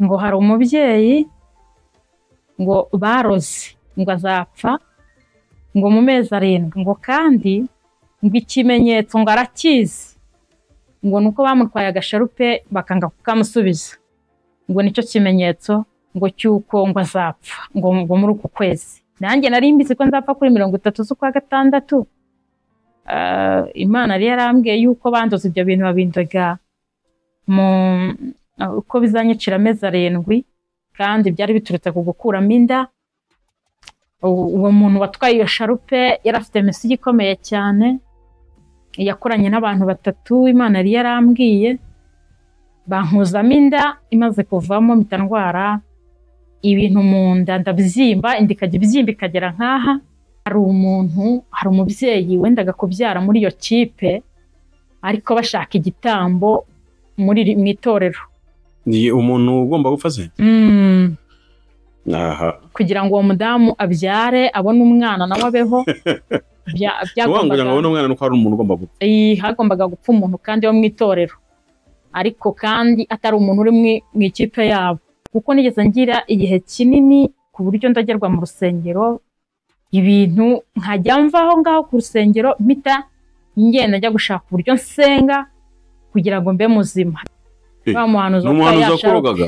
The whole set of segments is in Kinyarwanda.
ngo hari umubyeyi ngo baroze ngo azapfa ngo mu mezi 7 ngo kandi ngo ikimenyetso ngo arakizi ngo nuko bamutwaye agasharupe bakanga kukamusubiza ngo nicyo kimenyetso ngo cyuko ngo azapfa ngo muri uku kwezi. Nanjye nari mbizi ko nzapfa kuri 30 z'ukwa gatandatu. Imana yari yarambwiye yuko bandoze ibyo bintu babindaga uko bizanyicira amezi 7 kandi byari biturutse ku gukuramo inda. Uwo muntu watwaye iyo sharupe yari afite message ikomeye cyane, yakoranye n'abantu 3. Imana yari yarambwiye bankuzamo inda, imaze kuvamo mpita ndwara ibintu mu nda, ndabyimba, indikajya ibyimba ikagera nkaha. Hari umubyeyi wendaga kubyara muri iyo kipe ariko bashaka igitambo mu itorero. Ni umuntu ugomba gupfa se? Kugira ngo uwo mudamu abyare abone umwana nawe abeho. Byagombaga abone umwana nuko ari umuntu ugomba gupfa. Hagombaga gupfa umuntu kandi wo mu itorero, ariko kandi atari umuntu uri mu ikipe yabo. Kuko nigeze ngira igihe kinini ku buryo ndagerwa mu rusengero ibintu nkajya mvaho ngaho ku rusengero mpita ngenda njya gushaka uburyo nsenga kugira ngo mbe muzima. Umuhanuzi wakurogaga?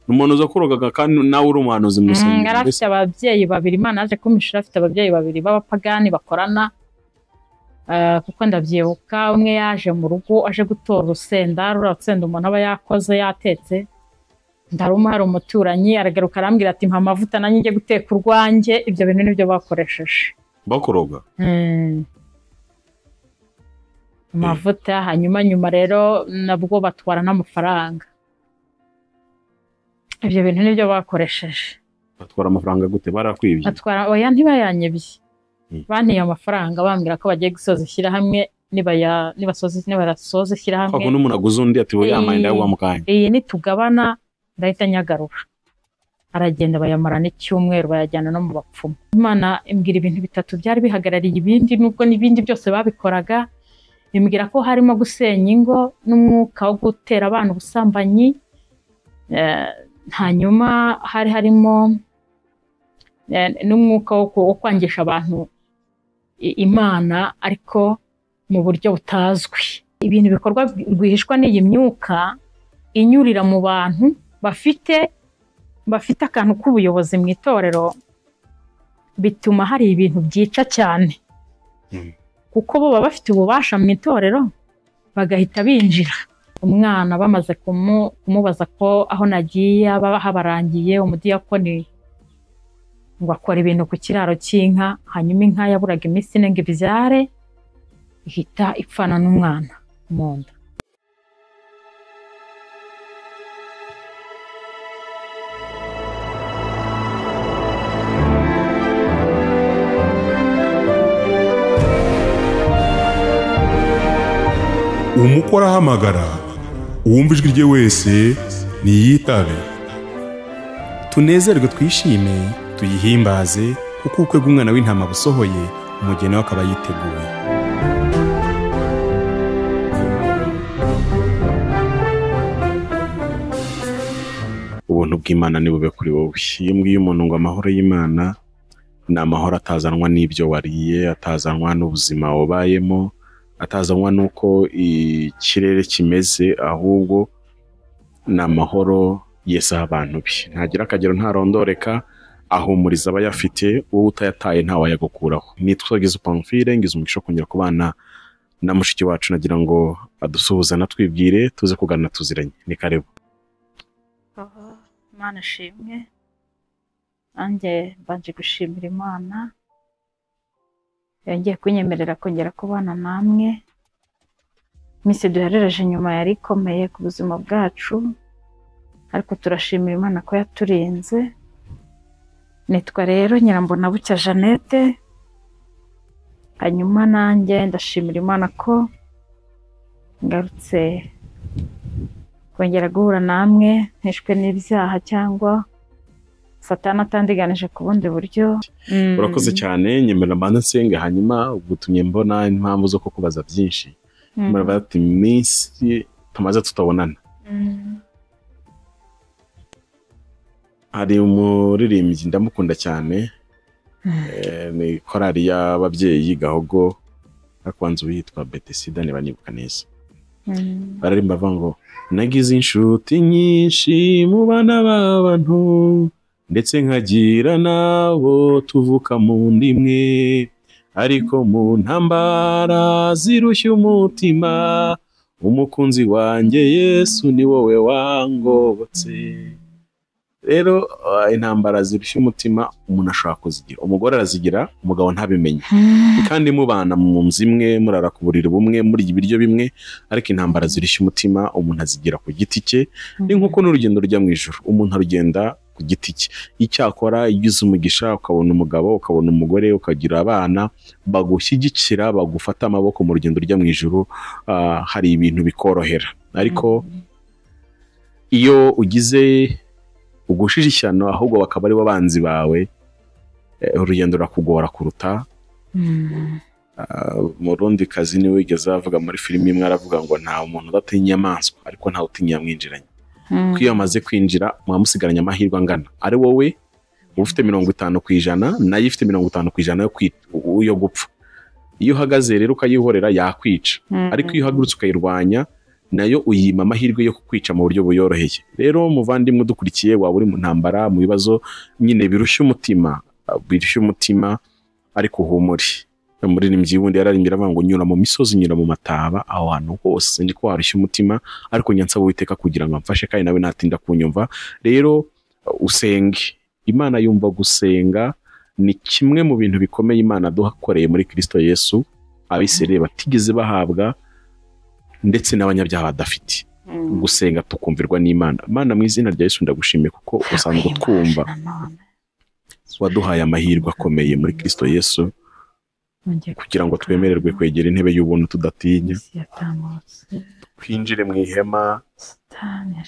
Umuntu uzakurogaga kandi nawe uri umuhanuzi mu rusengero? Arafite ababyeyi 2. Imana yaje kumishura afite ababyeyi 2 b'abapagani bakorana. Kuko ndabyibuka umwe yaje mu rugo aje gutora urusenda, urusenda umuntu aba yakoze yatetse. Ndaruma hari umuturanyi aragaruka arambwira ati mpa amavuta nanjye njye guteka urwanjye. Ibyo bintu nibyo bakoresheje bakuroga. Amavuta hanyuma rero nabwo batwara n'amafaranga. Ibyo bintu nibyo bakoresheje. Batwara amafaranga gute? Barakwibye? Batwara oya ntibayanyebye. Bantiye amafaranga bambwira ko bagiye gusoza ishyirahamwe nibasoza ishyirahamwe. Ako n'umuntu aguze undi ati we yamaye ndagwa mukanya. Nitugabana ndahita nyagarura. Aragenda bayamara n'icyumweru bayajyana no mu bapfumu. Imana imbwira ibintu 3 byari bihagarariye ibindi, nubwo n'ibindi byose babikoraga. Imbwira ko harimo gusenya ingo n'umwuka wo gutera abantu ubusambanyi. Hanyuma harimo n'umwuka wo kwangisha abantu Imana ariko mu buryo butazwi. Ibintu bikorwa rwihishwa n'iyi myuka inyurira mu bantu bafite akantu k'ubuyobozi mu itorero, bituma hari ibintu byica cyane. Kuko bo baba bafite ububasha mu itorero bagahita binjira. Umwana bamaze kumubaza ko aho nagiye habarangiye umudiyakoni ngo akora ibintu ku kiraro cy'inka, hanyuma inka yaburaga iminsi 4 ngo ibyare, ihita ipfana n'umwana mu nda. Umukora ahamagara, uwumva ijwi rye wese niyitabe. Tunezerwe twishime tuyihimbaze, kuko ubukwe bw'umwana w'intama busohoye, umugeni we akaba yiteguye. Ubuntu bw'Imana ni bube kuri wowe. Iyo mbwiye umuntu ngo amahoro y'Imana ni amahoro atazanwa n'ibyo wariye, atazanwa n'ubuzima wabayemo, atazanwa nuko ikirere kimeze, ahubwo ni amahoro Yesu abantu be. Ntagira akagero ntarondoreka, ahumuriza abayafite, wowe utayataye ntawe yagukuraho. Nitwagize Pamphile, ngize umugisha kongera kubana na mushiki wacu, nagira ngo adusuhuza natwibwire tuze kuganira tuziranye. Ni karibu. Imana ishimwe. Nanjye mbanje gushimira Imana yongeye kunyemerera kongera kubana namwe. Iminsi duherereje nyuma yari ikomeye ku buzima bwacu, ariko turashimira Imana ko yaturinze. Nitwa rero Nyirambonabucya Jeannette. Hanyuma nanjye ndashimira Imana ko ngarutse kongera guhura namwe, ntishwe n'ibyaha cyangwa Satani atandiganije ku bundi buryo. Urakoze cyane, nyemera mbanza nsenge, hanyuma ugutumye mbona impamvu zo kukubaza byinshi. Muraba ati iminsi tumaze tutabonana. hari umuririmbyi ndamukunda cyane, ni korali y'ababyeyi Gahogo, akwanze yitwa Betesida niba nibuka neza. Bararimba bavuga ngo nagize inshuti nyinshi mu bana b'abantu ndetse nkagira nabo tuvuka mu ndimwe, ariko mu ntambara zirushya umutima umukunzi wanjye Yesu ni wowe wangobotse. Rero intambara zirushya umutima umuntu ashobora kuzigira, umugore arazigira, umugabo ntabimenye, kandi mubana mu nzu imwe, murara ku buriri bumwe, muri ibiryo bimwe, ariko intambara zirushya umutima umuntu azigira ku giti cye. Ni nk'uko n'urugendo rujya mu ijuru, umuntu arugenda ku giti cye. Icyakora iyo ugize umugisha ukabona umugabo, ukabona umugore, ukagira abana bagushyigikira, bagufata amaboko mu rugendo rujya mu ijuru, hari ibintu bikorohera. Ariko iyo ugize ugushije ishyano ahubwo bakaba ari bo banzi bawe, urugendo rurakugora kuruta. Mu rundi kazi niwe wigeze avuga muri filimi imwe, aravuga ngo nta muntu udatinya inyamaswa ariko ntawe utinya yamwinjiranye. Kuko iyo amaze kwinjira muhamusigaranye amahirwe angana, ari wowe ufite 50% nayo ifite 50% yo gupfa. Iyo uhagaze rero ukayihorera yakwica, ariko iyo uhagurutse ukayirwanya nayo uyima amahirwe yo kukwica mu buryo buyoroheye. Rero muvandimwe dukurikiye, waba uri mu ntambara, mu bibazo nyine birushya umutima, ariko uhumure. Umuririmbyi wundi yararimbira avuga ngo nyura mu misozi, nyura mu mataba, aho hantu hose ndiko harushya umutima, ariko nyansaba Uwiteka kugira ngo amfashe, kandi nawe natinda kunyumva. Rero usenge, Imana yumva gusenga, ni kimwe mu bintu bikomeye Imana duhakoreye muri Kristo Yesu, abisirayeli batigeze bahabwa, ndetse n'abanyabyaha badafite. Gusenga tukumvirwa n'Imana. Imana mu izina rya Yesu ndagushimiye kuko usanzwe twumva, waduhaye amahirwe akomeye muri Kristo Yesu, kugira ngo twemererwe kwegera intebe y'ubuntu tudatinya, twinjire mu ihema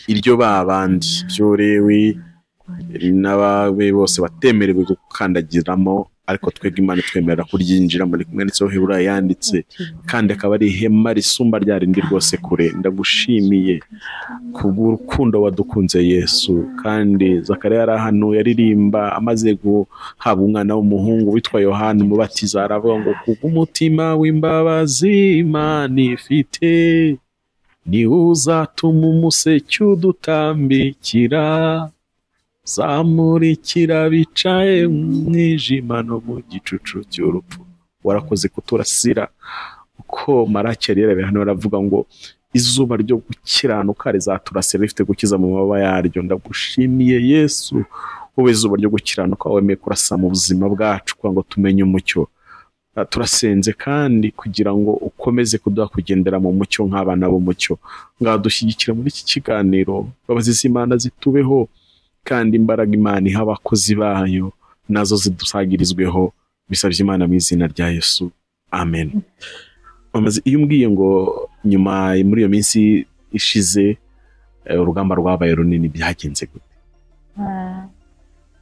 iryo babandi byorewe n'abawe bose batemerewe gukandagiramo, ariko twebwe Imana twemerera kuryinjira. muri kumwanditseho Heburayo yanditse, kandi akaba ari ihema risumba rya rindi rwose kure. Ndagushimiye kubw'urukundo wadukunze Yesu. Kandi Zakariya yarahanuye aririmba amaze guhabwa umwana w'umuhungu witwa Yohana Umubatiza, aravuga ngo kubw'umutima w'imbabazi Imana ifite, ni uzatuma umuseke udutambikira, zamurikira bicaye mu mwijima no mu gicucu cy'urupfu. Warakoze kuturasira, uko Maraki yari hano aravuga ngo izuba ryo gukiranuka rizaturasira rifite gukiza mu mababa yaryo. Ndagushimiye Yesu, wowe izuba ryo gukiranuka wemeye kurasa mu buzima bwacu kugira ngo tumenye umucyo. Turasenze kandi kugira ngo ukomeze kuduha kugendera mu mucyo nk'abana b'umucyo. Ngadushyigikira muri iki kiganiro, babazi z'Imana zitubeho, kandi imbaraga Imana iha abakozi bayo nazo zidusagirizweho. Bisabye Imana mu izina rya Yesu, amen. Iyo umbwiye ngo nyuma muri iyo minsi ishize urugamba rwabaye runini, byagenze gute?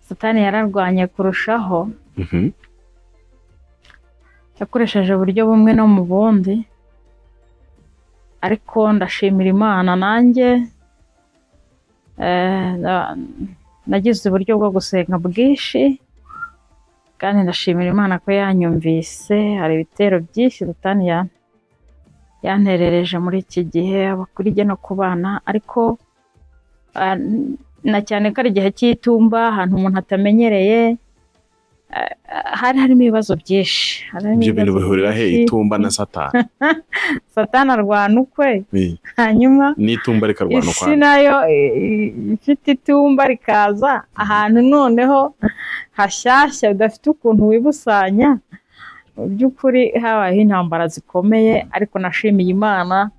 Satani yararwanye kurushaho, yakoresheje uburyo bumwe no mu bundi, ariko ndashimira Imana. Nanjye nagize uburyo bwo gusenga bwinshi, kandi ndashimira Imana ko yanyumvise. Hari ibitero byinshi Satani yanterereje muri iki gihe, kuri jye no ku bana, ariko na cyane ko ari igihe cy'itumba, ahantu umuntu atamenyereye, hari harimo ibibazo byinshi. Ibyo bintu bihurira he itumba na Satani? Satani arwana ukwe, hanyuma n'itumba rikarwana ukwe. Isi nayo ifite itumba rikaza ahantu noneho hashyashya udafite ukuntu wibusanya. Mu by'ukuri habayeho intambara zikomeye, ariko nashimiye Imana.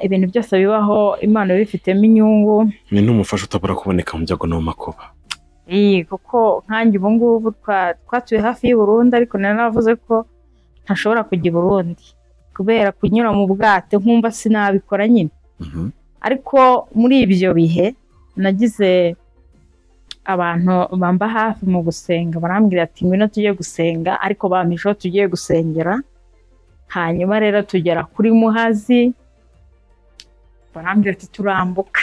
Ibintu byose bibaho Imana bifitemo inyungu. Ni n'umufasha utabura kuboneka mu byago no mu makuba. Kuko nkanjye ubu ngubu twatuye hafi y'u Burundi, ariko naravuze ko ntashobora kujya i Burundi kubera kunyura mu bwato, nkumva sinabikora nyine. Ariko muri ibyo bihe nagize abantu bamba hafi mu gusenga, barambwira ati ngwino tujye gusenga, ariko bampisho tugiye gusengera. Hanyuma rero tugera kuri Muhazi, barambwira ati turambuka.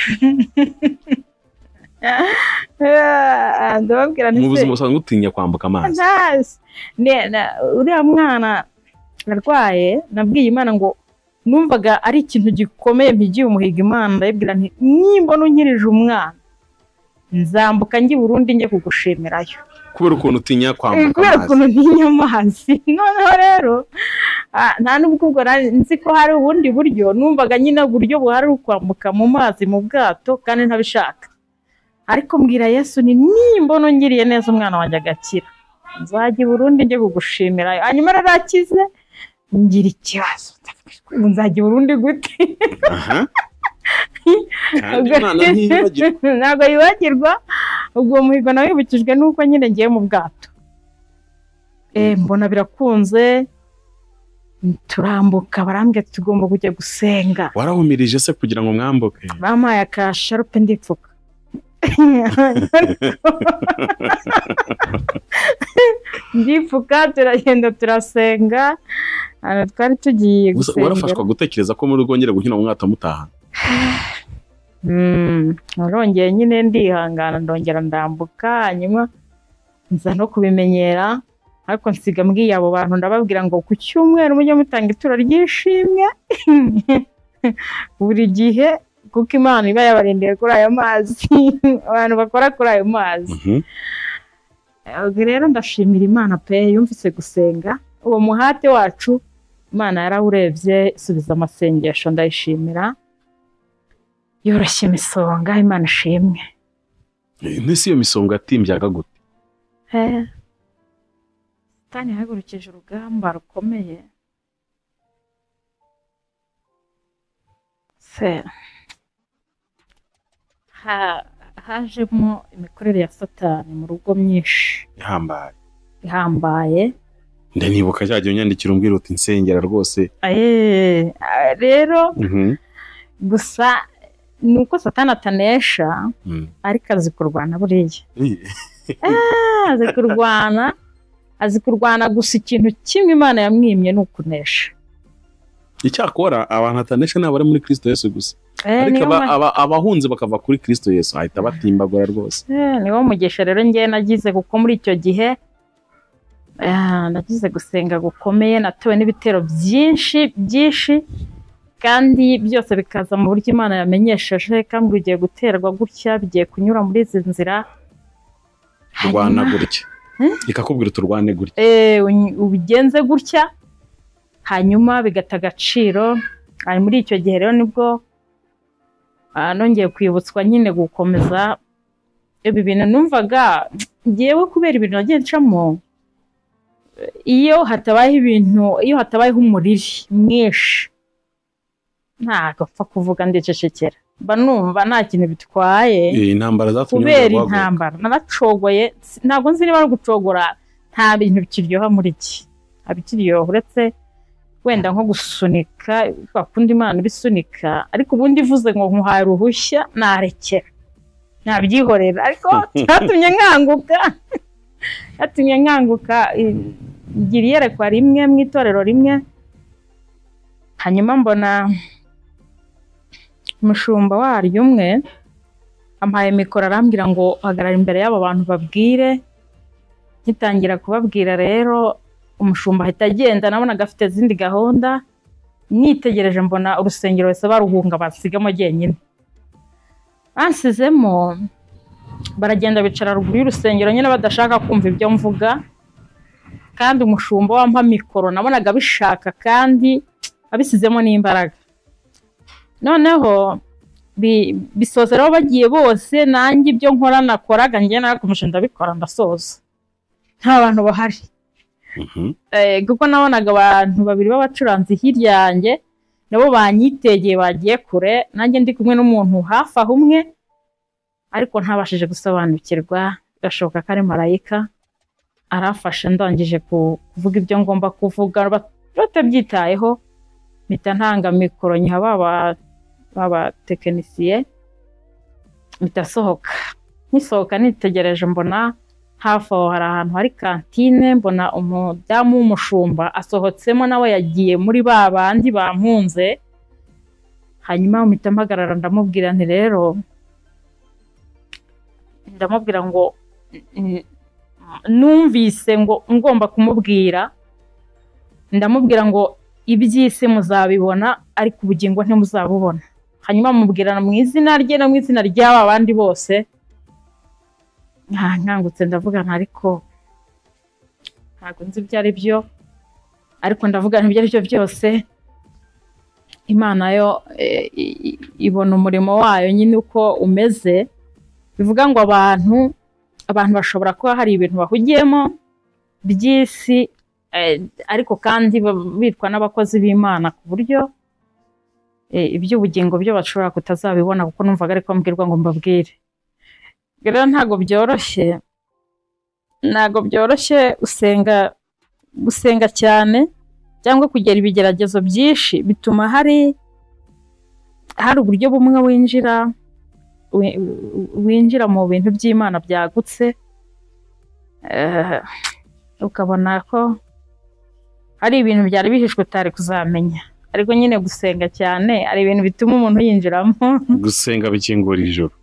ndababwira mu buzima usanga utinya kwambuka amazi. uriya mwana arwaye nabwiye Imana ngo numvaga ari ikintu gikomeye mpigiye umuhiga Imana ndayibwira nti nimbona unkirije umwana nzambuka njye Burundi njye kugushimirayo kubera ukuntu utinya kwambuka kubera ukuntu ntinya amazi. Noneho rero nta nubwo ubwo nzi ko hari ubundi buryo numvaga nyine uburyo buhari ukwambuka mu mazi mu bwato kandi ntabishaka, ariko mbwira Yesu ni nimbona ngiriye neza umwana wanjye agakira nzajya Burundi njye kugushimirayo. Hanyuma rarakize ngira ikibazo nzajya Burundi gute? Ntabwo yibagirwa ubwo muhigo nawe wibukijwe nuko nyine ngiye mu bwato. Mbona birakunze turambuka barambwira tugomba kujya gusenga. Warahumirije se kugira ngo mwambuke? Bampaye akasharupe ndipfuka. Ndipfuka turagenda turasenga. Twari tugiye gusenga. Warafashwa gutekereza ko muri rwongere gukina mu mwata mutaha? Narongeye nyine ndihangana ndongera ndambuka, hanyuma nza no kubimenyera, ariko nsiga mbwiye abo bantu ndababwira ngo ku cyumweru mujye mutanga ituro ry'ishimwe buri gihe kuko Imana iba yabarindiye kuri ayo mazi abantu bakora kuri ayo mazi. Rero ndashimira Imana pe yumvise gusenga, uwo muhate wacu Imana yarawurebye isubiza amasengesho ndayishimira, yoroshye imisonga. Imana ishimwe. Nese iyo misonga atimbyaga gute? Satani yahagurukije urugamba rukomeye. Hajemo imikorere ya Satani mu rugo myinshi ihambaye. Ndanibuka cyagiye unyandikira umbwira uti nsengera rwose. Rero gusa nuko Satani atanesha ariko azi kurwana buriya. azi kurwana gusa ikintu kimwe Imana yamwimye ni ukunesha. Icyakora abantu atanesha nabo ari muri Kristo Yesu gusa. Ariko abahunze bakava kuri Kristo Yesu ahita batimbagura rwose. Niwo mugisha rero ngiye nagize kuko muri icyo gihe nagize gusenga gukomeye, natewe n'ibitero byinshi kandi byose bikaza mu buryo Imana yamenyesheje, kandi ugiye guterwa gutya bigiye kunyura muri izi nzira. Rwana gutya ikakubwira turwane gutya ubigenze gutya, hanyuma bigata agaciro. Muri icyo gihe rero nibwo nongeye kwibutswa nyine gukomeza ibi bintu numvaga ngewe kubera ibintu nagiye ncamo. Iyo hatabayeho umuriri mwinshi ntabwo apfa kuvuga ndicecekera, mba numva nta kintu bitwaye. Intambara zatumye kubera intambara naracogoye, ntabwo nzi niba no gucogora nta bintu bikiryoha muri iki abikiryoha uretse wenda nko gusunika bakunda Imana bisunika, ariko ubundi ivuze ngo nkuhaye uruhushya narekera nabyihorera. Ariko cyatumye nkanguka ngira iyerekwa rimwe mu itorero rimwe, hanyuma mbona umushumba waryo umwe ampaye mikoro arambwira ngo hagarara imbere y'abo bantu babwire. Nkitangira kubabwira rero umushumba ahita agenda, nabonaga afite izindi gahunda. Nitegereje mbona urusengero wese baruhunga basigamo jyenyine. Bansizemo baragenda bicara ruguru y'urusengero nyine badashaka kumva ibyo mvuga, kandi umushumba wampa mikoro nabonaga bishaka kandi abisizemo n'imbaraga. Noneho bisoza rero bagiye bose, nanjye ibyo nkora nakoraga njye narakomeje ndabikora ndasoza nta bantu bahari. Kuko nabonaga abantu babiri b'abacuranzi hirya yanjye nabo banyitegeye bagiye kure, nanjye ndi kumwe n'umuntu hafi aho umwe ariko ntabashije gusobanukirwa. Gashoboka ko ari marayika arafashe, ndangije kuvuga ibyo ngomba kuvuga batabyitayeho, mpita ntanga mikoro nyiha baba tekinisiye, mpita sohoka. Nkisohoka nitegereje mbona hafi aho hari ahantu hari kantine, mbona umudamu w'umushumba asohotsemo nawe yagiye muri ba bandi bampunze. Hanyuma mpita mpagarara ndamubwira nti rero ndamubwira ngo numvise ngo ngomba kumubwira, ndamubwira ngo iby'isi muzabibona ariko ubugingo ntimuzabubona. Hanyuma mubwirana mu izina rye no mu izina ry'aba bandi bose. Nkangutse ndavuga ariko ntabwo nzi ibyo ari byo, ariko ndavuga ibyo ari byo byose Imana yo ibona umurimo wayo nyine uko umeze. Bivuga ngo abantu bashobora kuba hari ibintu bahugiyemo by'isi, ariko kandi bitwa n'abakozi b'Imana ku buryo iby'ubugingo byo bashobora kutazabibona, kuko numvaga ariko mbwirwa ngo mbabwire. Rero ntabwo byoroshye gusenga cyane cyangwa kugera ibigeragezo byinshi, bituma hari uburyo bumwe winjira mu bintu by'Imana byagutse, ukabona ko hari ibintu byari bihishwe utari kuzamenya. Ariko nyine gusenga cyane ari ibintu bituma umuntu yinjiramo. Gusenga bikingura ijoro.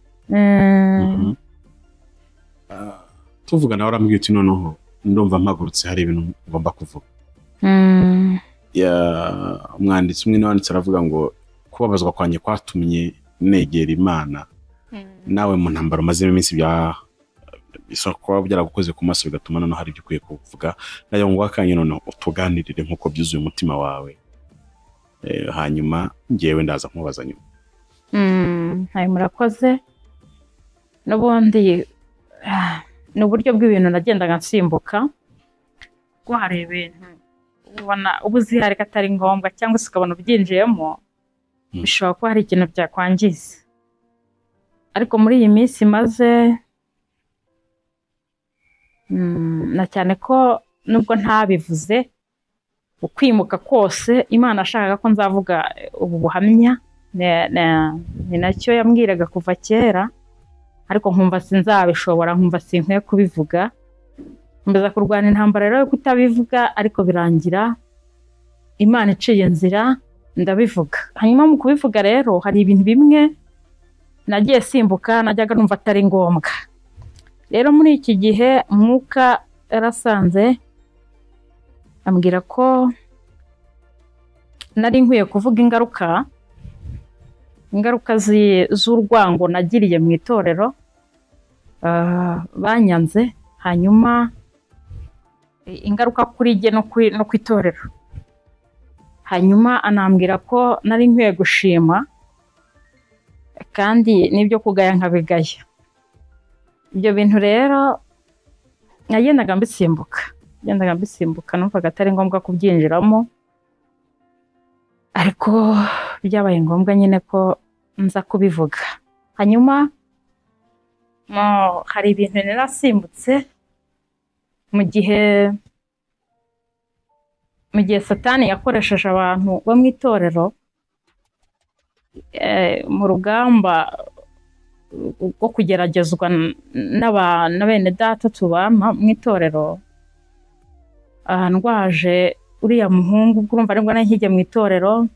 Tuvuga nawe urambwira uti noneho ndumva mpagurutse hari ibintu ngomba kuvuga. Umwanditsi umwe wanditse aravuga ngo kubabazwa kwanjye kwatumye negera Imana. Nawe mu ntambaro mazemo iminsi isoko byaragukoze ku maso bigatuma noneho hari ibyo ukwiye kuvuga, nayo ngo akanye noneho utuganirire nk'uko byuzuye umutima wawe. Hanyuma ngewe ndaza nkubaza nyuma. Hayi murakoze. N'ubundi n'uburyo bw'ibintu nagendaga nsimbuka ko hari ibintu ubona ubuzihari katari ngombwa cyangwa se ukabona ubyinjiyemo bishobora kuba hari ikintu byakwangiza. Ariko muri iyi minsi maze na cyane ko nubwo ntabivuze, ukwimuka kose Imana ashaka ko nzavuga ubu buhamya, ni nacyo yambwiraga kuva kera, ariko nkumva sinzabishobora, nkumva sinkwiye kubivuga. Mbeza kurwana intambara rero yo kutabivuga, ariko birangira Imana iciye inzira ndabivuga. Hanyuma mu kubivuga rero hari ibintu bimwe nagiye simbuka najyaga numva atari ngombwa. Rero muri iki gihe Mwuka yarasanze ambwira ko nari nkwiye kuvuga ingaruka z'urwango nagiriye mu itorero, banyanze, hanyuma ingaruka kuri jye no ku itorero. Hanyuma anambwira ko nari nkwiye gushima kandi n'ibyo kugaya nkabigaya. Ibyo bintu rero nagendaga mbisimbuka numvaga atari ngombwa kubyinjiramo, ariko byabaye ngombwa nyine ko nza kubivuga. Hanyuma hari ibintu narasimbutse mu gihe Satani yakoresheje abantu bo mu itorero mu rugamba rwo kugeragezwa na bene data tubana mu itorero. Ndwaje uriya muhungu, urumva aribwo nkijya mu itorero.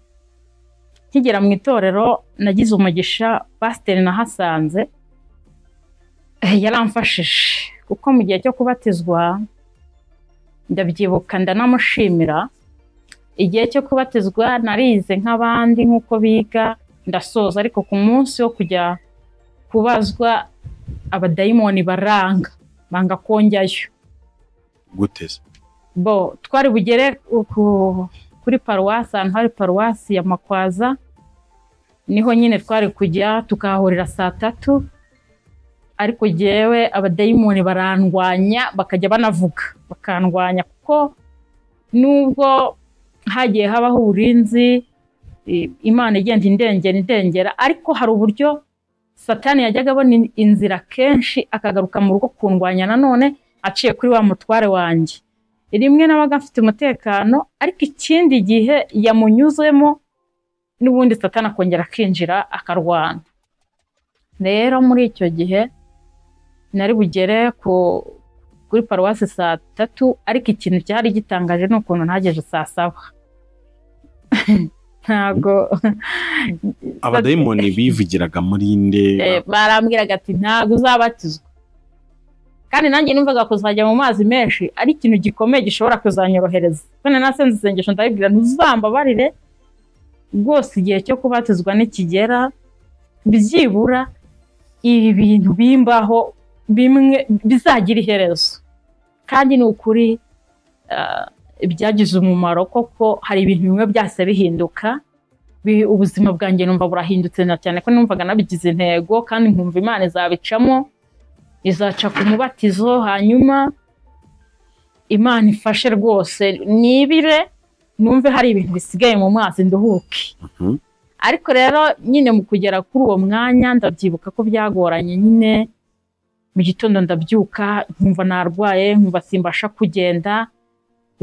Nkigera mu itorero nagize umugisha, pasiteri nahasanze yaramfashije, kuko mu gihe cyo kubatizwa ndabyibuka ndanamushimira. Igihe cyo kubatizwa narize nk'abandi nk'uko biga ndasoza, ariko ku munsi wo kujya kubazwa abadayimoni banga konjyayo. Guteze twari bugere kuri paruwasi, ahantu hari paruwasi ya Makwaza, niho nyine twari kujya tukahahurira 3:00, ariko jewe abadayimoni barandwanya, bakajya banavuga bakandwanya, kuko nubwo hagiye habaho uburinzi, Imana igenda indengera, ariko hari uburyo Satani yajyaga abona inzira kenshi akagaruka mu rugo kundwanya nanone aciye kuri wa mutware wanjye. Rimwe nabaga mfite umutekano, ariko ikindi gihe yamunyuzemo n'ubundi Satani akongera akinjira akarwana. Rero muri icyo gihe nari bugere kuri paruwasi 3:00, ariko ikintu cyari gitangaje ni ukuntu ntageje 7:00. Ntabwo abadayimoni bivugiraga muri nde? Barambwiraga ati ntabwo uzabatizwa, kandi nanjye numvaga kuzajya mu mazi menshi ari ikintu gikomeye gishobora kuzanyorohereza. None nasenze isengesho ndabibwira ntuzambabarire rwose igihe cyo kubatizwa nikigera byibura ibi bintu bimbaho bimwe bizagira iherezo. Kandi ni ukuri byagize umumaro koko, hari ibintu bimwe byase bihinduka, ubuzima bwanjye numva burahindutse na cyane ko numvaga nabigize intego kandi nkumva Imana izabicamo, izaca ku mubatizo, hanyuma Imana ifashe rwose nibire numve hari ibintu bisigaye mu mazi nduhuke. Ariko rero nyine mu kugera kuri uwo mwanya ndabyibuka ko byagoranye. Nyine mu gitondo ndabyuka nkumva narwaye, nkumva simbasha kugenda,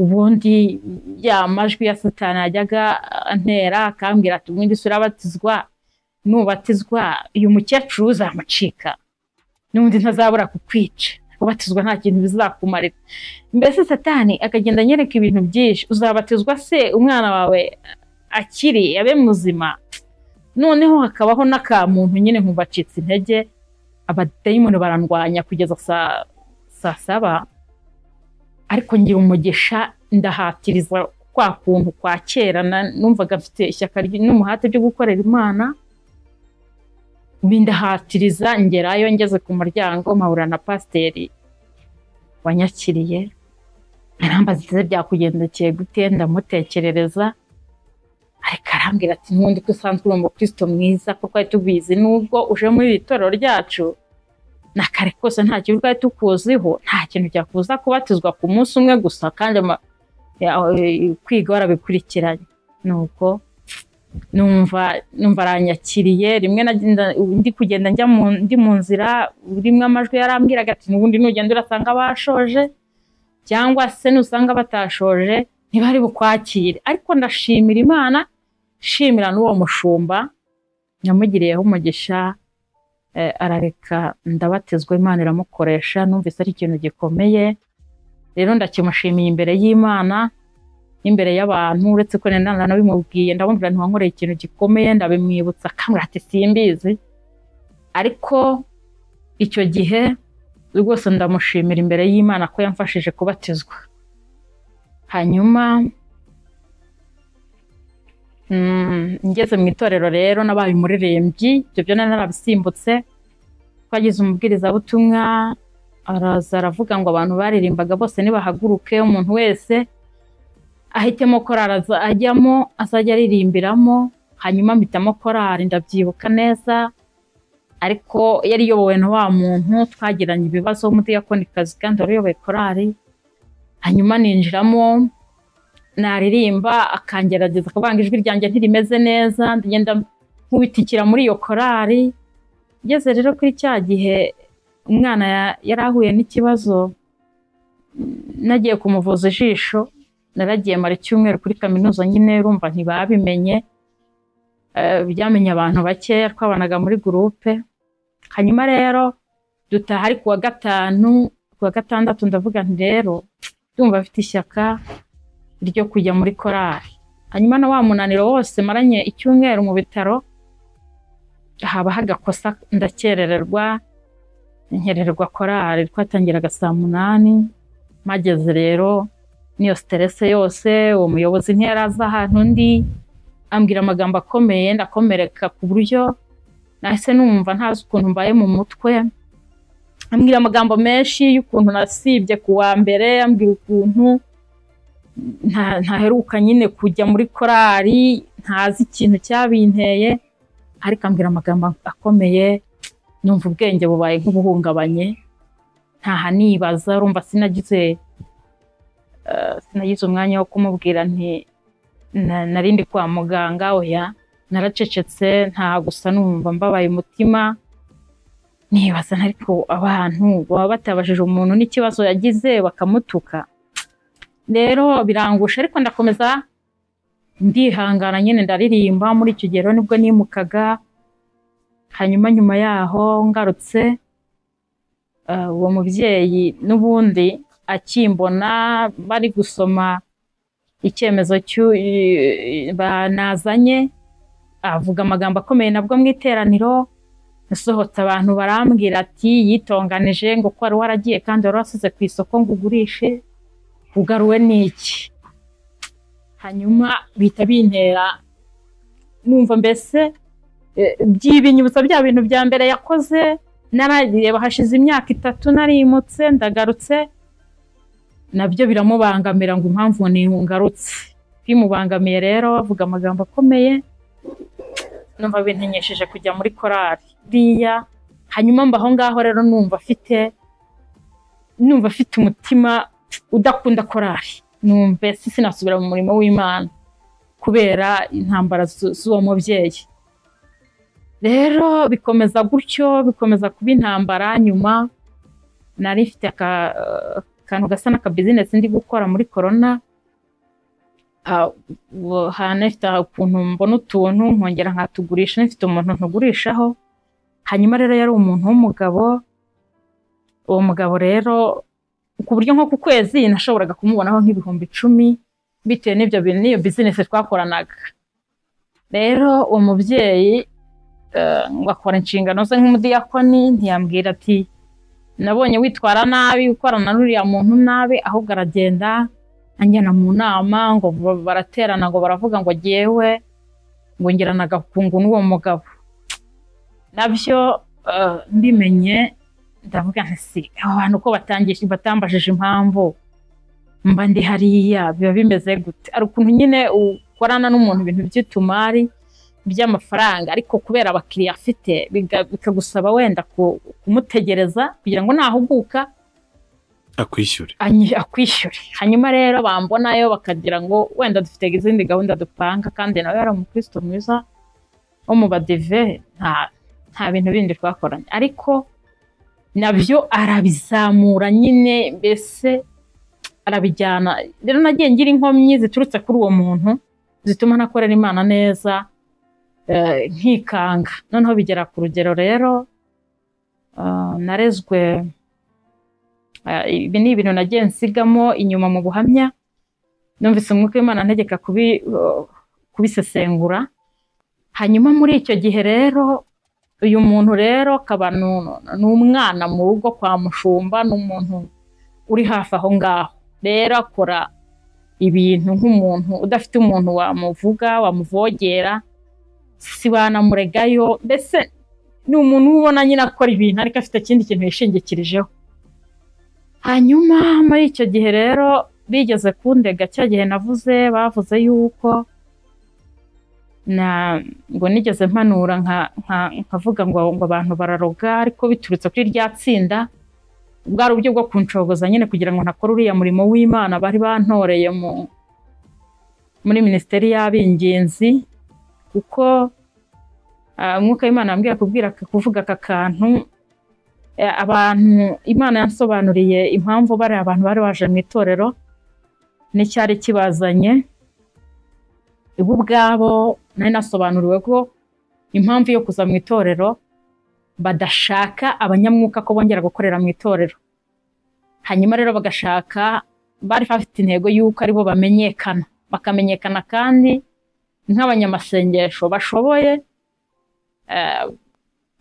ubundi ya majwi ya Satani yajyaga antera akambwira ati ubundi urabatizwa, nubatizwa uyu mukecuru uzamucika, n'ubundi ntazabura kukwica, kubatizwa nta kintu bizakumarira. Mbese Satani akagenda anyereka ibintu byinshi, uzabatizwa se umwana wawe akiri abe muzima? Noneho hakabaho n'akamuntu nyine nkumva acitse intege, abadayimoni barandwanya kugeza saa saba. Ariko ngira umugisha ndahatiriza kwa kuntu kwa kera numvaga mfite ishyaka n'umuhate byo gukorera Imana, bindahatiriza ngerayo. Ngeze ku muryango mpahura na pasiteri wanyakiriye, arambaza byakugendekeye gute, ndamutekerereza, ariko arambwira ati n'ubundi ko usanzwe uri umukristo mwiza, kuko twari tubizi nubwo uje muri iri torero ryacu na kare kose nta kintu twari tukuziho, nta kintu cyakuza kubatizwa ku munsi umwe gusa, kandi kwiga warabikurikiranye. Nuko numva aranyakiriye. Rimwe ndi kugenda ndi mu nzira, rimwe amajwi yarambwiraga ati n'ubundi nugenda urasanga bashoje, cyangwa se nusanga batashoje ntibari bukwakire. Ariko ndashimira Imana, shimira n'uwo mushumba nyamugiriyeho umugisha, arareka ndabatizwa, Imana iramukoresha. Numvise ari ikintu gikomeye, rero ndakimushimiye imbere y'Imana n'imbere y'abantu. Uretse ko nabimubwiye, ndamubwira ntiwankoreye ikintu gikomeye, ndabimwibutsa akambwira ati simbizi. Ariko icyo gihe rwose ndamushimira imbere y'Imana ko yamfashije kubatizwa. Hanyuma ngeze mu itorero rero nabaye umuririmbyi, ibyo byo narabisimbutse. Twagize umubwirizabutumwa araza aravuga ngo abantu baririmbaga bose nibahaguruke, umuntu wese ahitemo korari ajyamo azajya aririmbiramo. Hanyuma mpitamo korari, ndabyibuka neza, ariko yari iyobowe na wa muntu twagiranye ibibazo w'umudiyakonikazi kandi wari uyoboye korari. Hanyuma ninjiramo naririmba, akangerageza kuvanga ijwi ryanjye ntirimeze neza, ndagenda nkubitikira muri iyo korari. Ngeze rero kuri cya gihe umwana yarahuye n'ikibazo, nagiye kumuvuza ijisho, naragiye mara icyumweru kuri kaminuza. Nyine urumva ntibabimenye, byamenye abantu bake, twabanaga muri gurupe. Hanyuma rero dutaha ari kuwa gatandatu ndavuga nti rero ndumva afite ishyaka ryo kujya muri korari. Hanyuma na wa munaniro wose maranye icyumweru mu bitaro, haba hagakosa ndakerererwa, nkerererwa korari. Twatangiraga saa 8, mageze rero niyo stress yose, uwo muyobozi ntiyaraza ahantu ndi, ambwira amagambo akomeye, ndakomereka ku buryo nahise numva ntazi ukuntu mbaye mu mutwe. Ambwira amagambo menshi y'ukuntu nasibye ku wa mbere, ambwira ukuntu ntaheruka nyine kujya muri korari, ntazi ikintu cyabinteye, ariko ambwira amagambo akomeye. Numva ubwenge bubaye nk'ubuhungabanye, ntaha nibaza. Urumva sinagize umwanya wo kumubwira nti narindi kwa muganga, oya, naracecetse. Nta gusa numva mbabaye umutima, nibaza ariko abantu baba batabajije umuntu n'ikibazo yagize bakamutuka. Rero birangusha, ariko ndakomeza ndihangana nyine ndaririmba. Muri icyo gihe nibwo nimukaga. Hanyuma nyuma yaho ngarutse, uwo mubyeyi n'ubundi akimbona bari gusoma icyemezo banazanye, avuga amagambo akomeye nabwo mu iteraniro. nasohotse abantu barambwira ati yitonganije ngo ko wari waragiye kandi wari wasize ku isoko ngo ugurishe ugaruwe n'iki. Hanyuma bita bintera numva mbese byibinyibutsa bya bintu bya mbere yakoze. Naragiye bahashize imyaka 3 narimutse ndagarutse, nabyo biramubangamira ngo impamvu ni ngarutse. Bimubangamiye rero bavuga amagambo akomeye, numva bintenyesheje kujya muri korali riya. Hanyuma mbaho ngaho rero numva afite umutima udakunda korali, numva sinasubira mu murimo w'Imana kubera intambara z'uwo mubyeyi. Rero bikomeza gutyo, bikomeza kuba intambara. Nyuma nari mfite akantu gasa n'aka business ndi gukora muri corona, hanefite ukuntu mbona utuntu nkongera nkatugurisha, nifite umuntu ntugurishaho. Hanyuma rero yari umuntu w'umugabo. Uwo mugabo rero ku buryo nko ku kwezi nashoboraga kumubonaho nk'ibihumbi 10 bitewe n'ibyo bintu n'iyo business twakoranaga. Rero uwo mubyeyi ngakora inshingano ze nk'umudiyakoni, ntiyambwira ati nabonye witwara nabi ukorana n'uriya muntu nabi, ahubwo aragenda anjyana mu nama ngo baraterana ngo baravuga ngo agiyewe ngo ngirana agakungu n'uwo mugabo. Nabyo mbimenye ndavuga nti abantu ko batambajije impamvu mba ndi hariya biba bimeze gute. Ari ukuntu nyine ukorana n'umuntu ibintu by'itumari by'amafaranga, ariko kubera abakiriya afite bikagusaba wenda kumutegereza kugira ngo nahuguka akwishyure. Hanyuma rero bambonayo bakagira ngo wenda dufite izindi gahunda dupanga, kandi nawe yari umukristo mwiza wo mu badive, nta bintu bindi twakoranye. Ariko nabyo arabizamura nyine, mbese arabijyana. Rero nagiye ngira inkomyi ziturutse kuri uwo muntu zituma nakorera Imana neza, nkikanga. Noneho bigera ku rugero rero narezwe. Ibi ni ibintu nagiye nsigamo inyuma mu buhamya, numvise umwuka w'Imana ntegeka kubisesengura. Hanyuma muri icyo gihe rero uyu muntu rero akaba n'umwana mu rugo kwa mushumba, n'umuntu uri hafi aho ngaho. Rero akora ibintu nk'umuntu udafite umuntu wamuvuga wamuvogera, si banamuregayo. Mbese ni umuntu ubona nyine akora ibintu ariko afite ikindi kintu yishingikirijeho. Hanyuma muri icyo gihe rero bigeze kundega, cya gihe bavuze yuko ngo nigeze mpanura nkavuga ngo abantu bararoga, ariko biturutse kuri rya tsinda. Bwari uburyo bwo kunshogoza nyine kugira ngo ntakore uriya murimo w'Imana bari bantoreye muri minisiteri y'ab'ingenzi, kuko umwuka w'Imana yambwira kuvuga aka kantu. Abantu Imana yansobanuriye impamvu bari abantu bari baje mu itorero n'icyari kibazanye. Ibo ubwabo nari nasobanuriwe ko impamvu yo kuza mu itorero badashaka abanyamwuka ko bongera gukorera mu itorero. Hanyuma rero bagashaka, bari bafite intego y'uko aribo bakamenyekana kandi nk'abanyamasengesho bashoboye.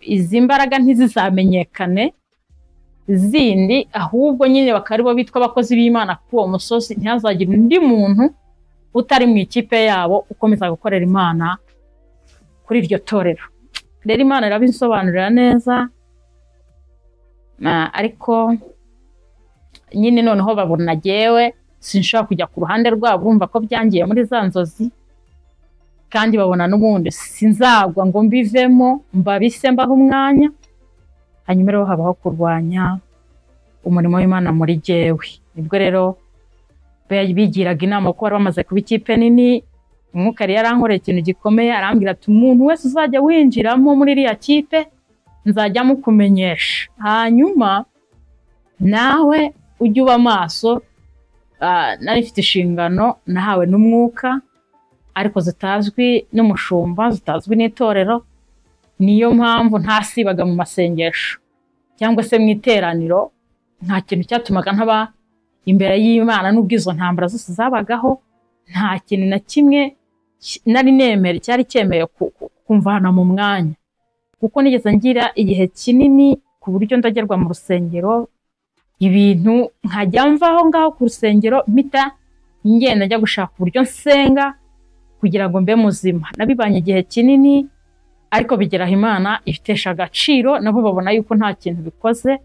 Izi mbaraga ntizizamenyekane zindi, ahubwo nyine bakaribo bitwa abakozi b'Imana ku uwo musozi. Ntihazagire undi muntu utari mu ikipe yabo ukomeza gukorera Imana kuri iryo torero. Rero Imana irabinsobanurira neza, ariko nyine noneho babona jyewe sinshobora kujya ku ruhande rwabo, bumva ko byangiye muri za nzozi, kandi babona n'ubundi sinzagwa ngo mbivemo mbabise mbaho umwanya. Hanyuma rero habaho kurwanya umurimo w'Imana muri jyewe. Nibwo rero bigiraga inama ko bari bamaze kuba ikipe nini. Umwuka yari yarankoreye ikintu gikomeye, arambwira ati umuntu wese uzajya winjiramo muri iriya kipe nzajya mukumenyesha, hanyuma nawe ujye uba maso. Nari mfite inshingano nahawe n'umwuka, ariko zitazwi n'umushumba, zitazwi n'itorero. Niyo mpamvu ntasibaga mu masengesho cyangwa se mu iteraniro. Nta kintu cyatumaga ntaba imbere y'Imana, n'ubwo izo ntambara zose zabagaho. Nta kintu na kimwe nari nemere cyari cyemeye kumvana mu mwanya. kuko nigeze ngira igihe kinini ku buryo ndagerwa mu rusengero ibintu nkajya mvaho ngaho ku rusengero mpita ngenda njya gushaka uburyo nsenga kugira ngo mbe muzima. Nabibanye igihe kinini ariko bigeraho Imana ifitesha agaciro, nabo babona yuko nta kintu bikoze.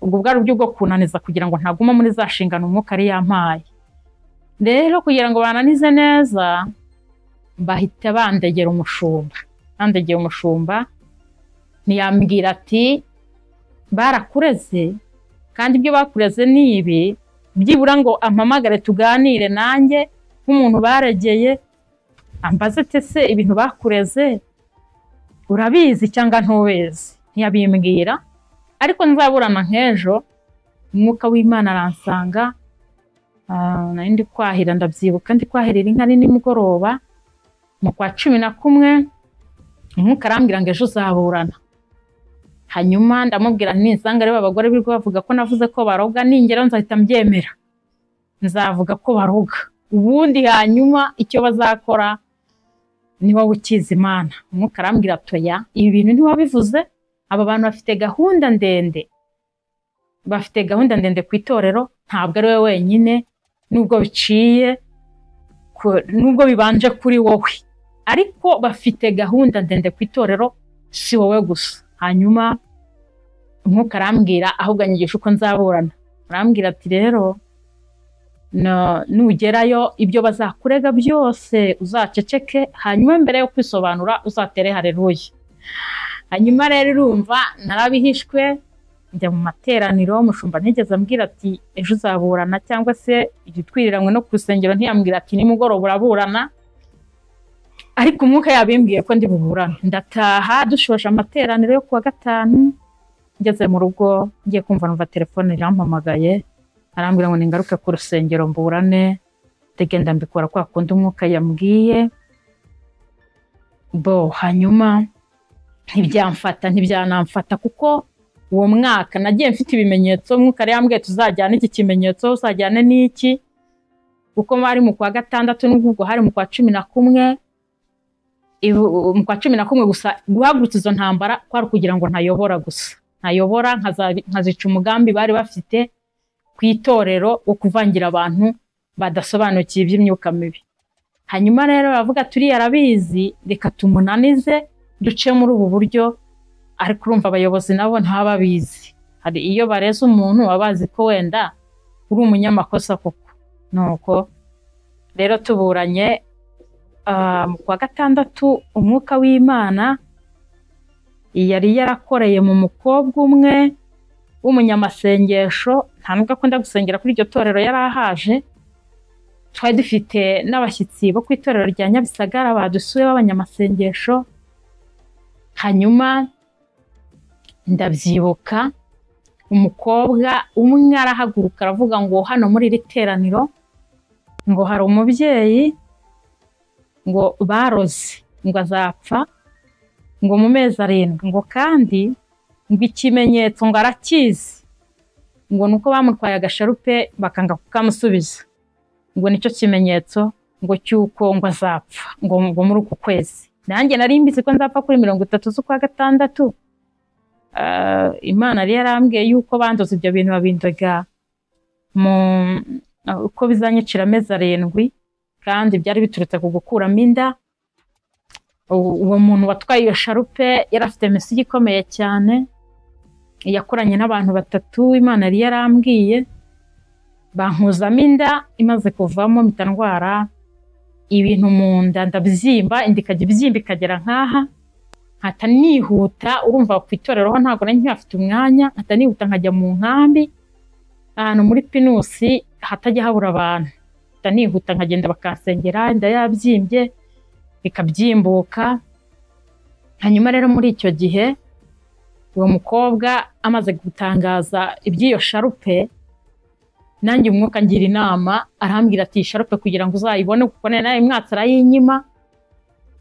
Ubwo bwari uburyo bwo kunaniza kugira ngo ntaguma muri za nshingano umwuka ari yampaye. Rero kugira ngo bananize neza bahita bandegera umushumba ntiyambwira ati barakureze kandi ibyo bakureze ni ibi, byibura ngo ampamagare tuganire nanjye nk'umuntu baregeye, ambaze ati se ibintu bakureze urabizi cyangwa ntubizi. Ntiyabimbwira, ariko nzaburana nk'ejo umwuka w'Imana aransanga, nari ndi kwahira, ndabyibuka ndi kwahirira inka nimugoroba mu kwa 11, umwuka arambwira ngo ejo uzaburana. Hanyuma ndamubwira nisanga reba abagore birirwa bavuga ko navuze ko baroga, ningera nzahita mbyemera, nzavuga ko baroga, ubundi hanyuma icyo bazakora ni wowe ukiza Imana. Umwuka arambwira atoya, ibi bintu ntiwabivuze, aba bantu bafite gahunda ndende ku itorero, ntabwo ari wowe wenyine, nubwo biciye nubwo bibanje kuri wowe, ariko bafite gahunda ndende ku itorero, si wowe gusa. Hanyuma umwuka arambwira ahubwo anyigisha uko nzaburana. Arambwira ati rero nugerayo ibyo bazakurega byose uzaceceke, hanyuma mbere yo kwisobanura uzatere haleluya. Hanyuma rero urumva narabihishwe, njya mu materaniro, umushumba ntigeze ambwira ati ejo uzaburana, cyangwa se igitwiriranywe no ku rusengero ntiyambwira ati nimugoroba uraburana, ariko umwuka yabimbwiye ko ndi buburana. Ndataha dushoje amateraniro yo kuwa 5, ngeze mu rugo ngiye kumva numva telefone irampamagaye, arambwira ngo ningaruke ku rusengero mburane. Ndagenda mbikora kwa kundi umwuka yambwiye. Hanyuma ntibyanamfata kuko uwo mwaka nagiye mfite ibimenyetso. Umwuka yari yambwiye tuzajyana iki kimenyetso, uzajyane n'iki, kuko bari mu kwa 6 n'ubwo hari mu kwa 11. Mu kwa 11 gusa guhagurutsa izo ntambara kwari kugira ngo ntayobora nkazica umugambi bari bafite ku itorero wo kuvangira abantu badasobanukiye iby'imyuka mibi. Hanyuma rero bavuga turi yarabizi, reka tumunanize duce muri ubu buryo, ariko urumva abayobozi nabo ntababizi. Hari iyo bareze umuntu babazi ko wenda uri umunyamakosa koko. Nuko rero tuburanye mu kwa 6, umwuka w'Imana yari yarakoreye mu mukobwa umwe w'umunyamasengesho, nta nubwo akunda gusengera kuri iryo torero yari ahaje. Twari dufite n'abashyitsi bo ku itorero rya Nyabisagara badusuye b'abanyamasengesho. Hanyuma ndabyibuka umukobwa umwe arahaguruka aravuga ngo hano muri iri teraniro ngo hari umubyeyi ngo baroze ngo azapfa ngo mu mezi 7, ngo kandi ngo ikimenyetso ngo arakizi, ngo nuko bamutwaye agasharupe bakanga kukamusubiza, ngo nicyo kimenyetso ngo cyuko ngo azapfa ngo muri uku kwezi. Nanjye nari mbizi ko nzapfa kuri 30 z'ukwa 6. Imana yari yarambwiye yuko bandoze ibyo bintu babindaga uko bizanyicira amezi 7, kandi byari biturutse ku gukuramo inda. Uwo muntu watwaye iyo sharupe yari afite message ikomeye cyane, yakoranye n'abantu 3 Imana yari yarambwiye, bankuzamo inda imaze kuvamo mpita ndwara ibintu mu nda, ndabyimba, indikajya ibyimba ikagera nkaha, nkata nihuta. Urumva ku itorero ho ntabwo nari nkafite umwanya, nkata nihuta nkajya mu nkambi ahantu muri pinusi hatajya habura abantu, nkata nihuta nkagenda bakansengera, inda yabyimbye ikabyimbuka. Hanyuma rero muri icyo gihe uwo mukobwa amaze gutangaza iby'iyo sharupe, nanjye umwuka ngira inama, arambwira ati sharupe kugira ngo uzayibone kuko nayo mwatsi arayinyima,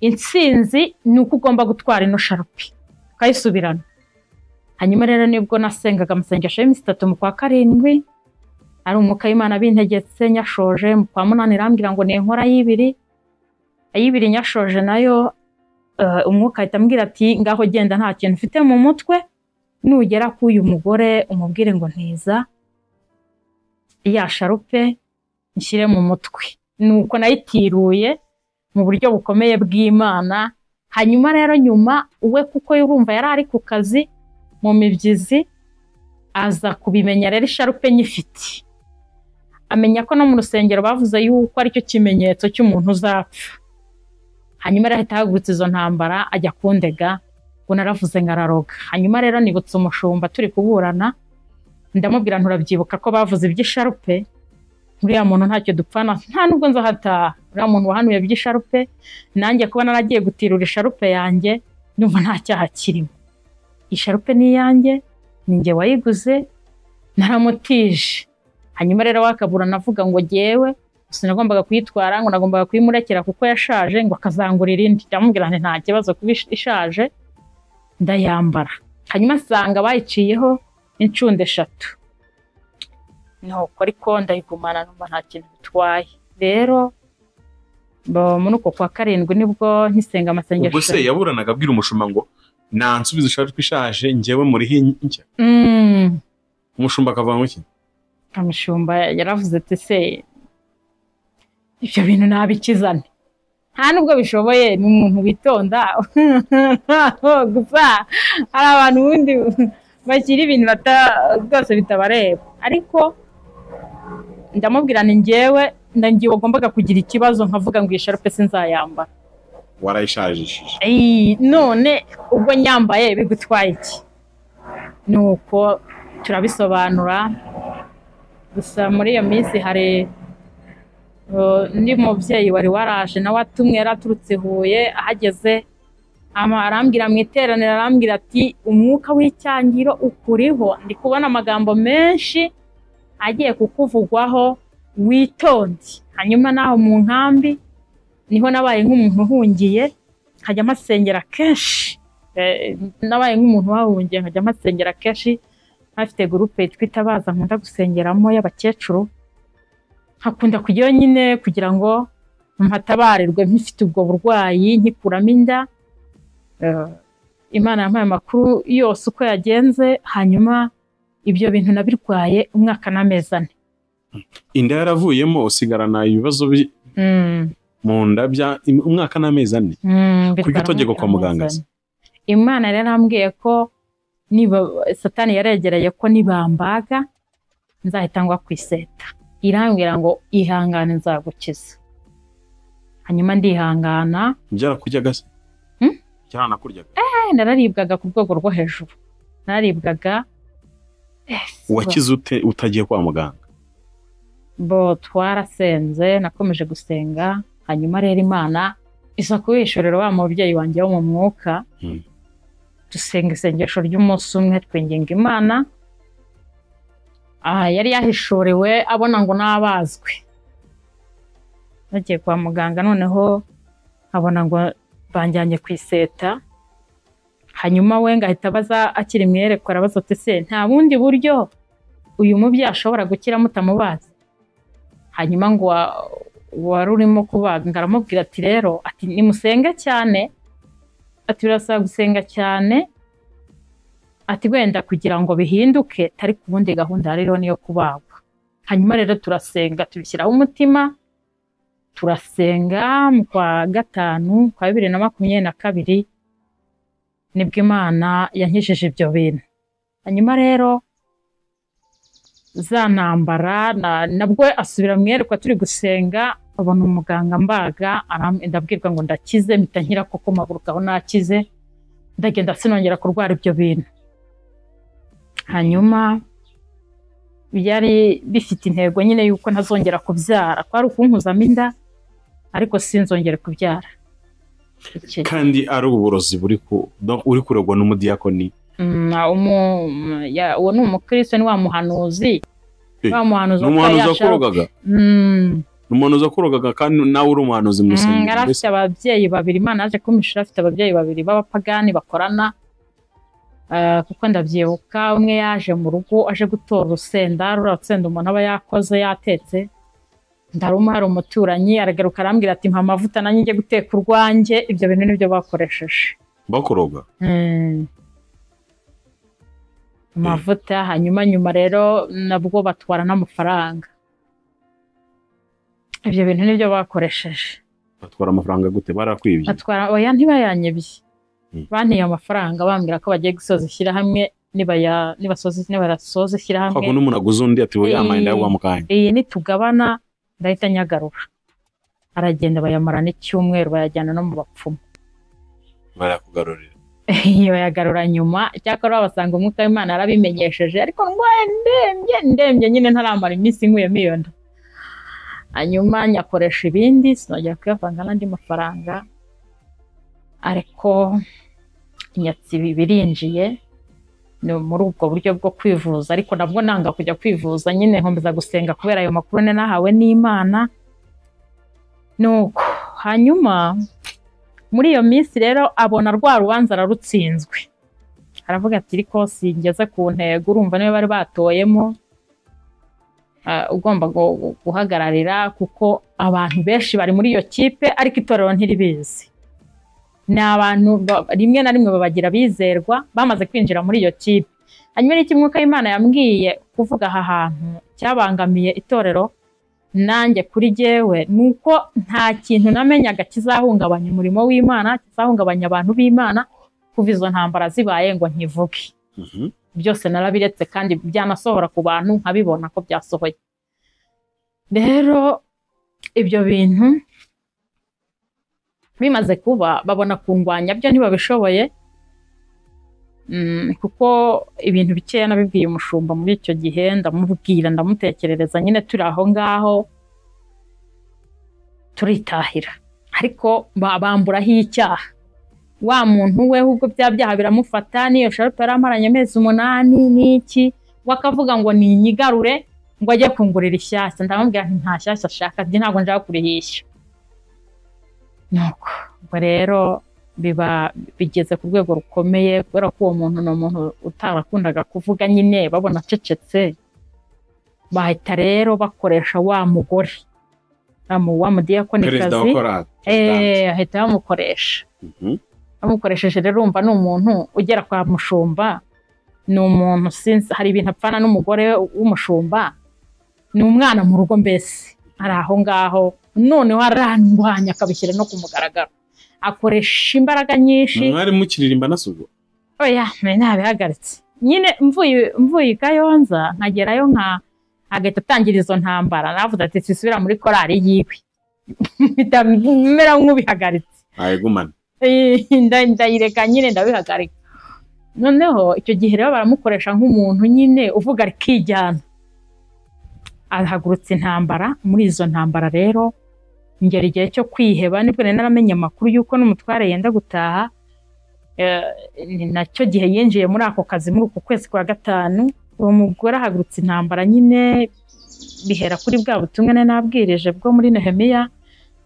intsinzi ni uko ugomba gutwara ino sharupe ukayisubirana. Hanyuma rero nibwo nasengaga amasengesho y'iminsi 3 mu kwa 7, ari umwuka w'Imana bintegetse. Nyashoje mu kwa 8 arambwira ngo ninkora 2 nyashoje nayo umwuka ahita ambwira ati ngaho genda nta kintu ufite mu mutwe, nugera ku uyu mugore umubwire ngo ntiza ya sharupe nshyire mu mutwe. Nuko nayitiruye mu buryo bukomeye bw'Imana. Hanyuma rero nyuma we kuko yurumva yari ari ku kazi mu mibyizi, aza kubimenya rero isharupe nyifite, amenya ko no mu rusengero bavuze yuko aricyo kimenyetso cy'umuntu uzapfa. Hanyuma rero ahita ahagurutsa izo ntambara ajya kundega ngo naravuze ngararoga. Hanyuma rero nibutse umushumba turi kuburana, ndamubwira nturabyibuka ko bavuze iby'isharupe, uriya muntu ntacyo dupfana, nta nubwo nzahataha, uriya muntu wahanuye iby'isharupe, nanjye kuba naragiye gutirura isharupe yanjye ndumva nta cyaha kirimo. Isharupe ni iyanjye, ni njye wayiguze, naramutije. Hanyuma rero wakaburana avuga ngo jyewe sinagombaga kuyitwara, ngo nagombaga kuyimurekera kuko yashaje, ngo akazangurira indi. Ndamubwira nti nta kibazo kuba ishaje, ndayambara. Hanyuma nsanga bayiciyeho incunda 3. Nuko ariko ndayigumana numva nta kintu bitwaye. Rero muri uko kwa 7 nibwo nkisenga amasengesho. Ubwo se yaburanaga abwira umushumba ngo nansubiza isharupe ishaje njyewe muri hinjya. Umushumba akavuga iki? Umushumba yaravuze ati se ibyo bintu nabikizane, nta nubwo bishoboye, ni umuntu witonda gusa hari abantu bundi bashyira ibintu rwose bitabareba. Ariko ndamubwira ni njyewe ndangiye wagombaga kugira ikibazo nkavuga ngo isharupe sinzayambara. Warayishajishije. None ubwo nyambaye bigutwaye iki? Nuko turabisobanura. Gusa muri iyo minsi hari undi mubyeyi wari waraje nawe atumwe, yaraturutse Huye. Ahageze arambwira mu iteraniro, arambwira ati umwuka w'icyangiro ukuriho, ndi kubona amagambo menshi agiye kukuvugwaho, witonde. Hanyuma naho mu nkambi niho nabaye nk'umuntu uhungiye, nkajya amasengera kenshi. Nabaye nk'umuntu wahungiye nkajya amasengera kenshi. Afite groupe twita baza nkunda gusengeramo y'abakecuru, hakunda kujyayo nyine kugira ngo mpatabarirwe mpifite ubwo burwayi, nkikuramo inda. Imana yampaye amakuru yose uko yagenze. Hanyuma ibyo bintu nabirwaye umwaka n'amezi 4. Inda yaravuyemo usigarana ibibazo mu nda bya umwaka n'amezi 4. Kuko utegeko kwa muganga. Imana rero arambwiye ko niba Satani yaregereye ko nibambaga nzahita ngwa kwiseta. Irambwira ngo ihangane nzagukiza. Hanyuma ndihangana. Byarakuryaga se? Cyaranakuryaga. Nararibwaga ku rwego rwo hejuru. Nararibwaga. Wakize ute utagiye kwa muganga? Twarasenze, nakomeje gusenga. Hanyuma rero Imana isa kubishorera wa mubyeyi wanjye wo mu mwuka. Dusenga isengesho ry'umunsi umwe twinginga Imana. Yari yahishuriwe abona ngo nabazwe. Nagiye kwa muganga, noneho abona ngo banjyanye kwiseta. Hanyuma we ngahita baza akiri mwerekwa, arabaza ati se nta bundi buryo uyu mubyeyi ashobora gukira mutamubaza? Hanyuma ngo wari urimo kubaga ngaramubwira ati rero ati nimusenge cyane, ati birasaba gusenga cyane, ati wenda kugira ngo bihinduke, tari ku bundi gahunda rero niyo kubagwa. Hanyuma rero turasenga, tubishyiraho umutima, turasenga mu kwa 5 kwa 2022 nibwo Imana yankijije ibyo bintu. Hanyuma rero zanambara nabwo asubira mwerekwa turi gusenga, abona umuganga mbaga, ndabwirwa ngo ndakize, mpita nkira koko maguruka aho nakize, ndagenda sinongera kurwara ibyo bintu. Hanyuma byari bifite intego nyine yuko ntazongera kubyara, kwari ukunkuzamo inda ariko sinzongere kubyara. Kandi ari uburozi uri kuregwa n'umudiyakoni. Uwo ni umukristo, ni wa muhanuzi. Wa muhanuzi akorogaga. Umuhanuzi akorogaga kandi nawe uri umuhanuzi mu rusengero. Yari afite ababyeyi 2, Imana yaje kumishura, afite ababyeyi 2 b'abapagani bakorana. Kuko ndabyibuka umwe yaje mu rugo aje gutora urusenda, rurasenda umuntu aba yakoze yatetse. ndaruma hari umuturanyi aragaruka arambwira ati mpa amavuta nanjye njye guteka urwanjye. Ibyo bintu nibyo bakoresheje bakuroga amavuta. Hanyuma rero nabwo batwara n'amafaranga. Ibyo bintu nibyo bakoresheje. batwara amafaranga gute? Barakwibye? Batwara oya, ntibayanyibye. Bantiye amafaranga bambwira ko bagiye gusoza ishyirahamwe nibarasoza ishyirahamwe. Kwa kuno umuntu aguze undi ati we yamaye ndaguha mukanya. Nitugabana ndahita nyagarura. Aragenda bayamara n'icyumweru bayajyana no mu bapfumu. Barakugarurira. Bayagarura nyuma. Cyakora basanga umwuka w'Imana arabimenyesheje, ariko ndembye nyine ntaramara iminsi nkuyemo iyo nda. Hanyuma nyakoresha ibindi sinongera kuyavanga n'andi mafaranga, ariko inyatsi birinjiye ni muri ubwo buryo bwo kwivuza. Ariko nabwo nanga kujya kwivuza, nyine nkomeza gusenga kubera ayo makuru nahawe n'Imana. Nuko hanyuma muri iyo minsi rero abona rwa rubanza ararutsinzwe. Aravuga ati ariko singeze ku ntego, urumva niwe bari batoyemo ugomba guhagararira, kuko abantu benshi bari muri iyo kipe ariko itorero ntiribizi. Ni abantu rimwe na rimwe babagira bizerwa bamaze kwinjira muri iyo kipe. Hanyuma n'iki mwuka w'Imana yambwiye kuvuga aha hantu cyabangamiye itorero nanjye kuri jyewe, nuko nta kintu namenyaga kizahungabanya umurimo w'Imana, kizahungabanya abantu b'Imana kuva izo ntambara zibaye ngo nkivuge. Byose narabiretse kandi byanasohora ku bantu nkabibona ko byasohoye. Rero ibyo bintu bimaze kuba babona kundwanya, byo ntibabishoboye, kuko ibintu bikeya nabibwiye umushumba muri icyo gihe, ndamubwira ndamutekerereza, nyine turi aho ngaho turitahira. Ariko bamburaho icyaha. Wa muntu we ubwo bya byaha biramufata, niyo sharupe yaramaranye amezi 8 n'iki, wakavuga ngo ni inyigarure ngo ajye kungurira ishyashya. Ndamubwira nti nta shyashya ashaka, ntabwo nshaka kurihisha. Nuko rero biba bigeze ku rwego rukomeye, kubera ko uwo muntu ni umuntu utarakundaga kuvuga, nyine babona acecetse, bahita rero bakoresha wa mugore wa mudiyakonikazi, ahita bamukoresha. Bamukoresheje rero urumva ni umuntu ugera kwa mushumba, ni umuntu sinzi hari ibintu apfana n'umugore w'umushumba, ni umwana mu rugo mbese ari aho ngaho. Noneho arandwanya akabishyira no kumugaragara, akoresha imbaraga nyinshi. Mwari mukiririmba nasugo? Oya, ntabihagaritse. Nyine mvuye Kayonza nkagerayo agahita atangira izo ntambara. Navuze ati sisubira muri korari yiwe. Bitamera nk'ubihagaritse. Ayigumana. Ndayireka nyine ndabihagarika. Noneho icyo gihe rero baramukoresha nk'umuntu nyine uvuga rikijyana. Ahagurutse intambara. Muri izo ntambara rero ngera igihe cyo kwiheba, nibwo naramenye amakuru yuko n'umutware yenda gutaha. Nacyo gihe yinjiye muri ako kazi muri uku kwezi kwa 5. Uwo mugore ahagurutse intambara nyine, bihera kuri bwa butumwa nabwirije bwo muri Nehemiya.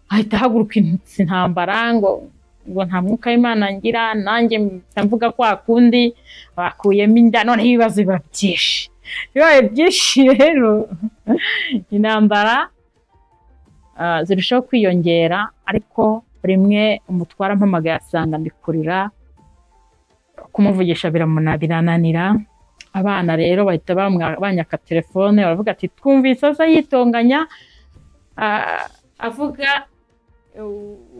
Ahita ahaguruka intambara ngo nta mwuka w'Imana ngira, nanjye mvuga kwa kundi bakuyemo inda, none ibibazo biba byinshi. Bibaye byinshi rero intambara zirushaho kwiyongera, ariko rimwe umutwara mpamagaye asanga ndikurira, kumuvugisha birananira. Abana rero bahita banyaka telefone, baravuga ati twumvise aza yitonganya avuga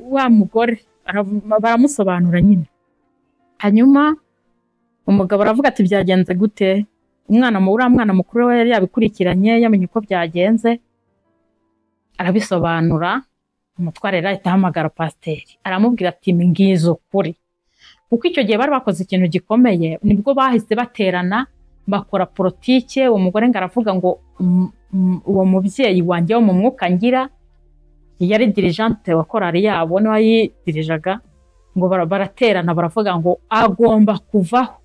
wa mugore, baramusobanura nyine. Hanyuma umugabo aravuga ati byagenze gute? Umwana mukuru we yari yabikurikiranye yamenye uko byagenze, arabisobanura. Umutware rero ahita ahamagara pasiteri, aramubwira ati mbwiza ukuri, kuko icyo gihe bari bakoze ikintu gikomeye. Nibwo bahise baterana bakora politike. Uwo mugore ngo aravuga ngo uwo mubyeyi wanjye wo mu mwuka ngira, yari dirigente wa korari yabo, niwe yidirijaga, ngo baraterana baravuga ngo agomba kuvaho,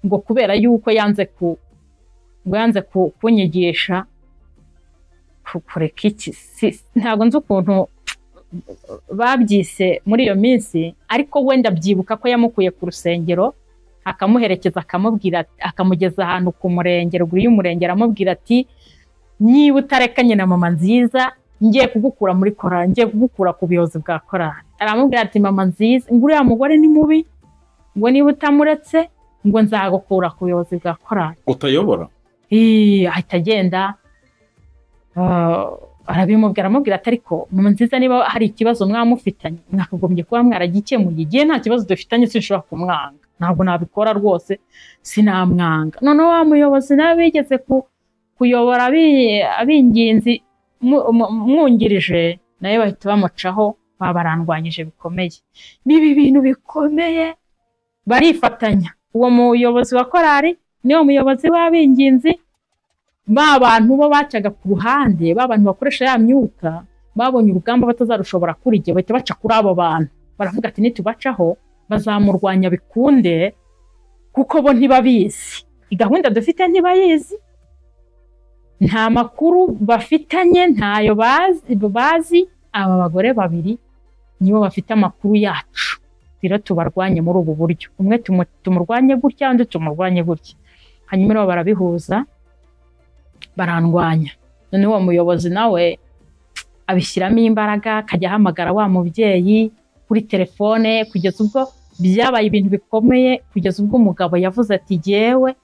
ngo kubera yuko yanze kunyigisha kureka iki. Ntabwo nzi ukuntu babyise muri iyo minsi, ariko wenda byibuka ko yamukuye ku rusengero akamuherekeza, akamubwira, akamugeza ahantu ku murenge, ruguru y'umurenge, aramubwira ati niba utarekanye na mama nziza ngiye kugukura muri korali, ngiye kugukura ku buyobozi bwa korali. Aramubwira ati mama nziza, ngo uriya mugore ni mubi, ngo niba utamuretse ngo nzagukura ku buyobozi bwa korali. Utayobora? Ahita agenda arabimubwira, aramubwira ati ariko mama nziza, niba hari ikibazo mwamufitanye mwakagombye kuba mwaragikemuye, igihe nta kibazo dufitanye sinshobora kumwanga, ntabwo nabikora rwose, sinamwanga. None wa muyobozi nawe bigeze kuyobora ab'ingenzi mwungirije, nawe bahita bamucaho, babarandwanyije bikomeye. Nibi bintu bikomeye, barifatanya. Uwo muyobozi wa korali niwo muyobozi w'ab'ingenzi, bantu bo bacaga ku ruhande, bantu bakoresha ya myuka, babonye urugamba batazarushobora kuri jye, bahita baca kuri abo bantu, baravuga ati nitubacaho bazamurwanya bikunde, kuko bo ntibabizi, igahunda dufite ntibayizi, nta makuru bafitanye, ntayo bazi. Aba bagore babiri nibo bafite amakuru yacu, rero tubarwanye muri ubu buryo, umwe tumurwanye gutya, undi tumurwanye gutya. Hanyuma rero barabihuza, barandwanya. None uwo muyobozi nawe abishyiramo imbaraga, akajya ahamagara wa mubyeyi kuri telefone, kugeza ubwo byabaye ibintu bikomeye, kugeza ubwo umugabo yavuze ati jyewe,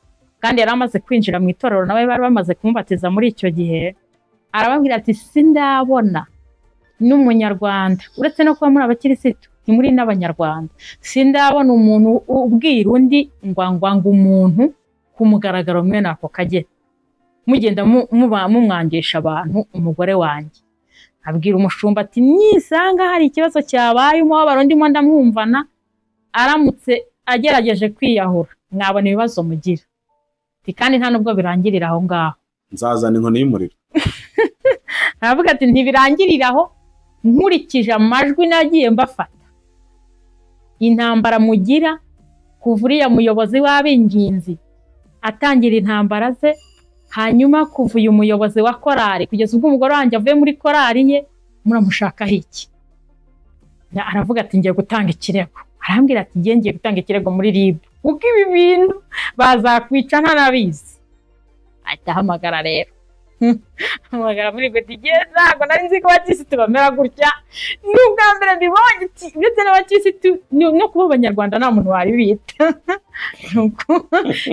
kandi yari amaze kwinjira mu itorero, nawe bari bamaze kumubatiza muri icyo gihe, arababwira ati sindabona n'umunyarwanda, uretse no kuba muri abakirisitu ni muri n'abanyarwanda, sindabona umuntu ubwira undi ngwangwanga umuntu ku mugaragaro mwene ako kageni, mugenda mumwangisha abantu umugore wanjye. Abwira umushumba ati nisanga hari ikibazo cyabaye, umubabaro ndimo ndamwumvana, aramutse agerageje kwiyahura mwabona ibibazo mugira, kandi nta nubwo birangirira aho ngaho, nzazana inkoni y'umuriro. aravuga ati ntibirangirira aho, nkurikije amajwi nagiye mbafata, intambara mugira kuva uriya muyobozi w'ab'ingenzi atangira intambara ze, hanyuma kuva uyu muyobozi wa korali kugeza ubwo umugore wanjye avuye muri korali ye, muramushakaho iki? Aravuga ati ngiye gutanga ikirego. Arambwira ati ngiye gutanga ikirego muri RIB, ubwo ibi bintu bazakwica ntanabizi. Ahita ahamagara rero, hamagara muri Betigeza, ntabwo nari nzi ko abakirisitu bamera gutya, n'ubwa mbere mbibonye, ndetse n'abakirisitu no kuba abanyarwanda nta muntu wabibita.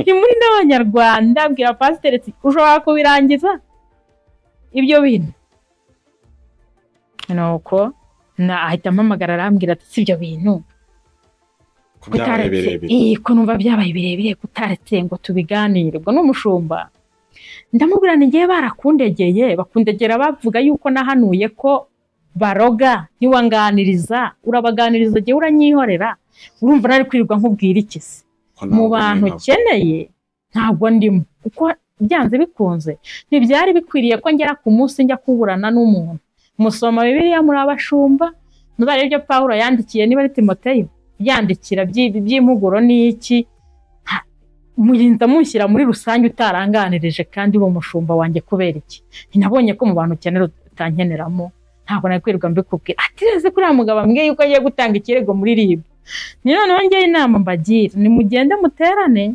Ni muri n'abanyarwanda, bwira pasiteri ati ushobora kubirangiza ibyo bintu. Nuko ahita ampamagara arambwira ati si ibyo bintu ko numva byabaye birebire, kutaretse ngo tubiganire. Ubwo n'umushumba ndamubwira ngiye barakundegeye, bakundegera bavuga yuko nahanuye ko baroga, ntiwanganiriza, urabaganiriza gihe uranyihorera, urumva nari kwirirwa nkubwira iki se? Mu bantu ukeneye ntabwo ndimo, kuko byanze bikunze ntibyari bikwiriye ko ngera ku munsi njya kuburana n'umuntu. Musoma Bibiliya muri abashumba, muzarebe ibyo Pawulo yandikiye niba ari Timoteyo, yandikira by'impuguro n'iki, murinda mushyira muri rusange utaranganirije, kandi uwo mushumba wanjye kubera iki? Nabonye ko mu bantu ukenera utankeneramo, ntabwo nari kwirirwa mbikubwira. Ati reze kuri uriya mugabo ambwiye yuko agiye gutanga ikirego muri RIB. Ni noneho ngewe inama mbagira, nimugende muterane,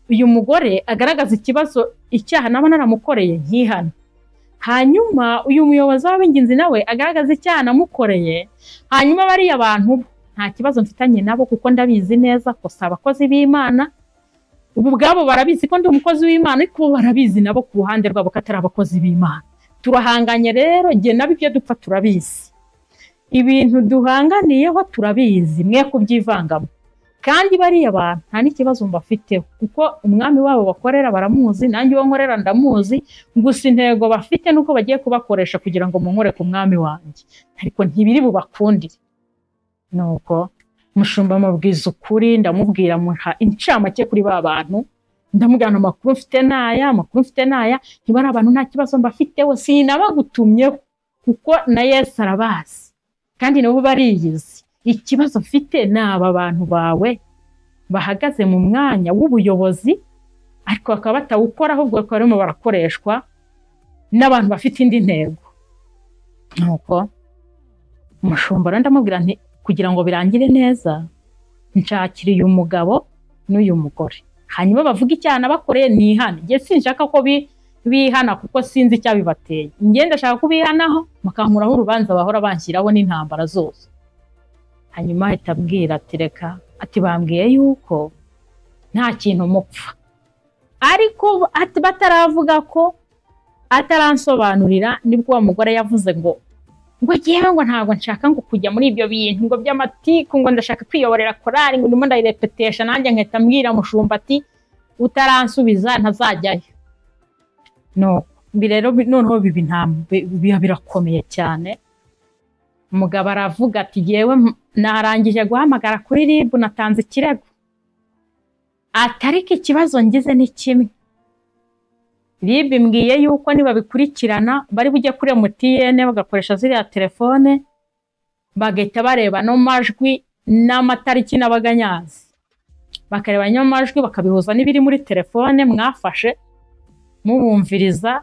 uyu mugore agaragaza ikibazo, icyaha naba naramukoreye nkihana, hanyuma uyu muyobozi w'ab'ingenzi nawe agaragaza icyaha namukoreye, hanyuma bariya abantu nta kibazo mfitanye nabo, kuko ndabizi neza ko si abakozi b'Imana. Ubu bwabo barabizi ko ndi umukozi w'Imana, ariko barabizi nabo ku ruhande rwabo ko atari abakozi b'Imana. Turahanganye rero, jye nabo ibyo dupfa turabizi, ibintu duhanganiyeho turabizi, mwe kubyivangamo. Kandi bariya abantu nta n'ikibazo mbafiteho, kuko umwami wabo bakorera baramuzi, nanjye uwo nkorera ndamuzi, gusa intego bafite nuko bagiye kubakoresha kugira ngo munkore ku mwami wanjye, ariko ntibiri bubakundire. Nuko umushumba amubwiza ukuri, ndamubwira muha incamake kuri ba bantu, ndamubwira amakuru mfite n'aya, niba ari abantu nta kibazo mbafiteho, sinabagutumyeho, kuko na Yesu arabazi kandi nabo bariyizi. Ikibazo mfite ni aba bantu bawe bahagaze mu mwanya w'ubuyobozi, ariko bakaba batawukora, ahubwo bakaba barimo barakoreshwa n'abantu bafite indi ntego. Nuko umushumba rero ndamubwira nti kugira ngo birangire neza, nshakiriye umugabo n'uyu mugore, hanyuma bavuga icyaha nabakoreye nihane. Ngiye sinshaka ko bihana kuko sinzi icyabibateye ngende ndashaka kubihanaho mukankuraho urubanza bahora banshyiraho n'intambara zose. Hanyuma ahita abwira ati reka ati bambwiye yuko nta kintu mupfa, ariko ati bataravuga ko ataransobanurira nibwo wa mugore yavuze ngo jewe ngo ntabwo nshaka ngo kujya muri ibyo bintu ngo by'amatiku, ngo ndashaka kwiyoborera korari, ngo ndimo ndayirepetesha nanjye nkahita mbwira mushumba ati utaransubiza ntazajyayo. No birero noneho biba birakomeye cyane. Umugabo aravuga ati jewe narangije guhamagara kuri RIB natanze ikirego, atariko ikibazo ngize ni kimwe. RIB mbwiye yuko niba bikurikirana bari bujye kuri MTN bagakoresha ziriya telefone bagahita bareba no majwi n'amatariki n'abaganyazi, bakareba nyo majwi bakabihuza n'ibiri muri telefone mwafashe mubumviriza,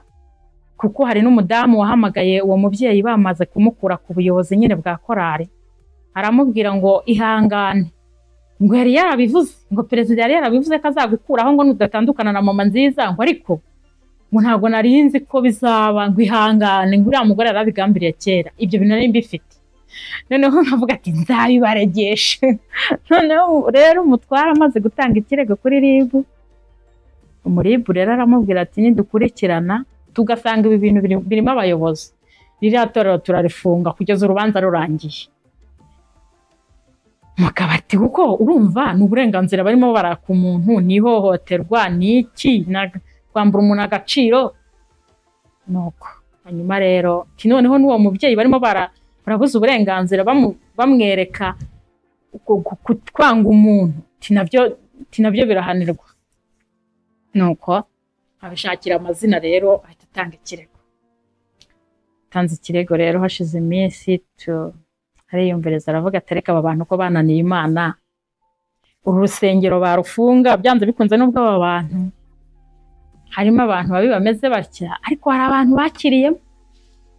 kuko hari n'umudamu wahamagaye uwo mubyeyi bamaze kumukura ku buyobozi nyine bwa korari, aramubwira ngo ihangane, ngo yari yarabivuze, ngo perezida yari yarabivuze ko azagukuraho ngo nudatandukana na mama nziza, ngo ariko ngo ntabwo narinzi ko bizaba, ngo ihangane, ngo uriya mugore yarabigambiriye kera, ibyo bintu nari mbifite. Noneho nkavuga ati nzabibaregeshe. Noneho rero umutwara amaze gutanga ikirego kuri RIB, umuribu rero aramubwira ati nidukurikirana tugasanga ibi bintu birimo abayobozi, ririya torero turarifunga kugeza urubanza rurangiye. Mukabati kuko urumva n'uburenganzira barimo baraka umuntu, nihohoterwa niki kwambura umuntu agaciro nuko. Hanyuma rero noneho n'uwo mubyeyi barimo barabuza uburenganzira bamwereka kwanga umuntu, tinabyo birahanirwa. Nuko abishakira amazina rero ahita atanga ikirego. Tanze ikirego rero hashize iminsi ariyumviriza aravuga atereka aba bantu ko bananiye Imana, uru rusengero barufunga byanze bikunze n'ubwo aba bantu harimo abantu babi bameze batya, ariko hari abantu bakiriyemo.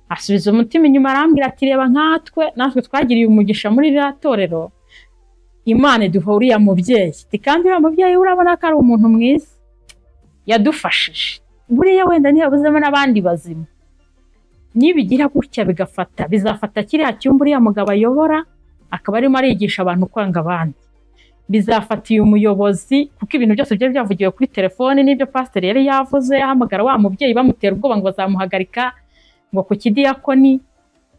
Asubiza umutima inyuma arambwira ati reba natwe twagiriye umugisha muri rya torero, Imana iduha uriya mubyeyi, kandi uriya mubyeyi urabona ko ari umuntu mwiza yadufashije, buriya wenda ntiyabuzemo n'abandi bazima. Nibigira gutya bizafata kiriya cyumba uriya mugabo ayobora akaba arimo arigisha abantu kwanga abandi, bizafata uyu muyobozi kuko ibintu byose bye byavugiwe kuri telefone n'ibyo pasiteri yari yavuze, ahamagara wa mubyeyi bamutera ubwoba ngo bazamuhagarika ngo ku kidiyakoni,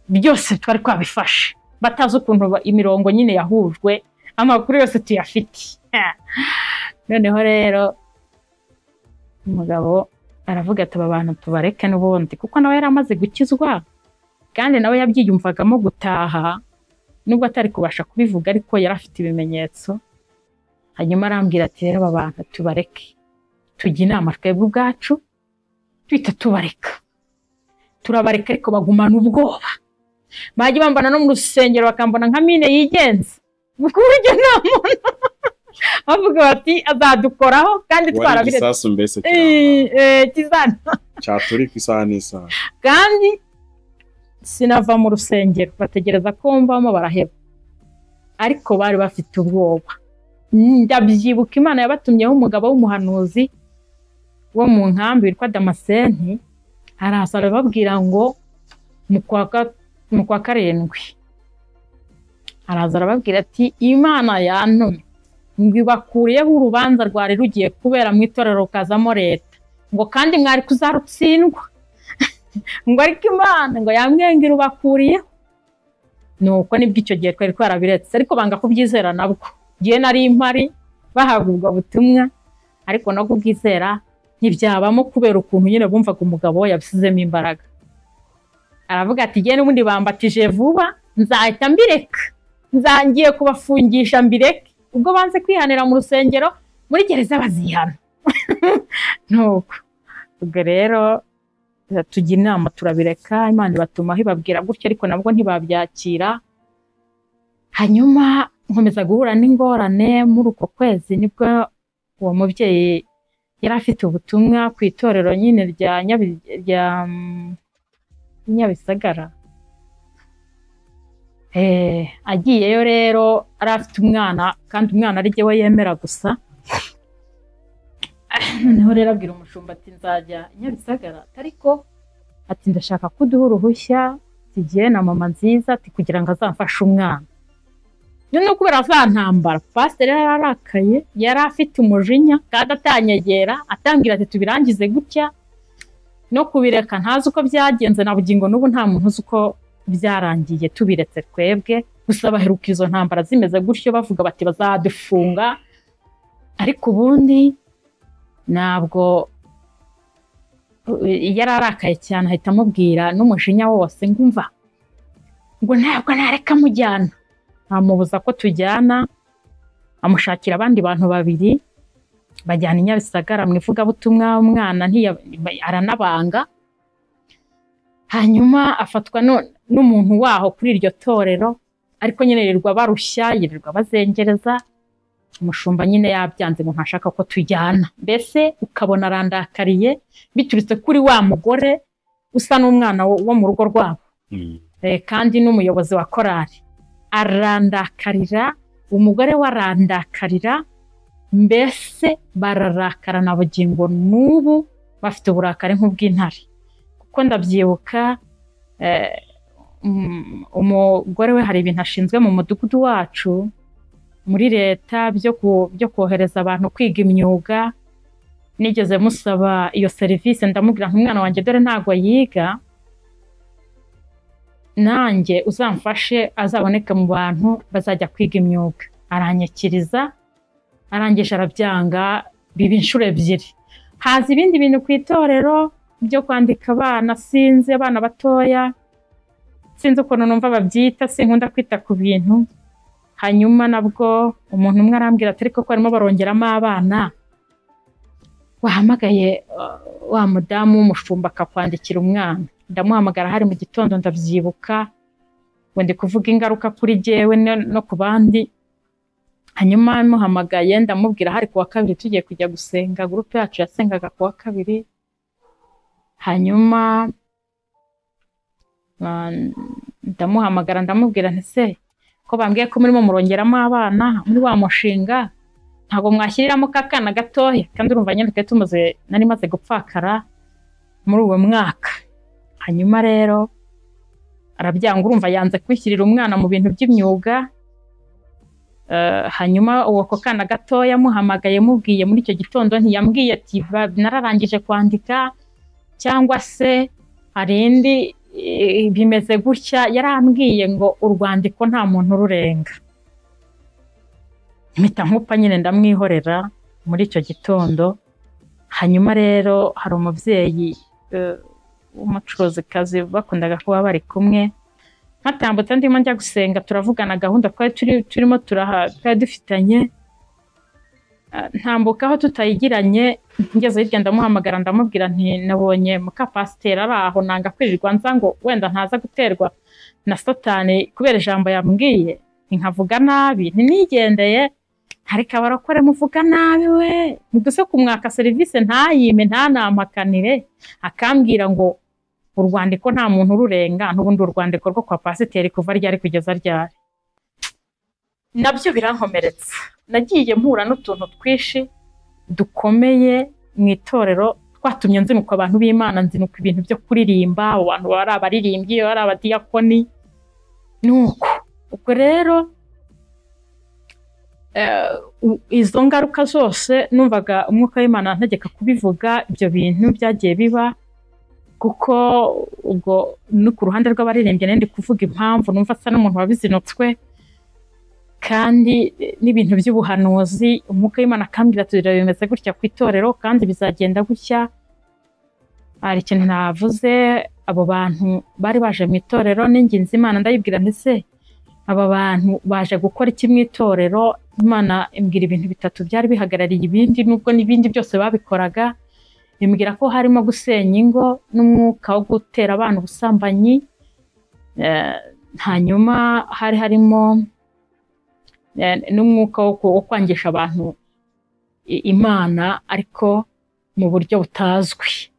byose twari twabifashe batazi ukuntu imirongo nyine yahujwe, amakuru yose tuyafite. Noneho rero umugabo aravuga ati aba bantu tubareke n'ubundi, kuko nawe yari amaze gukizwa kandi nawe yabyiyumvagamo gutaha nubwo atari kubasha kubivuga, ariko yari afite ibimenyetso. Hanyuma arambwira ati rero aba bantu tubareke, tujya inama twebwe ubwacu twita tubareka, turabareka ariko bagumana ubwoba, bajya bambana no mu rusengero bakambona nka mine yigenza ku buryo nta muntu bavuga bati azadukoraho kandi twarabiretse. Igisasu mbese kizana cyaturi ku isaha n'isaha, kandi sinava mu rusengero bategereza ko mbamo baraheba, ariko bari bafite ubwoba. Ndabyibuka Imana yabatumyeho umugabo w'umuhanuzi wo mu nkambi witwa Damascene, araza arababwira ngo mu kwa karindwi araza arababwira ati Imana yantumye ngo ibakuriyeho urubanza rwari rugiye kubera mu itorero rukazamo leta, ngo kandi mwari kuzarutsindwa ngo ariko Imana ngo yamwengira ubakuriyeho. Nuko nibwo icyo gihe twari twarabiretse, ariko banga kubyizera nabwo. Giye nari impari bahagubwa butumwa, ariko no kubwizera ntibyabamo kubera ukuntu nyine bumvaga umugabo yabisizemo imbaraga. Aravuga ati giye n'ubundi bambatije vuba nzahita mbireka, nzangiye kubafungisha mbireke, ubwo banze kwihanira mu rusengero muri gereza bazihana. Nuko ubwo rero tugira inama turabireka, Imana ibatumaho ibabwira gutyo, ariko nabwo ntibabyakira. Hanyuma nkomeza guhura n'ingorane muri uko kwezi, nibwo uwo mubyeyi yari afite ubutumwa ku itorero nyine rya Nyabisagara. Agiyeyo rero ari afite umwana, kandi umwana ari we yemera gusa. noneho rero abwira umushumba ati nzajya i Nyabisagara ariko ati ndashaka kuduha uruhushya tugiye na mama nziza ati kugira ngo azamfashe umwana. Noneho kubera za ntambara pasiteri yari arakaye, yari afite umujinya kandi atanyegera atambwira ati tubirangize gutya no kubireka ntazi uko byagenze na bugingo n'ubu nta muntu uzi uko byarangiye tubiretse twebwe, gusa baheruka izo ntambara zimeze gutyo bavuga bati bazadufunga, ariko ubundi ntabwo yari arakaye cyane ahita amubwira n'umujinya wose ngumva ngo ntabwo nareka mujyana, amubuza ko tujyana, amushakira abandi bantu babiri bajyana i Nyabisagara mu ivugabutumwa, umwana aranabanga, hanyuma afatwa n'umuntu waho kuri iryo torero, ariko nyine yirirwa barushya, yirirwa bazengereza, umushumba nyine yabyanze ngo ntashaka ko tujyana, mbese ukabona arandakariye biturutse kuri wa mugore usa n'umwana wo mu rugo rwabo kandi n'umuyobozi wa korari arandakarira, umugore we arandakarira, mbese bararakara na bugingo n'ubu bafite uburakari nk'ubw'intare. Kuko ndabyibuka umugore we hari ibintu ashinzwe mu mudugudu wacu muri leta byo kohereza abantu kwiga imyuga, nigeze musaba iyo serivisi ndamubwira umwana wanjye dore ntago yiga, nanjye uzamfashe azaboneke mu bantu bazajya kwiga imyuga. Aranyakiriza, arangije arabyanga, biba inshuro ebyiri. Haza ibindi bintu ku itorero byo kwandika abana, sinzi abana batoya, sinzi ukuntu numva babyita, sinkunda kwita ku bintu. Hanyuma nabwo umuntu umwe arambwira ati ariko ko barimo barongeramo abana, wahamagaye wa mudamu w'umushumba akakwandikira umwana. Ndamuhamagara hari mu gitondo ndabyibuka, ngo ndi kuvuga ingaruka kuri jyewe no ku bandi. Hanyuma muhamagaye ndamubwira hari kuwa kabiri tugiye kujya gusenga, gurupe yacu yasengaga kuwa kabiri. Hanyuma ndamuhamagara ndamubwira nti se ko bambwiye ko murimo murongeramo abana muri wa mushinga, ntabwo mwashyiriramo kakana gatoya, kandi urumva nyine nari maze gupfakara muri uwo mwaka. Hanyuma rero arabyanga, urumva yanze kwishyirira umwana mu bintu by'imyuga. Hanyuma uwo kana gatoya muhamagaye mubwiye muri icyo gitondo ntiyambwiye ati nararangije kwandika cyangwa se hari indi bimeze gutya, yarambwiye ngo urwandiko nta muntu ururenga. Mpita nkupa nyine ndamwihorera muri icyo gitondo. Hanyuma rero hari umubyeyi w'umucuruzikazi bakundaga kuba bari kumwe, nkatambutse ndimo njya gusenga, turavugana gahunda twari dufitanye, ntambukaho tutayigiranye. Ngeze hirya ndamuhamagara ndamubwira nti nabonye mukapasiteri ari aho, nanga kwirirwa nza ngo wenda ntaza guterwa na satani kubera ijambo yambwiye nkavuga nabi, ntinigendeye ariko abarokore muvuga nabi we, muduse kumwaka serivisi ntayime ntanampakanire, akambwira ngo urwandiko nta muntu ururenga, n'ubundi urwandiko rwo kwa pasiteri kuva ryari kugeza ryari. Nabyo birankomeretsa, nagiye mpura n'utuntu twinshi dukomeye mu itorero, twatumye nzinuka abantu b'Imana, nzinuka ibintu byo kuririmba, abantu bari abaririmbyi, bari abadiyakoni. Nuko ubwo rero izo ngaruka zose numvaga umwuka w'Imana antegeka kubivuga. Ibyo bintu byagiye biba, kuko ubwo no ku ruhande rw'abaririmbyi ndi kuvuga impamvu numva asa n'umuntu wabizinutswe, kandi n'ibintu by'ubuhanuzi umwuka w'Imana akambwira ati bimeze gutya ku itorero kandi bizagenda gutya. Hari ikintu navuze, abo bantu bari baje mu itorero n'inginzi Imana ndayibwira nti se aba bantu baje gukora iki mu itorero? Imana imbwira ibintu bitatu byari bihagarariye ibindi, nubwo n'ibindi byose babikoraga. Imbwira ko harimo gusenya ingo n'umwuka wo gutera abana ubusambanyi, hanyuma harimo n'umwuka wo kwangisha abantu Imana ariko mu buryo butazwi.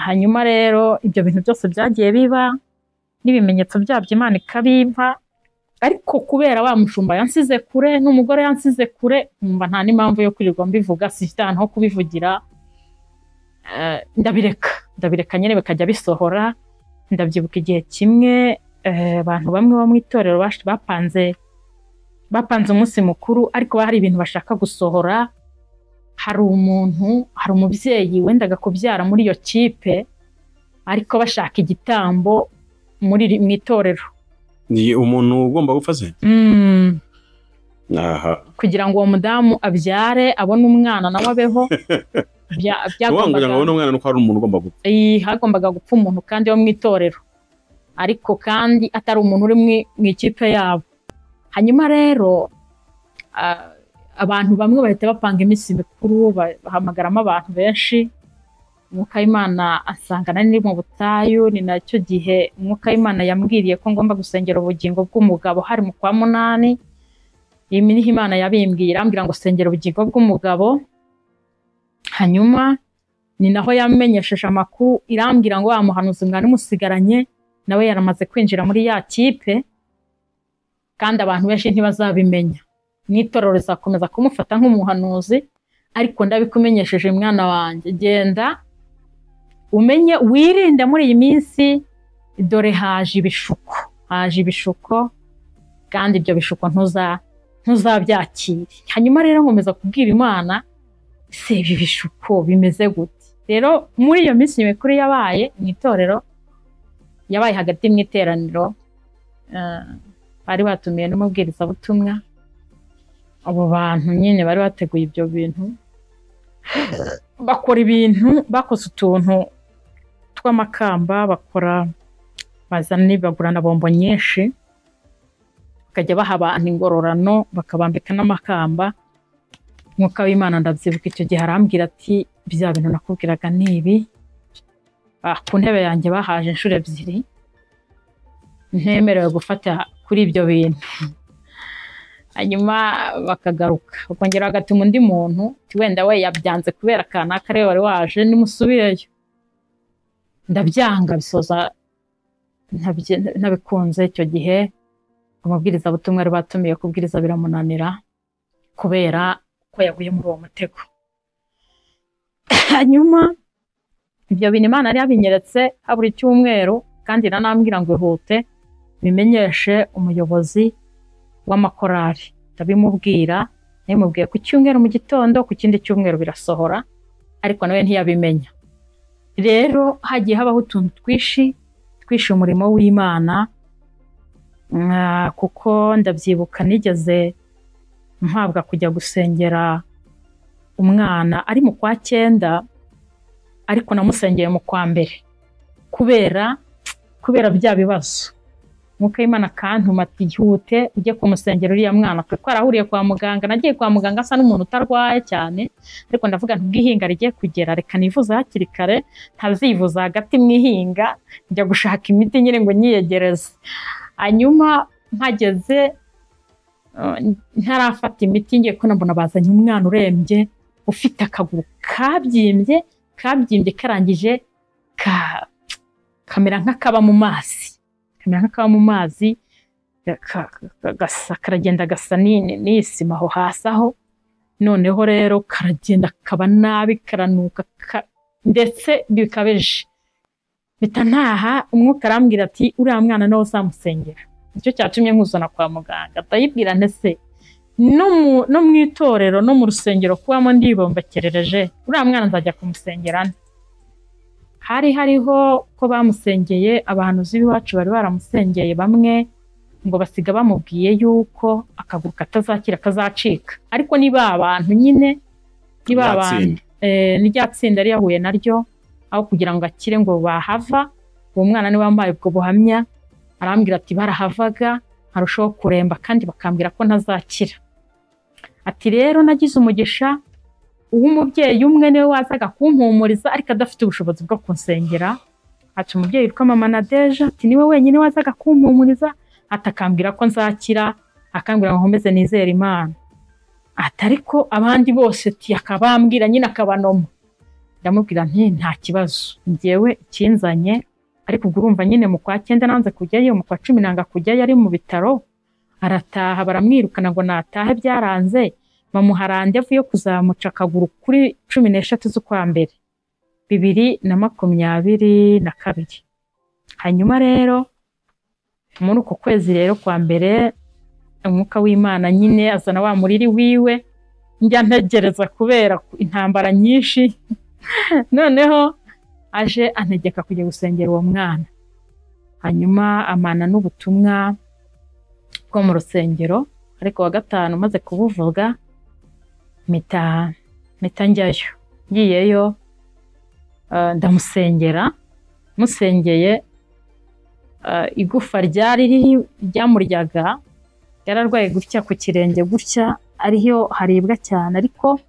Hanyuma rero ibyo bintu byose byagiye biba n'ibimenyetso byabyo Imana ikabimpa, ariko kubera wa mushumba yansize kure n'umugore yansize kure nkumva nta n'impamvu yo kwirirwa mbivuga, sifite ahantu ho kubivugira. Ndabireka nyine bikajya bisohora. Ndabyibuka igihe kimwe abantu bamwe bo mu itorero bapanze umunsi mukuru, ariko hari ibintu bashaka gusohora. Hari umubyeyi wendaga kubyara muri iyo kipe, ariko bashaka igitambo mu itorero. Ni umuntu ugomba gupfa se? Kugira ngo uwo mudamu abyare abone umwana nawe abeho. Kugira ngo abone umwana nuko hari umuntu ugomba gupfa. Hagombaga gupfa umuntu kandi wo mu itorero, ariko kandi atari umuntu uri mu ikipe yabo. Hanyuma rero abantu bamwe bahita bapanga iminsi mikuru, bahamagaramo abantu benshi. Umwuka w'Imana asanga nari mu butayu. Ni nacyo gihe umwuka w'Imana yambwiriye ko ngomba gusengera ubugingo bw'umugabo hari mu kwa 8. Iyi niho Imana yabimbwiye, irambwira ngo sengera ubugingo bw'umugabo. Hanyuma ni naho yamenyesheje amakuru, irambwira ngo wa muhanuzi mwari musigaranye nawe yaramaze kwinjira muri ya kipe, kandi abantu benshi ntibazabimenya. N'itorero rizakomeza kumufata nk'umuhanuzi, ariko ndabikumenyesheje mwana wanjye, genda umenye wirinde muri iyi minsi, dore haje ibishuko kandi ibyo bishuko ntuzabyakira. Hanyuma rero nkomeza kubwira Imana, se ibi bishuko bimeze gute? Rero muri iyo minsi mikuru yabaye mu itorero, yabaye hagati mu iteraniro, bari batumiye n'umubwirizabutumwa. Abo bantu nyine bari bateguye ibyo bintu, bakora ibintu, bakoze utuntu tw'amakamba, bagura na bombo nyinshi, bakajya baha abantu ingororano, bakabambika n'amakamba. Umwuka w'Imana ndabyibuka icyo gihe arambwira ati, bya bintu nakubwiraga nibi. Ku ntebe yanjye bahaje inshuro 2, ntemerewe gufata kuri ibyo bintu. Hanyuma bakagaruka, bakongera bagatuma undi muntu, wenda we yabyanze kubera kanaka rero wari waje, nimusubireyo. Ndabyanga, bisoza ntabikunze. Icyo gihe umubwirizabutumwa bari batumiye kubwiriza biramunanira kubera ko yaguye muri uwo mutego. Hanyuma ibyo bintu Imana yari yabinyeretse habura icyumweru, kandi nanambwira ngo ihute bimenyeshe umuyobozi w'amakorari. Ndabimubwira, namubwiye ku cyumweru mu gitondo, ku kindi cyumweru birasohora, ariko nawe ntiyabimenya. Rero hagiye habaho utuntu twishi umurimo w'Imana, kuko ndabyibuka nigeze mpabwa kujya gusengera umwana ari mu kwa 9, ariko namusengeye mu kwa 2 kubera bya bibazo. Umwuka w'Imana kantuma ati ihute ujye kumusengera uriya mwana, kuko arahuriye kwa muganga. Nagiye kwa muganga asa n'umuntu utarwaye cyane, ariko ndavuga ntubwihinga rigiye kugera, reka nivuza hakiri kare, ntazivuza hagati mwihinga, njya gushaka imiti nyine ngo nyiyegereze. Hanyuma mpageze ntarafata imiti, ngiye ko nabona bazanye umwana urembye, ufite akaguru kabyimbye karangije kamera nk'akaba mu mazi, karagenda gasa n'isima aho hasi aho. Noneho rero karagenda kaba nabi, karanuka, ndetse bikabeje. Bitantaha umwuka arambwira ati, uriya mwana nawe uzamusengera. Nicyo cyatumye nkuzana kwa muganga. Ndayibwira ntese no mu itorero no mu rusengero kubamo ndibombakerereje, uriya mwana nzajya kumusengera. Hariho ko bamusengeye, abahanuzi b'iwacu bari baramusengeye bamwe, ngo basiga bamubwiye yuko akaguru katazakira kazacika. Ariko niba abantu nyine, ni rya tsinda yari yahuye naryo, aho kugira ngo akire ngo bahava. Uwo mwana ni wambaye ubwo buhamya, arambwira ati barahavaga arushaho kuremba, kandi bakambwira ko ntazakira. Ati rero nagize umugisha, uw'umubyeyi umwe niwe wazaga kumpumuriza, ariko adafite ubushobozi bwo kunsengera. Ati umubyeyi witwa mama Nadeja, ati niwe wenyine wazaga kumpumuriza, atakambwira ko nzakira, akambwira ngo nkomeze nizere Imana. Ati ariko abandi bose akabambwira nyine akabanoma. Ndamubwira nti nta kibazo, njyewe ikinzanye, ariko ubwo urumva nyine mu kwa 9 nanze kujyayo, mu kwa 10 nanga kujyayo ari mu bitaro, arataha baramwirukana ngo natahe byaranze bamuha randevu yo kuzamuca akaguru kuri 13 z'ukwa mbere 2022. Hanyuma rero muri uko kwezi rero kwa mbere umwuka w'Imana nyine azana wa muriri wiwe njya ntegereza kubera intambara nyinshi noneho aje antegeka kujya gusengera uwo mwana. Hanyuma amana n'ubutumwa bwo mu rusengero, ariko wa gatanu maze kubuvuga mita njyayo. Ngiyeyo ndamusengera, musengeye igufa ryamuryaga yararwaye gutya ku kirenge gutya ariho haribwa cyane, ariko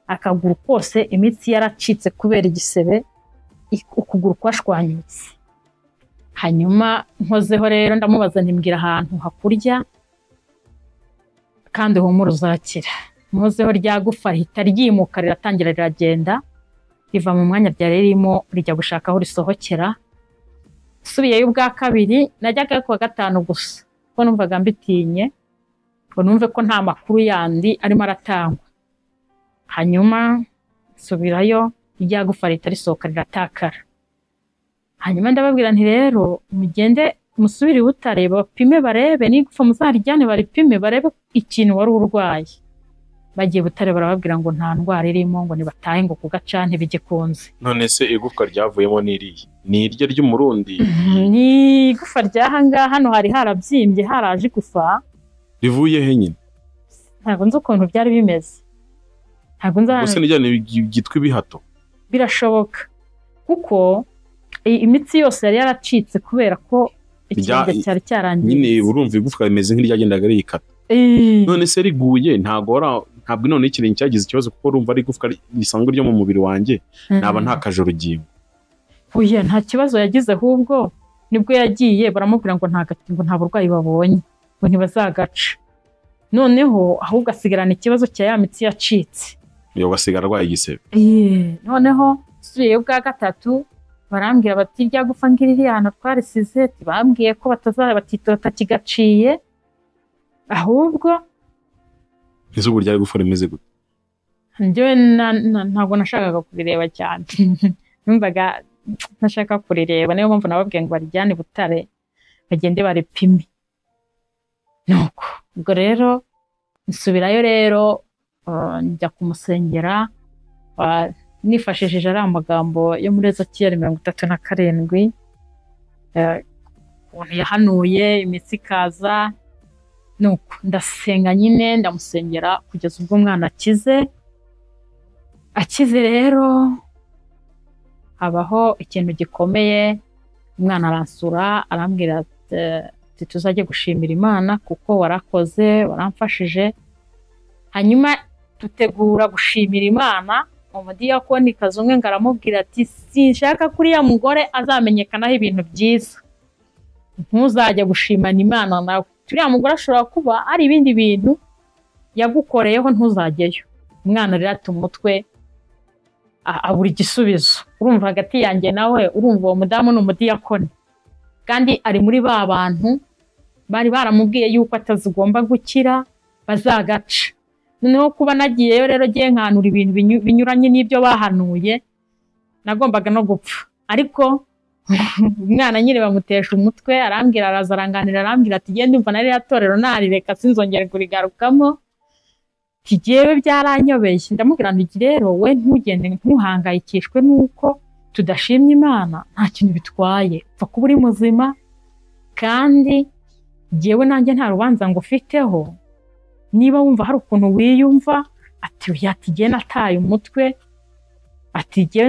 akaguru kose imitsi yaracitse kubera igisebe, ukuguru kwashwanyutse. Hanyuma nkozeho rero ndamubaza ntimbwira ahantu hakurya kandi humura uzakira. Nkozeho rya gufa rihita ryimuka riratangira riragenda riva mu mwanya ryari ririmo rijya gushaka aho risohokera. Subiyeyo ubwa kabiri najyaga ku wa gatanu gusa ko numvaga mbitinye ngo numve ko nta makuru yandi arimo aratangwa. Hanyuma subirayo rya gufa rihita risohoka riratakara. Hanyuma ndababwira nti rero mugende musubire Butare bapime barebe n'igufa muzarijyane baripime barebe ikintu wari urwaye. Bagiye Butare barababwira ngo nta ndwara irimo ngo nibatahe ngo kugaca ntibigikunze. None se igufwa ryavuyemo n'iriye ni iryo ry'umurundi? Ni igufa ryahanga hano hari harabyimbye haraje igufa rivuye he nyine? Ntabwo nzi ukuntu byari bimeze, ntabwo nzi. Gusa nijyane gitwa ibihato birashoboka kuko imitsi yose yari yaracitse kubera ko ikirenge cyari cyarangiye. Nyine urumva igufwa rimeze nk'iryagendaga rikata. None se riguye ntabwo none ikirenge cyagize ikibazo kuko urumva ari igufwa risanzwe ryo mu mubiri wanjye naba nta kajorugingo. Oya nta kibazo yagize, ahubwo nibwo yagiye baramubwira ngo nta burwayi babonye ngo ntibazagaca. Noneho ahubwo asigarana ikibazo cya ya mitsi yacitse, yo basigara arwaye igisebe. Noneho subiyeyo bwa gatatu barambwira bati rya gufa ngiriri hano twarisize, bambwiye ko batitota kigaciye ahubwo izuba ryari gufa rimeze gute. Njyewe ntabwo nashakaga kubireba cyane numvaga ntashaka kurireba, niyo mpamvu nababwiye ngo barijyane Butare bagende baripime. Nuko ubwo rero nsubirayo rero njya kumusengera nifashishije ari amagambo yo muri Ezekiyeli 37 yahanuye imitsi ikaza. Nuko ndasenga nyine ndamusengera kugeza ubwo umwana akize rero habaho ikintu gikomeye. Umwana aransura arambwira ati tuzajye gushimira Imana kuko warakoze waramfashije. Hanyuma tutegura gushimira Imana. Umudiyakoni kazumwe ngaramubwira ati sinshaka kuri ya mugore azamenyekanaho ibintu byiza, ntuzajya gushimana Imana nawe. Turiya mugore ashobora kuba ari ibindi bintu yagukoreyeho ntuzajyeyo. Umwana rero ati umutwe abura igisubizo. Urumva hagati yanjye nawe, urumva uwo mudamu ni umudiyakoni kandi ari muri ba bantu bari baramubwiye yuko atazigomba gukira bazagaca. Noneho kuba nagiyeyo rero giye nkanura ibintu binyuranye n'ibyo bahanuye nagombaga no gupfa. Ariko umwana nyine bamutesha umutwe arambwira arazaranganira arambwira ati genda umva nari yatorero narireka sinzongere kurigarukamo. Kijewe byaranyobeye. Ndamubwira nti rero we ntugende ntuhangayikishwe nuko tudashimye Imana, nta kintu bitwaye pfa kuba uri muzima kandi jewe nanjye nta rubanza ngo ufiteho. Niba wumva hari ukuntu wiyumva ati yatige nataye umutwe ati jewe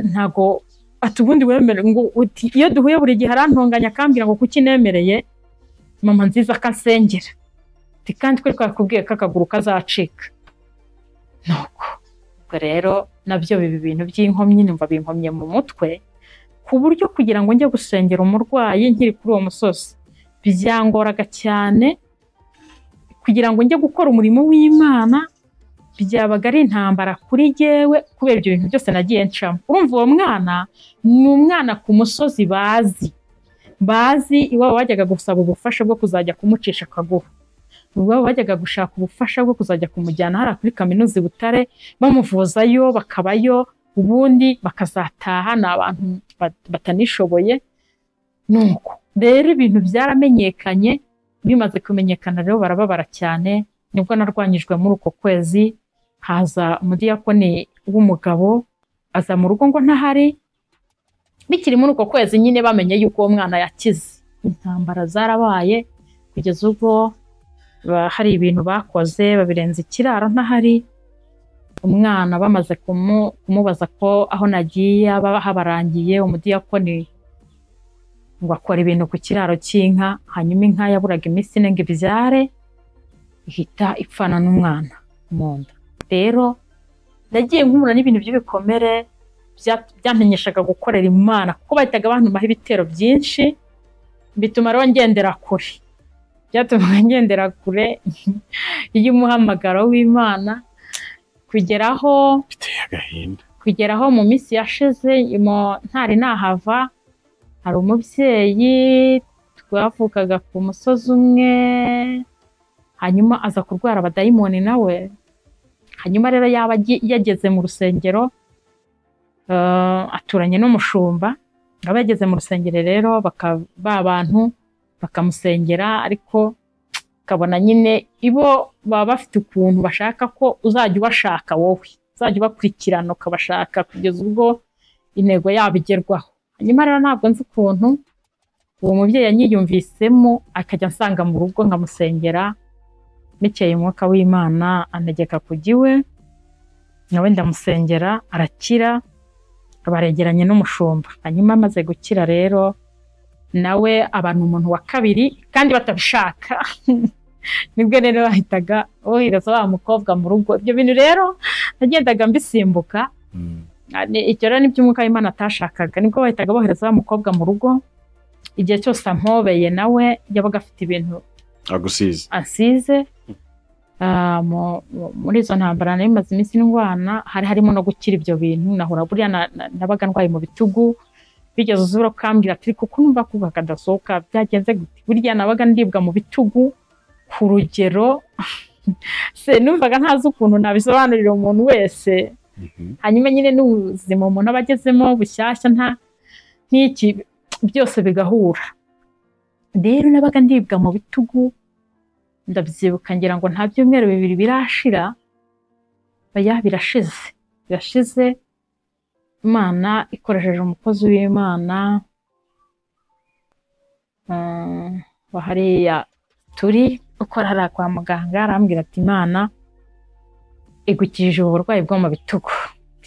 ntago ati ubundi wemere ngo iyo duhuye buri gihe arantonganya akambwira ngo kuki nemereye mama nziza kansengera kandi twe twakubwiye ko akaguru kazacika. Nuko ubwo rero nabyo bibi bintu by'inkomyi numva binkomye mu mutwe ku buryo kugira ngo njye gusengera umurwayi nkiri kuri uwo musozi byangoraga cyane. Kugira ngo njye gukora umurimo w'Imana byabaga ari intambara kuri jewe kubera ibyo bintu byose nagiye ncamo. Urumva uwo mwana ni umwana ku musozi bazi iwabo wajyaga gusaba ubufasha bwo kuzajya kumucisha akaguru. ubwo bajyaga gushaka ubufasha bwo kuzajya kumujyana hariya kuri kaminuza i Butare bamuvuzayo bakabayo ubundi bakazataha ni abantu batanishoboye. Nuko rero ibintu byaramenyekanye, bimaze kumenyekana rero barababara cyane. Nibwo narwanyijwe muri uko kwezi, haza umudiyakoni w'umugabo aza mu rugo ngo ntahari. Bikiri muri uko kwezi nyine bamenye yuko uwo mwana yakize. Intambara zarabaye kugeza ubwo hari ibintu bakoze babirenza ikiraro ntahari. Umwana bamaze kumubaza ko aho nagiye habarangiye, umudiyakoni ngo akora ibintu ku kiraro cy'inka, hanyuma inka yaburaga iminsi ine ngo ibyare, ihita ipfana n'umwana mu nda. Rero nagiye nkura n'ibintu by'ibikomere byantenyeshaga gukorera Imana, kuko bahitaga bantumaho ibitero byinshi, bituma rero ngendera kure. Byatuma ngendera kure y'umuhamagaro w'Imana, kugeraho mu minsi yashize ntari nahava, hari umubyeyi twavukaga ku musozi umwe, hanyuma aza kurwara abadayimoni nawe. Hanyuma rero yaba yageze mu rusengero, aturanye n'umushumba, aba yageze mu rusengero rero abantu bakamusengera, ariko kabona nyine ibo baba bafite ukuntu bashaka ko uzajya ubashaka wowe, uzajya ubakurikirana ukabashaka kugeza ubwo intego yabo igerwaho. Hanyuma rero ntabwo nzi ukuntu uwo mubyeyi yanyiyumvisemo, akajya ansanga mu rugo nkamusengera. Bikeye umwuka w'Imana antegeka kujya iwe, nawe ndamusengera arakira, baregeranye n'umushumba. Hanyuma amaze gukira rero nawe abantu umuntu wa kabiri kandi batabishaka nibwo rero bahitaga bohereza wa mukobwa mu rugo. Ibyo bintu rero nagendaga mbisimbuka, icyo rero nibyo umwuka w'Imana atashakaga. Nibwo bahitaga bohereza wa mukobwa mu rugo, igihe cyose ampobeye nawe yabaga afite ibintu asize. Muri izo ntambara nari maze iminsi ndwana, hari harimo no gukira ibyo bintu. Nahura buriya nabaga ndwaye mu bitugu, bigeze uzura kambwira ati kuko numva kuva kadasohoka byagenze gute. Burya nabaga ndibwa mu bitugu ku rugero se numvaga ntazi ukuntu nabisobanurira umuntu wese. Hanyuma nyine n'ubuzima umuntu aba agezemo bushyashya nk'iki byose bigahura. Rero nabaga ndibwa mu bitugu, ndabyibuka ngira ngo nta byumweru 2 birashira, birashize. Imana ikoresheje umukozi w'Imana hariya turi ukora hariya kwa muganga, arambwira ati Imana igukijije uburwayi bwo mu bitugu,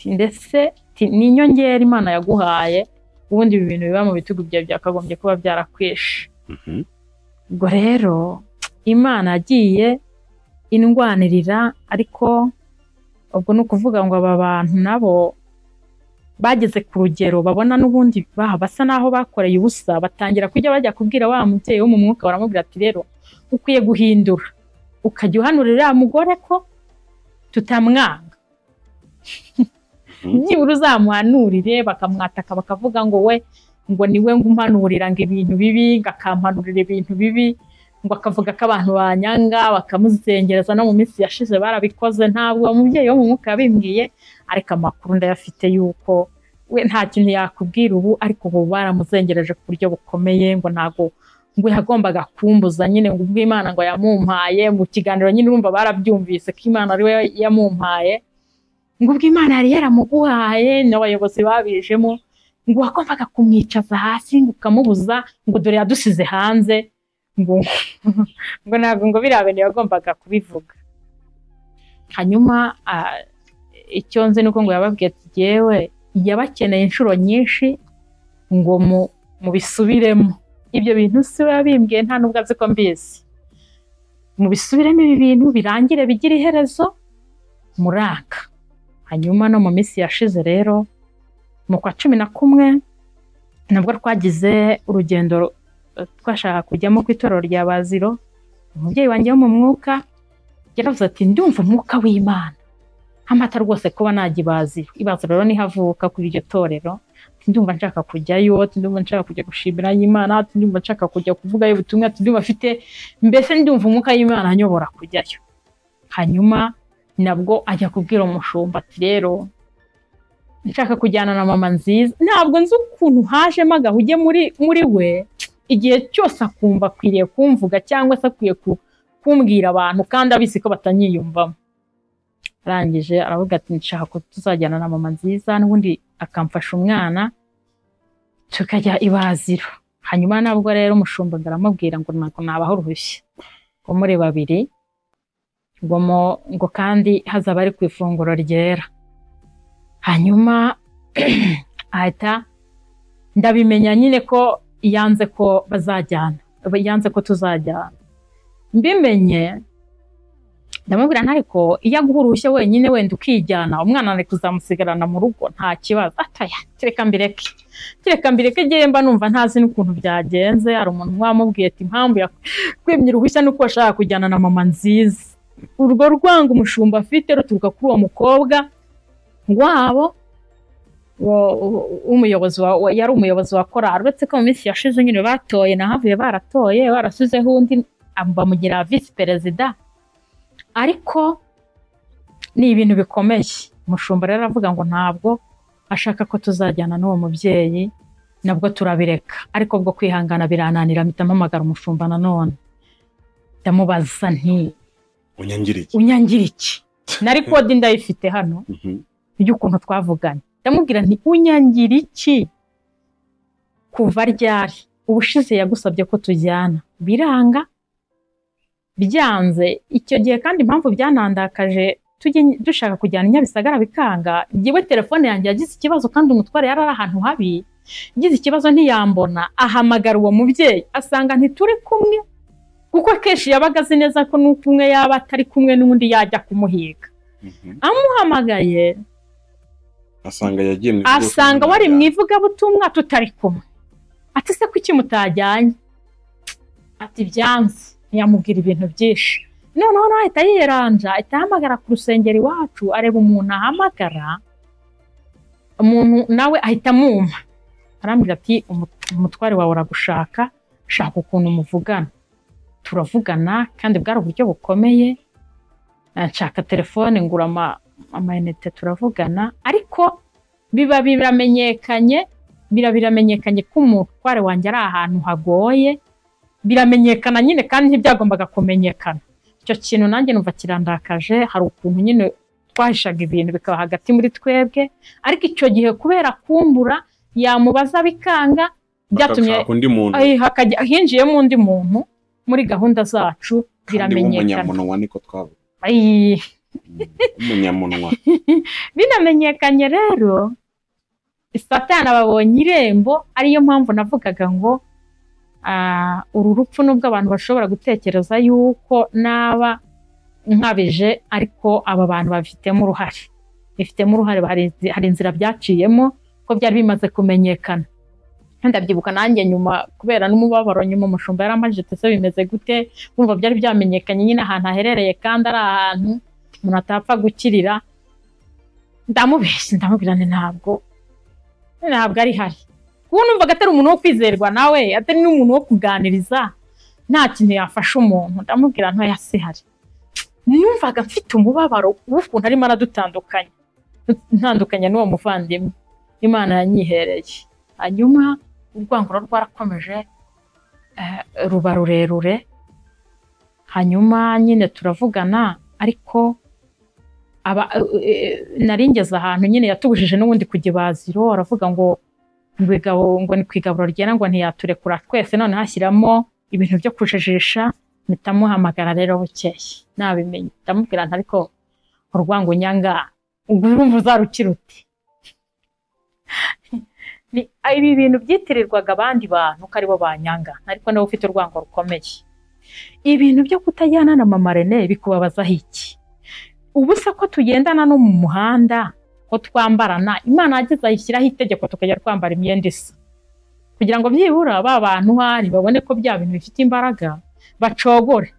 ndetse ni inyongera Imana yaguhaye, ubundi ibi bintu biba mu bitugu byawe byakagombye kuba byarakwishe. Ubwo rero Imana yagiye indwanirira, ariko ubwo ni ukuvuga ngo aba bantu nabo bageze ku rugero babona n'ubundi basa naho bakoreye ubusa, batangira kujya bajya kubwira wa mubyeyi wo mu mwuka, baramubwira ati rero ukwiye guhindura, ukajya uhanurira mugore ko tutamwanga. Byibura uzamuhanurire, bakamwataka bakavuga ngo we ngo niwe ngumpanurira ngo ibintu bibi, ngakampanurira ibintu bibi, ngo akavuga ko abantu banyanga, bakamuzengereza. No mu minsi yashize barabikoze, ntabwo umubyeyi wo mu mwuka yabimbwiye, ariko amakuru ndayafite yuko we nta kintu yakubwira ubu, ariko ubu baramuzengereje ku buryo bukomeye, ngo ntago ngo yagombaga kumbuza nyine, ngo ubwo Imana ngo yamumpaye mu kiganiro nyine urumva barabyumvise ko Imana ari we yamumpaye, ngo ubwo Imana yari yaramuguhaye n'abayobozi babijemo, ngo wagombaga kumwicaza hasi ngo ukamubuza, ngo dore yadusize hanze, ngo ntabwo ngo biriya bintu yagombaga kubivuga. Hanyuma icyo nzi nuko ngo yababwiye ati yewe yabakeneye inshuro nyinshi ngo mubisubiremo. Ibyo bintu si we yabimbwiye, nta nubwo azi ko mbizi. Mubisubiremo ibi bintu birangire bigira iherezo muraka. Hanyuma no mu minsi yashize rero mu kwa 11 nabwo twagize urugendo twashaka kujyamo ku itorero rya Baziro. Umubyeyi wanjye wo mu mwuka yaravuze ati ndumva umwuka w'Imana amata rwose kuba najya Ibaziro. Ibaziro rero nihavuka kuri iryo torero, ndumva nshaka kujyayo, ndumva nshaka kujya gushimira Imana, ndumva nshaka kujya kuvuga ubutumwa, ndumva afite mbese ndumva umwuka w'Imana anyobora kujyayo. Hanyuma nabwo ajya kubwira umushumba ati rero nshaka kujyana na mama nziza, ntabwo nzi ukuntu hajemo agahuge muri we, igihe cyose akumva akwiriye kumvuga cyangwa se akwiye kumbwira abantu kandi abizi ko batanyiyumvamo. Arangije aravuga ati nshaka ko tuzajyana na mama nziza, n'ubundi akamfasha umwana tukajya ibaziro. Hanyuma nabwo rero umushumba aramubwira ngo ntabwo nabaho uruhushya ngo muri babiri, ngo kandi hazaba ari ku ifunguro ryera. Hanyuma ahita ndabimenya nyine ko yanze ko bazajyana, yanze ko tuzajyana. Mbimenye ndamubwira ntariko iyo aguha uruhushya wenyine wenda ukijyana, umwana ari kuzamusigarana mu rugo nta kibazo. Ataya kireka mbireke ngiye mba numva ntazi n'ukuntu byagenze. Hari umuntu mwamubwiye ati impamvu yakwemye uruhushya nuko ashaka kujyana na mama nziza. Urwo rwango umushumba afite ruturuka kuri uwo mukobwa wabo umuyobozi yari umuyobozi wa korali, uretse ko mu minsi yashize nyine batoye nahavuye baratoye barasuzeho undi bamugira visi perezida. Ariko ni ibintu bikomeye. Umushumba rero aravuga ngo ntabwo ashaka ko tuzajyana n'uwo mubyeyi, nabwo turabireka. Ariko bwo kwihangana birananira, mpita mpamagara umushumba nanone ndamubaza nti unyangira iki? Nari kode ndayifite hano y'ukuntu twavuganye. Ndamubwira nti unyangira iki? Kuva ryari? Ubushize yagusabye ko tujyana biranga, byanze icyo gihe kandi impamvu byanandakaje dushaka kujyana Nyabisagara bikanga. Ngiwe telefone yanjye yagize ikibazo kandi umutware yari ahantu habi, yagize ikibazo ntiyambona. Ahamagara uwo mubyeyi asanga ntituri kumwe, kuko kenshi yabaga azi neza ko n'uko umwe yaba atari kumwe n'undi yajya kumuhiga. Amuhamagaye asanga wari mu ivugabutumwa tutari kumwe. Ati se kuki mutajyanye? Ati byanze. Ntiyamubwira ibintu byinshi. Noneho ahita yiranja, ahita ahamagara ku rusengero iwacu, areba umuntu ahamagara, umuntu nawe ahita amumpa. Arambwira ati umutware wawe uragushaka, shaka ukuntu muvugana. Turavugana kandi bwari uburyo bukomeye. Nshaka telefone ngura amayinite turavugana, ariko biramenyekanye ko umutware wanjye ari ahantu hagoye. Biramenyekana nyine kandi ntibyagombaga kumenyekana. Icyo kintu nanjye numva kirandakaje. Hari ukuntu nyine twahishaga ibintu bikaba hagati muri twebwe, ariko icyo gihe kubera kumbura yamubaza bikanga, byatumye hinjiyemo undi muntu muri gahunda zacu. Biramenyekana binamenyekanye rero Satani ababonye irembo. Ariyo mpamvu navugaga ngo uru rupfu nubwo abantu bashobora gutekereza yuko naba nkabije, ariko aba bantu bafitemo uruhare, hari inzira byaciyemo ko byari bimaze kumenyekana. Ndabyibuka nanjye nyuma kubera n'umubabaro, nyuma umushumba yaramajije ese bimeze gute, kumva byari byamenyekanye nyine ahantu aherereye kandi ari ahantu umuntu atapfa gukirira. Ndamubwira ntabwo ari hari. Kuko numvaga atari umuntu wo kwizerwa nawe, atari n'umuntu wo kuganiriza, nta kintu yafasha umuntu. Ndamubwira nto yasihari. Numvaga mfite umubabaro w'ukuntu arimo aradutandukanya n'uwo muvandimwe Imana yanyihereye. Hanyuma urwanguro rwarakomeje ruba rurerure. Hanyuma nyine turavugana, ariko naringeze ahantu nyine yatubujije n'ubundi kujya ibaziro. Aravuga ngo ni kwigaburo ryera, ngo ntiyaturekura twese, none hashyiramo ibintu byo kujijisha. Mpitamuhamagara rero bukeye nabimenye, ndamubwira nti ariko urwango nyanga urumva uzarukira uti? Ibi bintu byitirirwaga abandi bantu ko aribo banyanga, ariko nawe ufite urwango rukomeye. Ibintu byo kutajyana na mama Rene bikubabazaho iki? Ubu se ko tugendana no mu muhanda, ko twambarana, Imana yageze ayishyiraho itegeko tukajya twambara imyenda isa, kugira ngo byibura ba bantu hari babone ko bya bintu bifite imbaraga bacogore.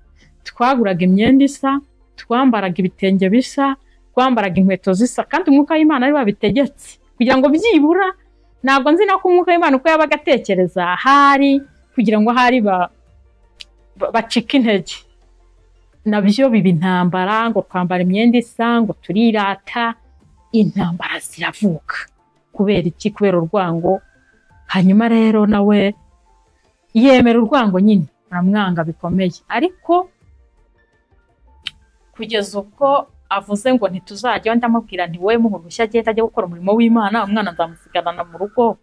Twaguraga imyenda isa, twambaraga ibitenge bisa, twambaraga inkweto zisa, kandi umwuka w'Imana ari wabitegetse kugira ngo byibura ntabwo nzi no kumwuka w'Imana uko yabaga atekereza, hari kugira ngo hari bacika intege, nabyo biba intambara, ngo kwambara imyenda isa, ngo turirata, intambara ziravuka. Kubera iki? Kubera urwango. Hanyuma rero nawe yemera urwango nyine, aramwanga bikomeye. Ariko kugeza ubwo avuze ngo ntituzajya, ndamubwira nti wowe muhungu ushya agenda ajya gukora umurimo w'Imana, umwana nzamusigarana mu rugo.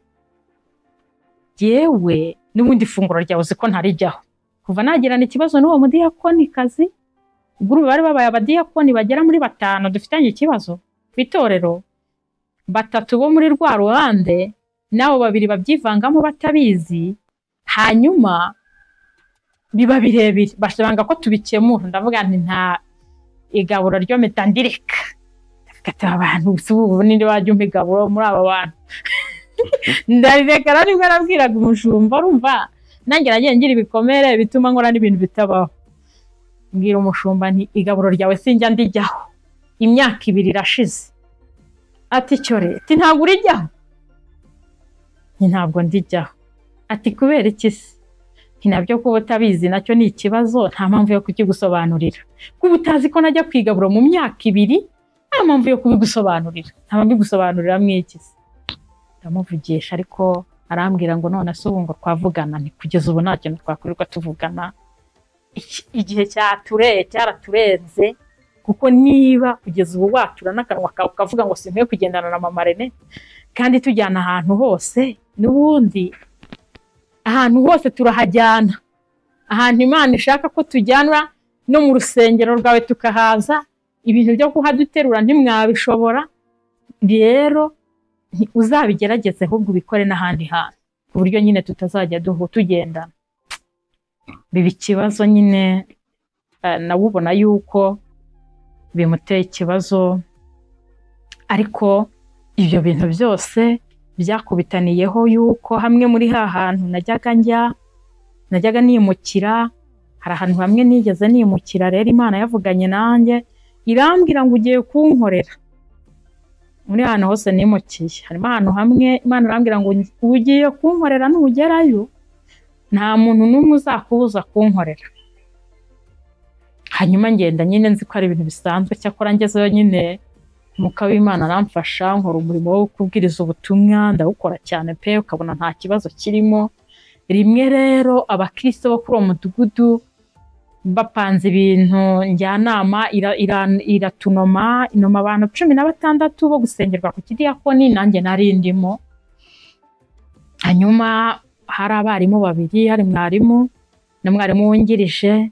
Yewe n'ubundi funguro ryawe uzi ko ntarijyaho. Kuva nagirana ikibazo n'uwo mudiyakonikazi, ubwo bari babaye abadiyakoni bagera muri 5 dufitanye ikibazo kw'itorero, 3 bo muri rwa ruhande, nabo 2 babyivangamo batabizi, hanyuma biba birebire, bashobanga ko tubikemura. Ndavuga nti nta igaburo ryo metandirika, ndafite abantu ubu ninde wajya umigaburo muri aba bantu. Ndarireka nibwo arabwiraga umushumba, urumva nanjye nagiye ngira ibikomere bituma nkora n'ibintu bitabaho. Mbwira umushumba nti igaburo ryawe sinjya ndijyaho, imyaka 2 irashize. Ati cyore, ati ntabwo urijyaho? Ntabwo ndijyaho. Ati kubera iki se? Nabyo kuba utabizi nacyo ni ikibazo, nta mpamvu yo kukigusobanurira. Kuba utazi ko najya kwigaburo mu myaka 2, nta mpamvu yo kubigusobanurira. Nta mpamvu gusobanurira mwiki se? Ndamuvugisha ariko arambwira ngo none se ubu ngo twavugana, ni kugeza ubu nta kintu twakwirirwa tuvugana. Igihe cyaraturenze, kuko niba kugeza ubu watura n'akanwa kawe ukavuga ngo simpwe kugendana na mama Rene, kandi tujyana ahantu hose, n'ubundi ahantu hose turahajyana, ahantu Imana ishaka ko tujyanwa, no mu rusengero rwawe tukahaza, ibintu byo kuhaduterura ntimwabishobora. Rero uzabigerageze ahubwo ubikore n'ahandi hantu, ku buryo nyine tutazajya tugendana. Biba ikibazo nyine, nawubona yuko bimuteye ikibazo. Ariko ibyo bintu byose byakubitaniyeho yuko hamwe muri hantu najyaga niyimukira, hari ahantu hamwe nigeze niyimukira. Rero Imana yavuganye nanjye irambwira ngo ugiye kunkorera. Muri hano hose nimukiye, harimo ahantu hamwe Imana irambwira ngo ugiye kunkorera, nugerayo nta muntu n'umwe uzakubuza kunkorera. Hanyuma ngenda nyine nzi ko ari ibintu bisanzwe. Cyakora ngezeyo nyine Umwuka w'Imana aramfasha, nkora umurimo wo kubwiriza ubutumwa, ndawukora cyane pe, ukabona nta kibazo kirimo. Rimwe rero abakristo bo kuri uwo mudugudu bapanze ibintu njyanama, iratunoma abantu 16 bo gusengerwa ku kidiyakoni, nanjye nari ndimo. Hanyuma hari abarimu 2, hari mwarimu na mwarimu wungirije.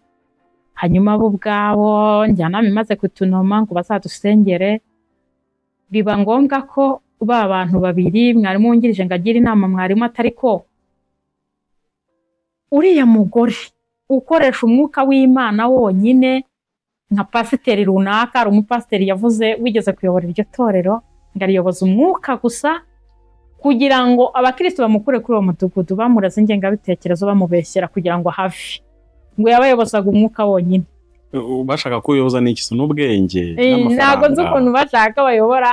Hanyuma bo ubwabo njyanama imaze kutunoma ngo bazadusengere, biba ngombwa ko ba bantu 2, mwarimu wungirije ngagira inama mwarimu atari ko uriya mugore ukoresha umwuka w'Imana wonyine, nka pasiteri runaka, ari umupasiteri yavuze wigeze kuyobora iryo torero, ngariyoboza umwuka gusa kugira ngo abakristo bamukure kuri uwo mudugudu, bamuraze ingengabitekerezo, bamubeshyera kugira ngo have, ngo yabayobozaga umwuka wonyine. Bashaka kuyoboza n'ikisi n'ubwenge n'amafaranga. Ntabwo nzi ukuntu bashaka bayobora.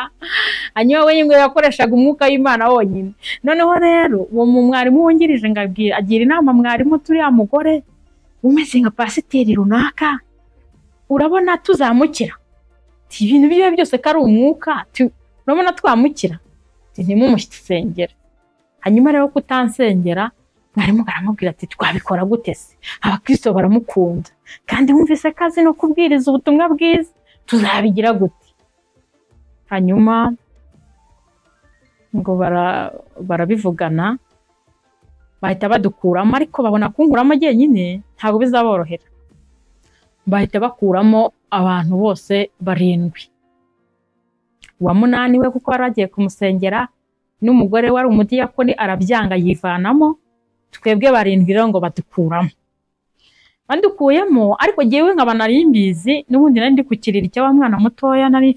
Hanyuma we ngo yakoreshaga umwuka w'Imana wonyine. Noneho rero uwo mwarimu wungirije agira inama mwarimu, turiya mugore umeze nka pasiteri runaka, urabona tuzamukira? Ibintu byo byose ko ari umwuka, urabona twamukira? Ntimumusengera. Hanyuma rero kutansengera, mwarimu aramubwira ati twabikora gute se? Abakristo baramukunda kandi wumvise kazi no kubwiriza ubutumwa bwiza, tuzabigira gute? Hanyuma ngo barabivugana, bahita badukuramo, ariko babona kunkuramo nyine ntabwo bizaborohera. Bahita bakuramo abantu bose 7. Uwa 8 we kuko baragiye kumusengera, n'umugore wari umudiyakoni arabyanga yivanamo, twebwe 7 rero ngo badukuramo. Bandukuyemo, ariko jewe nkaba nari mbizi, n'ubundi nari ndi kukirira icyo mwana mutoya nari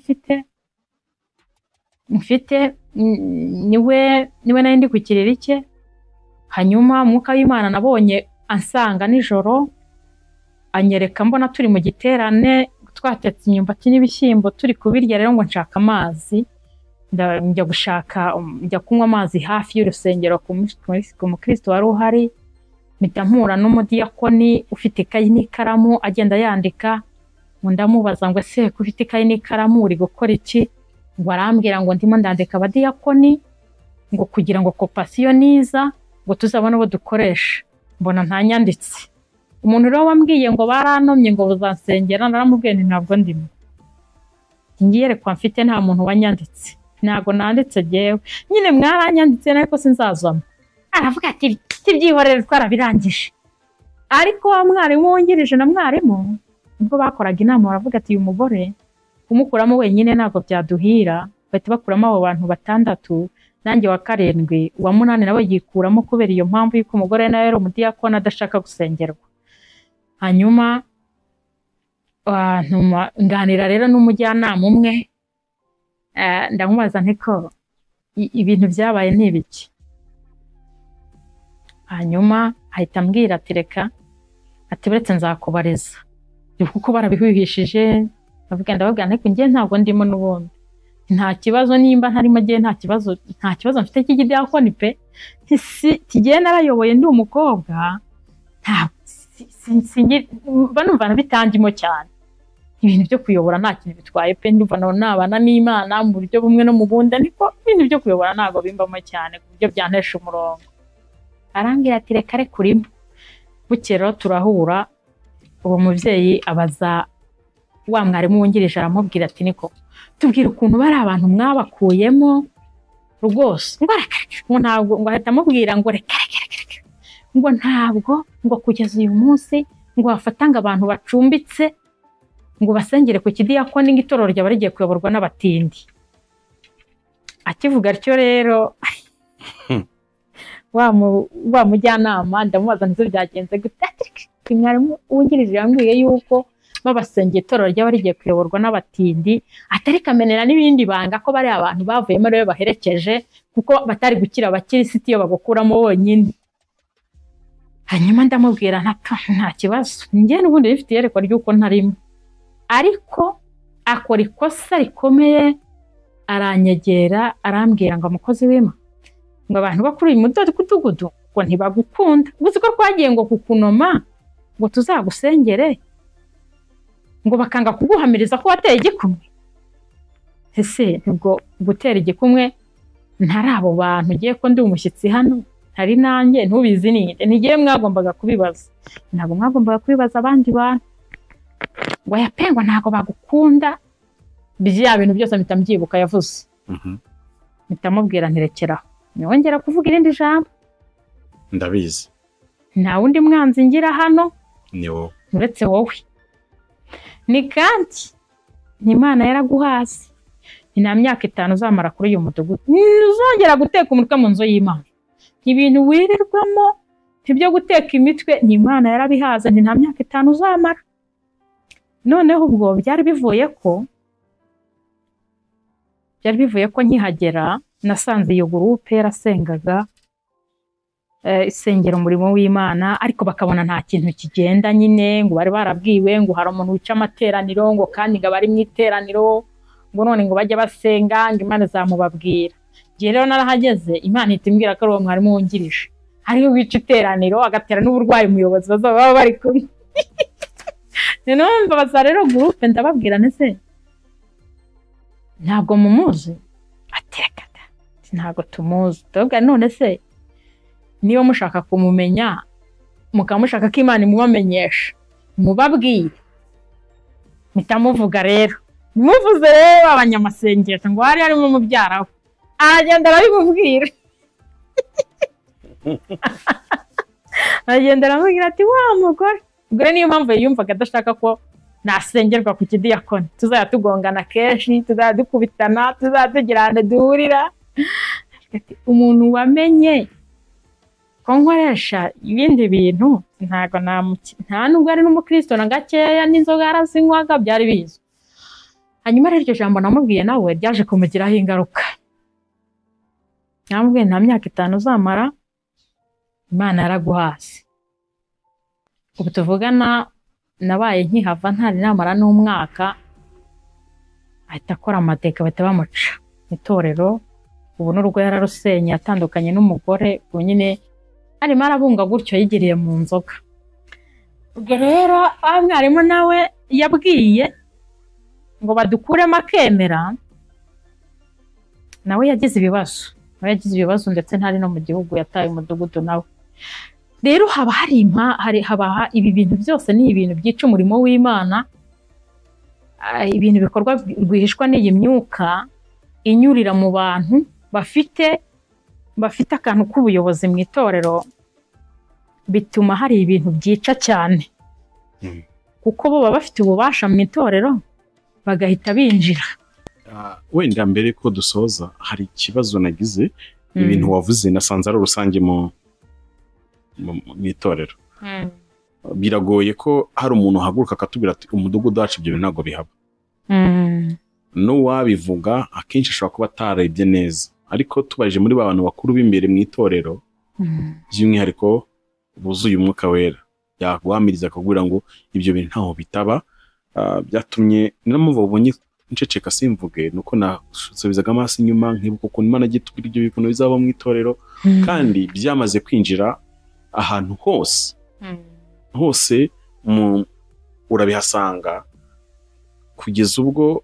mfite niwe nari ndi kukirira icye. Hanyuma Umwuka w'Imana nabonye ansanga nijoro, anyereka mbona turi mu giterane, twatetse imyumbati n'ibishyimbo turi kubirya. Rero ngo nshaka amazi, njya gushaka njya kunywa amazi hafi y'urusengero ku mukristo wari uhari, mpita mpura n'umudiyakoni ufite ikayi n'ikaramu agenda yandika, ngo ndamubaza ngo ese ko ufite ikayi n'ikaramu uri gukora iki? Ngo arambwira ngo ndimo ndandika abadiyakoni ngo kugira ngo kopasiyo niza ngo tuzabone abo dukoresha. Mbona ntanyanditse. Umuntu rero wambwiye ngo baranomye ngo buzansengera, naramubwiye nti ntabwo ndimo, ngiyerekwa mfite nta muntu wanyanditse, ntabwo nanditse jewe, nyine mwaranyanditse ariko sinzazamo. Aravuga ati byihorere twarabirangije. Ariko wa mwarimu wungirije na mwarimu ubwo bakoraga inama baravuga ati uyu mugore kumukuramo wenyine ntabwo byaduhira, bahita bakuramo abo bantu 6, nanjye wa 7, uwa 8 nawe yikuramo kubera iyo mpamvu y'uko umugore nawe yari umudiyakoni adashaka gusengerwa. Hanyuma nganira rero n'umujyanama umwe, ndamubaza nti ko ibintu byabaye n'ibiki. Hanyuma ahita ambwira ati reka ati buretse nzakubariza kuko barabihwihishije. Ndababwira ariko njye ntabwo ndimo n'ubundi, nta kibazo nimba ntarimo njye nta kibazo mfite cy'igidiyakoni pe, tigiye narayoboye ndi umukobwa, banumva bitangimo cyane. Ibintu byo kuyobora nta kintu bitwaye pe, ndumva nabana n'Imana mu buryo bumwe no mu bundi, ariko ibintu byo kuyobora ntabwo bimbamo cyane ku buryo byantesha umurongo. Arambwira ati reka urimo. Bukeye rero turahura, uwo mubyeyi abaza wa mwarimu wungirije aramubwira ati niko tubwira ukuntu bari abantu mwabakuyemo rwose. Ngo ntabwo, ngo ahita amubwira ngo reka ngo ntabwo, ngo kugeza uyu munsi ngo bafatanga abantu bacumbitse ngo basengere ku kidiyakoni ngo itorero ryaba rigiye kuyoborwa n'abatindi. Akivuga atyo rero wa mujyanama ndamubaza ntizo byagenze gute. Mwarimu wungirije yambwiye yuko babasengeye itorero ryaba rigiye kuyoborwa n'abatindi, atari kamenera n'ibindi banga ko bari abantu bavuyemo rero baherekeje kuko batari gukira abakirisitu iyo bagukuramo bonyine. Hanyuma ndamubwira nta kibazo, njye n'ubundi bifite iyerekwa ry'uko ntarimo. Ariko akora ikosa rikomeye, aranyegera arambwira ngo umukozi w'Imana ngo abantu bakuri mu mudugudu ngo ntibagukunda, gusa ko twagiye ngo kukunoma ngo tuzagusengere ngo bakanga kuguhamiriza ko wateye igikumwe. Ese nubwo gutera igikumwe ntari abo bantu ngiye ko ndi umushyitsi hano, hari nanjye ntubizi ninde, ntigiye mwagombaga kubibaza, ntabwo mwagombaga kubibaza abandi bantu ngo yapengwa ntabwo bagukunda. Bya bintu byose mpita mbyibuka yavuze. Mpita mubwira ntirekeraho, niwongera kuvuga irindi jambo ndabizi nta wundi mwanzi ngira hano ni wowe uretse wowe. Ni kandi Imana yaraguhase, nta myaka 5 uzamara kuri uyu mudugudu, ntuzongera guteka umutwe mu nzu y'Imana. Ibintu wirirwamo ibyo guteka imitwe ni Imana yarabihaze, nta myaka 5 uzamara. Noneho ubwo byari bivuye ko nkihagera nasanze iyo gurupe yarasengaga isengera umurimo w'Imana, ariko bakabona nta kintu kigenda. Nyine ngo bari barabwiwe ngo hari umuntu wica amateraniro ngo kandi ngo bari mu iteraniro ngo none ngo bajye basenga ngo Imana zamubabwira. Gihe rero narahageze Imana itimbwira ko ari uwo mwarimu wungirije ariyo wica iteraniro agatera n'uburwayi umuyobozi bazaba bari kumwe. Numva baza rero gurupe ndababwira nese ntabwo mumuzi, ateka ntabwo tumuzi. Ndababwira none se niba mushaka kumumenya mukamushaka ko Imana imubamenyesha mubabwire. Mpita muvuga rero, muvuze rero abanyamasengesho ngo hari harimo mubyaraho, aragenda arabimubwira. Aragenda aramubwira ati wa mugore. Ubwo niyo mpamvu yumvaga adashaka ko nasengerwa ku kidiyakoni, tuzajya tugongana kenshi, tuzajya dukubitana, tuzajya tugira ahantu duhurira. Umuntu wamenye ko nkoresha ibindi bintu ntago nta nubwo ari n'umukristo na gakeya, n'inzoga yarazinywaga byari bizwi. Hanyuma rero iryo jambo namubwiye nawe ryaje kumugiraho ingaruka. Namubwiye nta myaka 5 uzamara, Imana yaraguhase. Ubu tuvugana nabaye nkihava ntari namara n'umwaka, ahita akora amateka bahita bamuca. itorero, ubu n'urwo yararusenye atandukanye n'umugore, ubu nyine arimo arabunga gutyo yigiriye mu nzoga. Ubwo rero mwarimu nawe yabwiye ngo badukuremo akemera, nawe yagize ibibazo ndetse ntari no mu gihugu, yataye umudugudu nawe. Rero haba ibi bintu byose ni ibintu byica umurimo w'Imana, ibintu bikorwa rwihishwa n'iyi myuka inyurira mu bantu bafite akantu k'ubuyobozi mu itorero, bituma hari ibintu byica cyane, kuko bo baba bafite ububasha mu itorero bagahita binjira. Wenda mbere ko dusoza hari ikibazo nagize, ibintu wavuze nasanze ari rusange mu itorero. Biragoye ko hari umuntu uhaguruka akatubwira ati umudugudu wacu ibyo bintu ntabwo bihaba. N'uwabivuga akenshi ashobora kuba atarebye neza, ariko tubaje muri ba bantu bakuru b'imbere mu itorero, by'umwihariko buzuye umwuka wera, yaguhamiriza akakubwira ngo ibyo bintu ntaho bitaba. Byatumye n'amuva ubonye nceceka simvuge, nuko nasubizaga amaso inyuma nkibuka ukuntu Imana igitubwira ibyo bintu bizaba mu itorero, kandi byamaze kwinjira ahantu hose urabihasanga, kugeza ubwo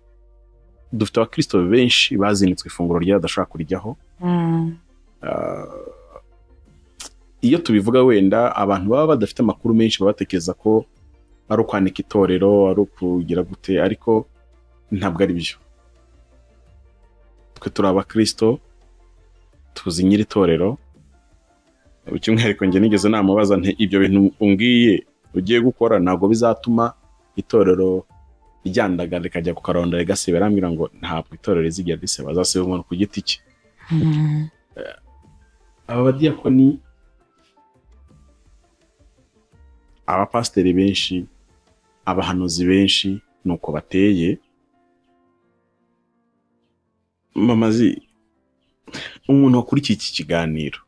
dufite abakristo benshi bazinitswe ifunguro ryera badashobora kurijyaho. Iyo tubivuga wenda abantu baba badafite amakuru menshi baba batekereza ko ari ukwanika itorero, ari ukugira gute, ariko ntabwo ari byo. Twe turi abakristo, tuzi nyiri itorero. By'umwihariko njye nigeze namubaza nti ibyo bintu umbwiye ugiye gukora ntabwo bizatuma itorero ryandagara rikajya ku karonda rigaseba? Arambwira ngo ntabwo itorero rizigera riseba, azaseba umuntu ku giti cye. Aba badiyakoni, abapasiteri benshi, abahanuzi benshi nuko bateye. Mamazi, umuntu wakurikiye iki kiganiro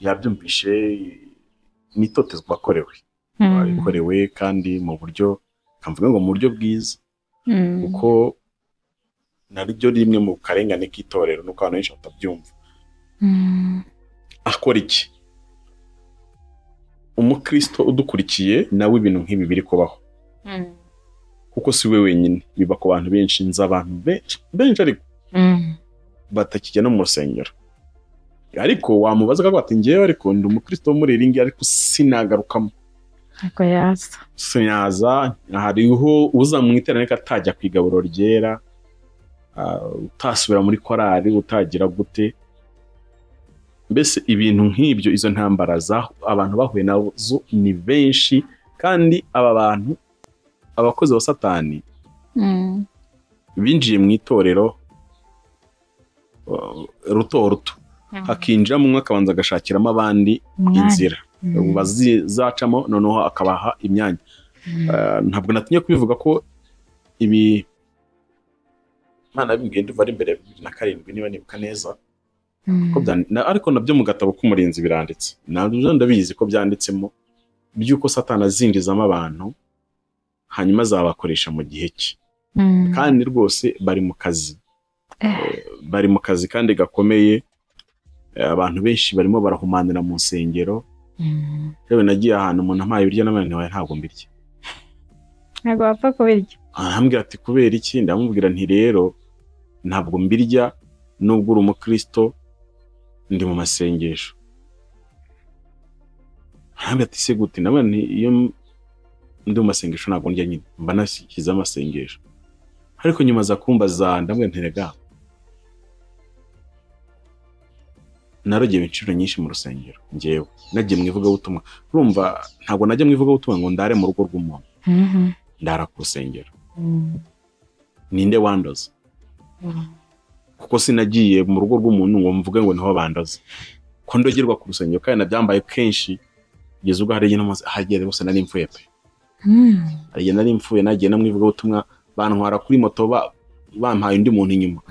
yabyumvishe n'itotezwa bakorewe, kandi mu buryo kamvuga ngo mu buryo bwiza, kuko naryo rimwe mu karengane k'itorero nuko abantu benshi batabyumva. Akora iki umukristo udukurikiye nawe ibintu nk'ibi biri kubaho? Kuko si we wenyine, biba ku bantu benshi. Nzi abantu benshi ariko batakijya no mu rusengero, ariko wamubaza akavuga ati njyewe ariko ndi umukristo wo muri iringi, ariko sinagarukamo. Sinyaza. Hariho uza mu iterane atajya ku igaburo ryera, utasubira muri korari, utagira gute. Mbese ibintu nk'ibyo, izo ntambara abantu bahuye nazo ni benshi, kandi aba bantu abakozi ba Satani binjiye mu itorero ruto, hakinjiramo umwe akabanza agashakiramo abandi inzira bazizacamo, noneho akabaha imyanya. Ntabwo natinye kubivuga ko ibi Imana bimbwiye nduva ari imbere ya 2007 niba nibuka neza, ariko nabyo mu gatabo k'umurinzi biranditse. Nabyo ndabizi ko byanditsemo by'uko Satani azinjizamo abantu hanyuma azabakoresha mu gihe cye, kandi rwose bari mu kazi kandi gakomeye. Abantu benshi barimo barahumanira mu nsengero. Yewe nagiye ahantu umuntu ampaye ibiryo n'amani wawe ntabwo mbirya. Ntabwo wapfa kubirya? Arambwira ati kubera iki? Ndamubwira nti rero ntabwo mbirya nubwo uri umukristo, ndi mu masengesho. Arambwira ati se gute? Nabandi iyo ndi mu masengesho ntabwo ndya nyine, mba nashyize amasengesho. Ariko nyuma za kumbaza ndamubwira nti rega, narogeye inshuro nyinshi mu rusengero, njyewe nagiye mu ivugabutumwa. Urumva ntabwo najya mu ivugabutumwa ngo ndare mu rugo rw'umuntu, ndara ku rusengero. Ninde wandoza? Kuko sinagiye mu rugo rw'umuntu ngo mvuge ngo niho bandoza, ko ndogerwa ku rusengero, kandi nabyambaye kenshi kugeza ubwo hageze bose nari mfuye pe. Hariye nari mfuye, nagiye no mu ivugabutumwa bantwara kuri moto, bampaye undi muntu inyuma,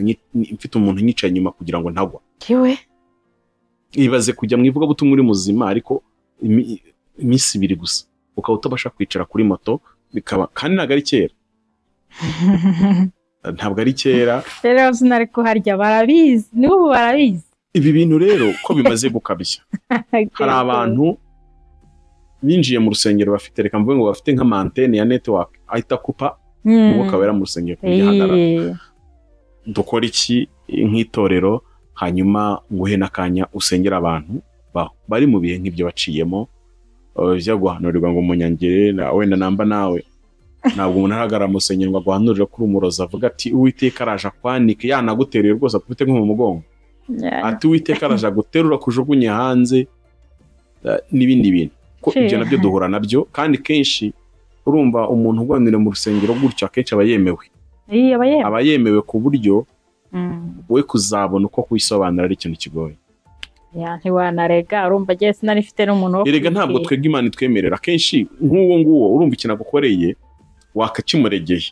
mfite umuntu unyicaye inyuma kugira ngo ntagwa. Kiwe ibaze kujya mu ivugabutumwa uri muzima, ariko iminsi 2 gusa ukaba utabasha kwicara kuri moto, bikaba kandi ntabwo ari kera. ntabwo ari kera. rero sinari kuharya, barabizi n'ubu barabizi. Ibi bintu rero ko bimaze gukabya, hari abantu binjiye mu rusengero bafite, reka mvuge ngo bafite nk'amantene ya network ahita kupa umwuka wera mu rusengero kugihagarara. Dukora iki nk'itorero? Hanyuma nguhe n'akanya usengera abantu bari mu bihe nk'ibyo baciyemo, byo guhanurirwa ngo umunyangire wenda namba nawe ntabwo umuntu aragara mu rusengero ngo aguhanurire kuri umurozi avuga ati Uwiteka araje akwanike, yanagutereye rwose akubite nko mu mugongo, ati Uwiteka araje aguterura kujugunye hanze n'ibindi bintu. Ko ibyo nabyo duhura nabyo, kandi kenshi urumva umuntu uganira mu rusengero gutyo akenshi aba yemewe. Aba yemewe ku buryo we kuzabona uko kwisobanura ari ikintu kigoye. Ntiwanarega, urumva agiye sinarifite n'umuntu wo erega ntabwo twebwe Imana itwemerera. Kenshi nk'uwo nguwo urumva ikintu agukoreye wakakimuregeye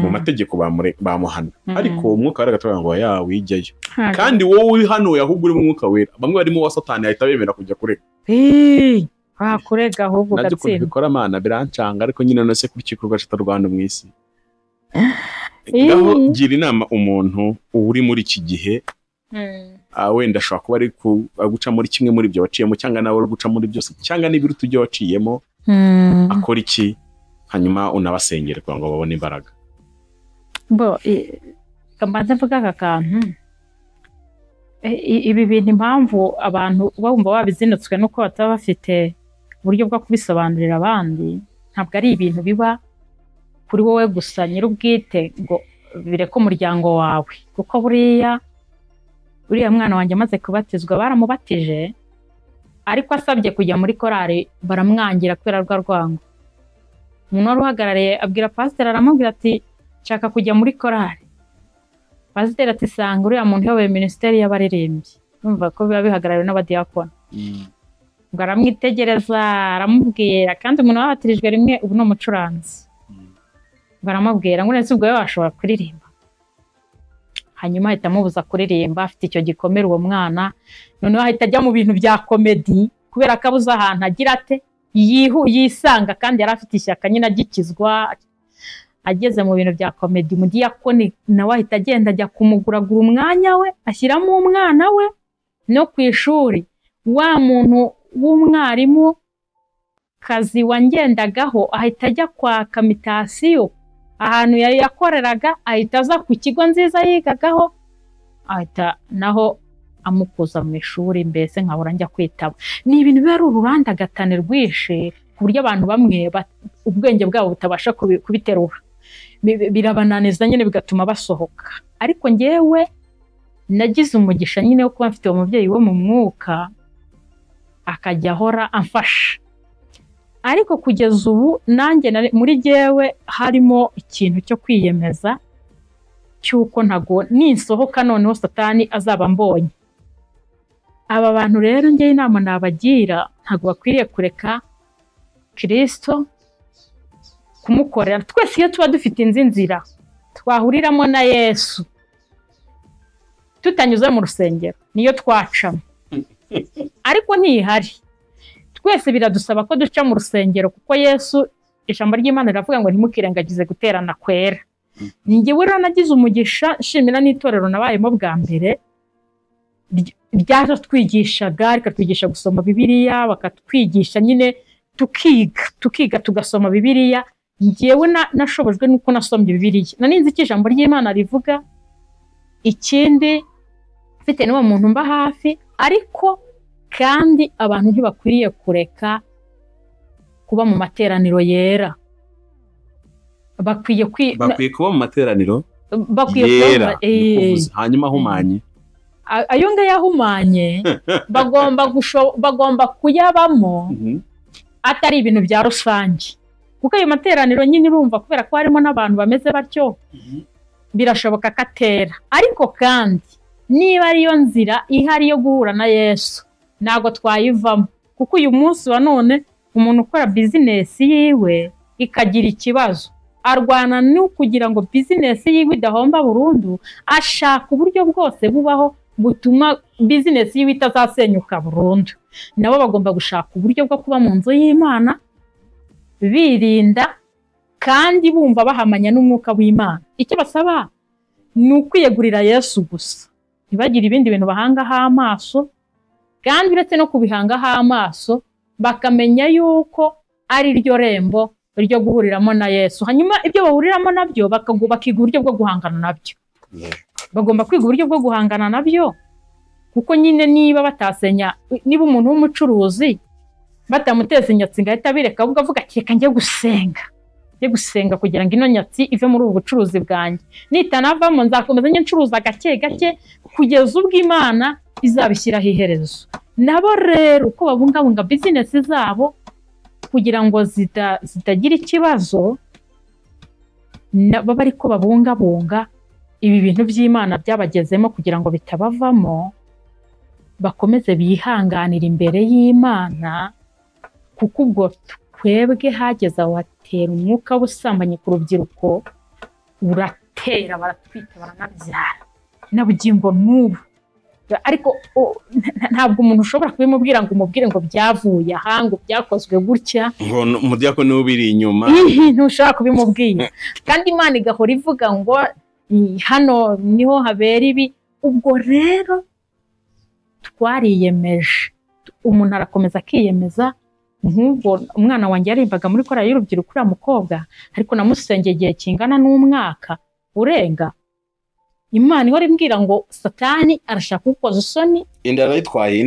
mu mategeko bamuhana, ariko umwuka wera gatubwira ngo wijyayo, kandi wowe uri hano ahubwo uri mu mwuka wera. Bamwe barimo wa Satani ahita bemera kujya kurega. Kurega ahubwo gatsinda bikora Imana birancanga, ariko nyine nose kuri kikurwa cy'Rwanda mu isi. Ngaho gira inama umuntu uri muri iki gihe, wenda ashobora kuba ari guca muri kimwe muri ibyo waciyemo, cyangwa nawe uri guca muri byose, cyangwa n'ibiruta ibyo waciyemo, akora iki? Hanyuma unabasengere kugira ngo babone imbaraga. Kambanza mvuga aka kantu, ibi bintu impamvu abantu bumva babizinutswe nuko bataba bafite uburyo bwo kubisobanurira abandi, ntabwo ari ibintu biba kuri wowe gusa nyir'ubwite ngo bireke umuryango wawe, kuko uriya mwana wanjye amaze kubatizwa baramubatije, ariko asabye kujya muri korari baramwangira kubera rwa rwango. Umuntu wari uhagarariye abwira pasiteri, aramubwira ati nshaka kujya muri korari. Pasiteri ati sanga uriya muntu uyoboye minisiteri y'abaririmbyi, numva ko biba bihagarariwe n'abadiyakoni. Ubwo aramwitegereza aramubwira, kandi umuntu wabatirijwe rimwe ubu ni umucuranzi. Baramubwira ngo nese ubwo washobora kuririmba. Hanyuma ahita amubuza kuririmba, afite icyo gikomere uwo mwana. Noneho ahita ajya mu bintu bya komedi kubera ko abuze ahantu agira ate yisanga, kandi yari afite ishyaka nyine agikizwa. Ageze mu bintu bya komedi, umudiyakoni nawe ahita agenda ajya kumuguragura umwanya we, ashyiramo umwana we. No ku ishuri wa muntu w'umwarimu kazi wangendagaho ahita ajya kwa kamitasiyo ahantu yari yakoreraga, ahita aza ku kigo nziza yigagaho, ahita naho amukuza mu ishuri. Mbese nkabura njya kwitaba. Ni ibintu biba ari ururandagatane rwishe ku buryo abantu bamwe ubwenge bwabo butabasha kubiterura, birabananiza nyine bigatuma basohoka. Ariko njyewe nagize umugisha nyine wo kuba mfite umubyeyi wo mu mwuka akajya ahora amfasha. Ariko kugeza ubu nanjye muri jyewe harimo ikintu cyo kwiyemeza cyuko ntago ninsohoka noneho Satani azaba mbonye. Aba bantu rero njye inama nabagira, ntago bakwiriye kureka Kristo kumukorera. Twese iyo tuba dufite inzira twahuriramo na Yesu tutanyuze mu rusengero niyo twacamo, ariko ntihari. Twese biradusaba ko duca mu rusengero, kuko Yesu ijambo ry'Imana riravuga ngo ntimukirengagize guterana kwera. Njyewe rero nagize umugisha, nshimira n'itorero nabayemo bwa mbere, ryaratwigishaga, rikatwigisha gusoma Bibiliya, bakatwigisha nyine tukiga tugasoma Bibiliya. Njyewe nashobojwe nuko nasomye Bibiliya, naninzi ko ijambo ry'Imana rivuga. Ikindi mfite n'uwo muntu mba hafi, ariko kandi abantu ntibakwiriye kureka kuba mu materaniro yera. Bakwiye kuba mu materaniro yera, hanyuma ahumanye. Ayo ngaya ahumanye bagomba kuyabamo, atari ibintu bya rusange. Kuko ayo materaniro nyine urumva kubera ko harimo n'abantu bameze batyo, birashoboka ko atera. Ariko kandi niba ariyo nzira ihari yo guhura na Yesu, ntago twayivamo. Kuko uyu munsi wa none umuntu ukora bizinesi yiwe ikagira ikibazo, arwana no kugira ngo bizinesi yiwe idahomba burundu, ashaka uburyo bwose bubaho butuma bizinesi yiwe itazasenyuka burundu. Nabo bagomba gushaka uburyo bwo kuba mu nzu y'Imana, birinda kandi bumva bahamanya n'umwuka w'Imana. Icyo basaba ni ukwiyegurira Yesu gusa, ntibagire ibindi bintu bahangaho amaso, kandi uretse no kubihangaho amaso bakamenya yuko ari ryo rembo ryo guhuriramo na Yesu. Hanyuma ibyo bahuriramo nabyo bakiga uburyo bwo guhangana nabyo. Bagomba kwiga uburyo bwo guhangana nabyo, kuko nyine niba batasenya, niba umuntu w'umucuruzi batamuteza inyatsi ngo ahita bireka ahubwo avuga ati reka njye gusenga kugira ngo ino nyatsi ive muri ubu bucuruzi bwanjye, nitanavamo nzakomeza njye ncuruza gake gake kugeza ubwo Imana izabishyiraho iherezo. Nabo rero uko babungabunga bizinesi zabo kugira ngo zitagira ikibazo, baba ariko babungabunga ibi bintu by'Imana byabagezemo kugira ngo bitabavamo, bakomeze bihanganira imbere y'Imana, kuko ubwo twebwe hageze aho hatera umwuka w'ubusambanyi ku rubyiruko, uratera, baratwita, baranabyara na bugingo n'ubu. Ariko ntabwo umuntu ushobora kubimubwira ngo umubwire ngo byavuye aha, ngo byakozwe gutya, ngo umudiyakoni ubiri inyuma, ntushobora kubimubwira. Kandi Imana igahora ivuga ngo hano niho habera ibi. Ubwo rero twariyemeje, umuntu arakomeza akiyemeza. Nk'ubwo umwana wanjye yarimbaga muri korali y'urubyiruko, uriya mukobwa, ariko namusengeye igihe kingana n'umwaka urenga. Imana ihora imbwira ngo Satani arashaka kugukoza isoni. Inda arayitwaye.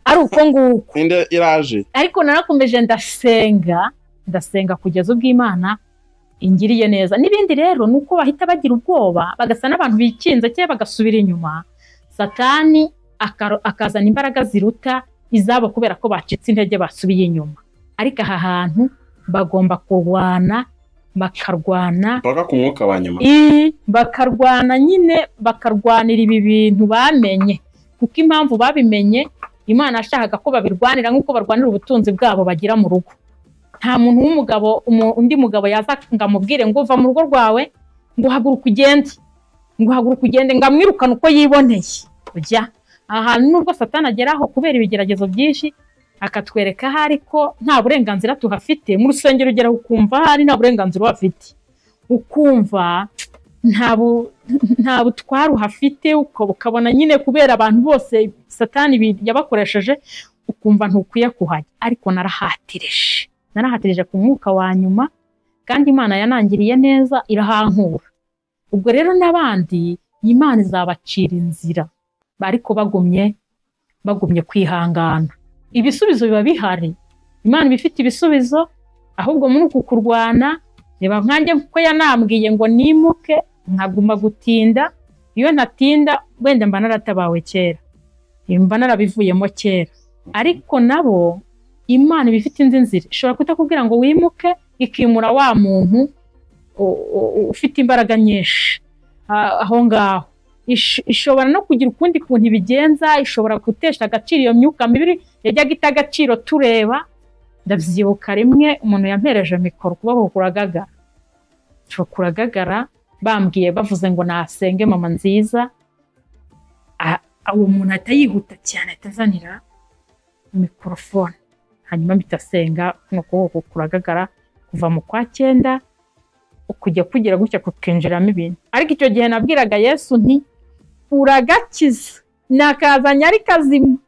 Ari uko nguko. Inda iraje. Ariko narakomeje ndasenga kugeza ubwo Imana ingiriye neza. N'ibindi rero nuko bahita bagira ubwoba, bagasa n'abantu bikinze cyangwa bagasubira inyuma. Satani akazana imbaraga ziruta izabo kubera ko bacitse intege, basubiye inyuma. Ariko aha hantu bagomba kurwana, bakarwana baka ku mwuka wa nyuma, bakarwana nyine, bakarwanira ibi bintu bamenye, kuko impamvu babimenye Imana yashakaga ko babirwanira nk'uko barwanira ubutunzi bwabo bagira mu rugo. Nta muntu w'umugabo, undi mugabo yaza ngamubwire ngo uva mu rugo rwawe ngo haguruka ugende, ngamwirukana uko yiboneye. Ujya ahantu nubwo Satani ageraho kubera ibigeragezo byinshi akatwereka hari ko nta burenganzira tuhafite. Mu rusengero ugera ukumva hari nta burenganzira uhafite, ukumva nta butwari uhafite, ukabona nyine kubera abantu bose Satani yabakoresheje, ukumva ntukwiye kuhajya. Ariko narahatirije ku mwuka wa nyuma, kandi Imana yanangiriye neza, irahankura. Ubwo rero n'abandi Imana izabacira inzira, ariko bagumye kwihangana. Ibisubizo biba bihari, Imana ibifite ibisubizo, ahubwo muri uku kurwana, reba nkanjye kuko yanambwiye ngo nimuke, nkaguma gutinda. Iyo ntatinda wenda mba naratabawe kera, mba narabivuyemo kera. Ariko nabo Imana ibifite indi nzira, ishobora kutakubwira ngo wimuke ikimura wa muntu ufite imbaraga nyinshi aho ngaho. Ishobora no kugira ukundi kuntu ibigenza, ishobora gutesha agaciro iyo myuka mibi yajyaga ita agaciro tureba. Ndabyibuka rimwe umuntu yampereje mikoro, kuboko kuragagara, bambwiye bavuze ngo nasenge mama nziza. Uwo muntu ahita yihuta cyane, atazanira mikorofone, hanyuma mpitasenga nk'ukuboko kuragagara kuva mu kwa 9 ukujya kugira gutya kukinjiramo ibintu. Ariko icyo gihe nabwiraga Yesu nti uragakiza, nakazanya ari kazima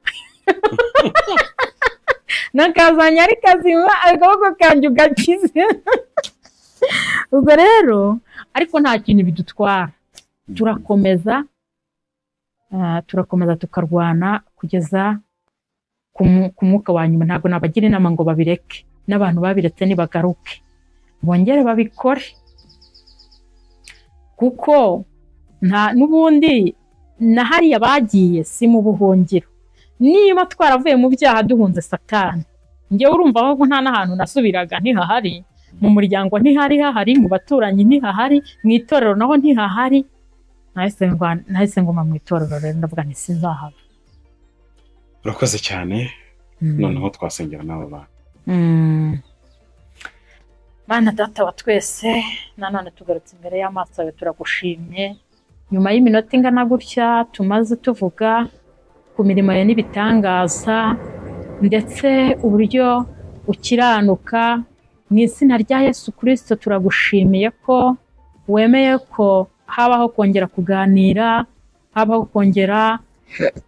nakazanya ari kazima, akaboko kanjye ugakize. Ubwo rero ariko nta kintu bidutwara, turakomeza tukarwana kugeza ku mwuka wa nyuma. Ntabwo nabagira inama ngo babireke, n'abantu babiretse nibagaruke bongere babikore, kuko n'ubundi na hariya bagiye si mu buhungiro. Niba twaravuye mu byaha duhunze Satani, njyewe urumva aho nta n'ahantu nasubiraga ntihahari, mu muryango ntihari hahari, mu baturanyi ntihahari, mu itorero naho ntihahari. Nahise ngoma mu itorero rero ndavuga nti sinzahaba. Urakoze cyane. Noneho twasengera n'abo bantu. Mana Data wa twese, nanone tugarutse imbere y'amaso yawe, turagushimye nyuma y'iminota ingana gutya tumaze tuvuga ku mirimo yawe n'ibitangaza, ndetse uburyo ukiranuka. Mu izina rya Yesu Kristo turagushimiye ko wemeye ko habaho kongera kuganira, habaho kongera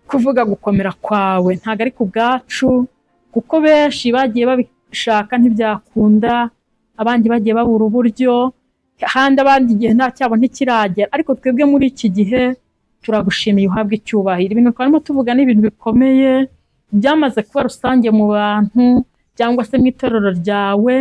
kuvuga gukomera kwawe. Ntabwo ari ku bwacu, kuko benshi bagiye babishaka ntibyakunda, abandi bagiye babura uburyo, handi abandi igihe nta cyabo ntikiragera. Ariko twebwe muri iki gihe turagushimiye, uhabwe icyubahiro. Ibintu twarimo tuvuga ni ibintu bikomeye byamaze kuba rusange mu bantu cyangwa se mu itorero ryawe,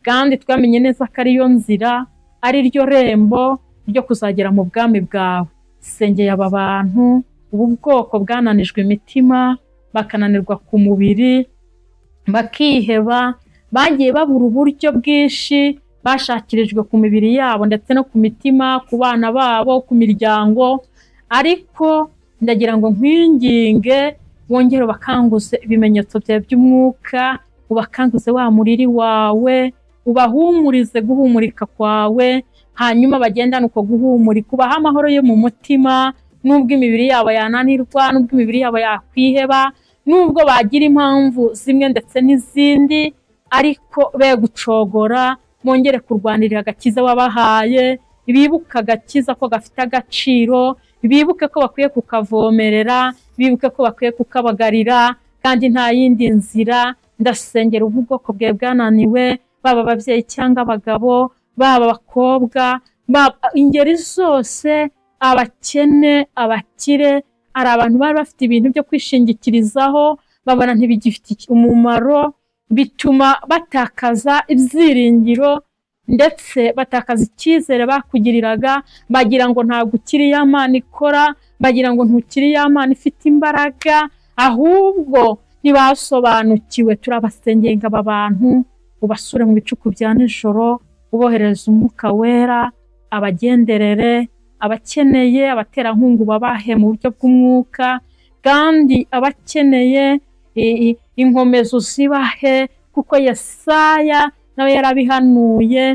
kandi twamenye neza ko ariyo nzira, ari ryo rembo ryo kuzagera mu bwami bwawe. Sengeye aba bantu, ubu bwoko bwananijwe imitima, bakananirwa ku mubiri, bakiheba, bagiye babura uburyo bwinshi bashakirijwe ku mibiri yabo ndetse no ku mitima, ku bana babo, ku miryango. Ariko ndagira ngo nkwinginge wongere ubakanguze ibimenyetso byawe by'umwuka, ubakanguze wa muriri wawe, ubahumurize guhumurika kwawe, hanyuma bagendane uko guhumurika, ubahe amahoro yo mu mutima, nubwo imibiri yabo yananirwa, nubwo imibiri yabo yakwiheba, nubwo bagira impamvu zimwe ndetse n'izindi, ariko be gucogora, bongere kurwanirira agakiza wabahaye, bibuke agakiza ko gafite agaciro, bibuke ko bakwiye kukavomerera, bibuke ko bakwiye kukabagarira, kandi nta yindi nzira. Ndasengera ubwoko bwawe bwananiwe, baba ababyeyi cyangwa abagabo, baba abakobwa, ingeri zose, abakene, abakire. Ari abantu bari bafite ibintu byo kwishingikirizaho, babona ntibigifite umumaro, bituma batakaza ibyiringiro ndetse batakaza icyizere bakugiriraga, bagira ngo ntabwo ukiri ya Mana ikora, bagira ngo ntukiri ya Mana ifite imbaraga, ahubwo ntibasobanukiwe. Turabasengeye ngo aba bantu ubasure mu bicuku bya nijoro, ubohereza umwuka wera, abagenderere, abakeneye abaterankungu babahe mu buryo bw'umwuka, kandi abakeneye inkomezo zibahe, kuko Yesaya nawe yarabihanuye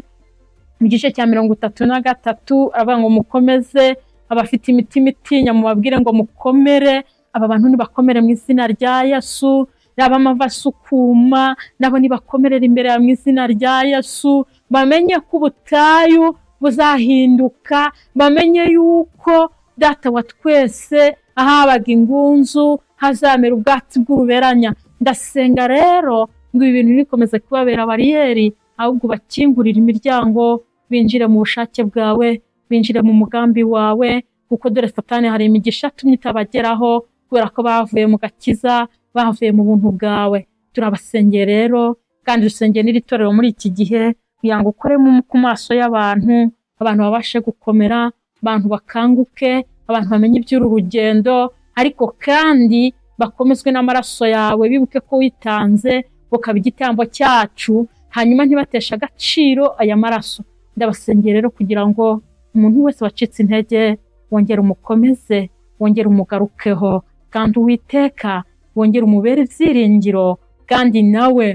mu gice cya 33 avuga ngo mukomeze abafite imitima itinya, mubabwire ngo mukomere. Aba bantu nibakomere mu izina rya Yesu, yaba amava asukuma nabo nibakomerera imbere mu izina rya Yesu, bamenye ko ubutayu buzahinduka, bamenye yuko Data wa twese ahabaga ingunzu hazamera ubwatsi bw'uruberanya. Ndasenga rero ngo ibi bintu bikomeze kubabera bariyeri, ahubwo bakingurira imiryango, binjire mu bushake bwawe, binjire mu mugambi wawe, kuko dore Satani hari imigisha atumye itabageraho, kubera ko bavuye mu gakiza, bavuye mu buntu bwawe. Turabasengeye rero, kandi dusengeye n'iri torero muri iki gihe, kugira ngo ukore ku maso y'abantu, abantu babashe gukomera, abantu bakanguke, abantu bamenye iby'uru rugendo, ariko kandi bakomezwe n'amaraso yawe, bibuke ko witanze ukaba igitambo cyacu, hanyuma ntibatesha agaciro aya maraso. Ndabasengeye rero kugira ngo umuntu wese wacitse intege wongere umukomeze, wongere umugarukeho, kandi Uwiteka wongere umubere ibyiringiro, kandi nawe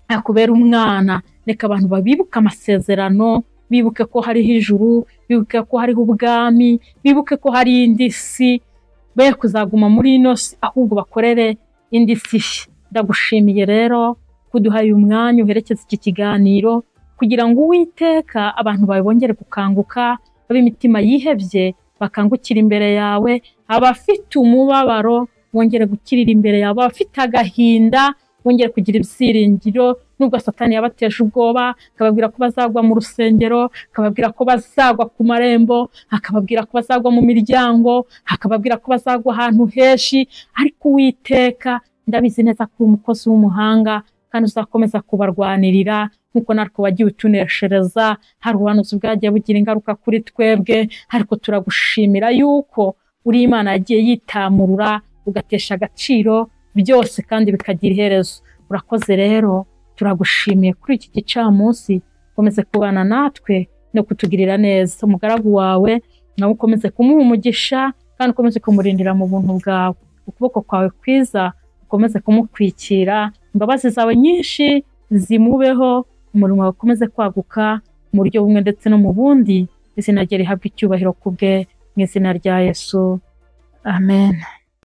akubera umwana. Reka abantu babibuke amasezerano, bibuke ko hariho ijuru, bibuke ko hariho ubwami, bibuke ko hari indi si, be kuzaguma muri ino si, ahubwo bakorere indi si. Ndagushimiye rero kuduhaye umwanya uherekeza iki kiganiro, kugira ngo Uwiteka abantu bawe bongere gukanguka, ab'imitima yihebye bakangukira imbere yawe, abafite umubabaro bongere gukirira imbere yawe, abafite agahinda bongere kugira ibyiringiro. Nubwo Satani yabateje ubwoba, akababwira ko bazagwa mu rusengero, akababwira ko bazagwa ku marembo, akababwira ko bazagwa mu miryango, akababwira ko bazagwa ahantu henshi, ariko Uwiteka ndabizi neza ko umukozi w'umuhanga, kandi uzakomeza kubarwanirira nkuko natwe wagiye utuneshereza. Hari ubuhanuzi bwagiye bugira ingaruka kuri twebwe, ariko turagushimira yuko uri Imana yagiye yitamurura, ugatesha agaciro byose kandi bikagira iherezo. Urakoze rero, turagushimiye kuri iki gicamunsi, ukomeze kubana natwe no kutugirira neza. Umugaragu wawe nawe ukomeze kumuha umugisha, kandi ukomeze kumurindira mu buntu bwawe. Ukuboko kwawe kwiza ukomeze kumukwikira, imbabazi zawe nyinshi zimubeho, umurimo wawe ukomeze kwaguka mu buryo bumwe ndetse no mu bundi. Izina rye rihabwe icyubahiro kubwe, mu izina rya Yesu, amen.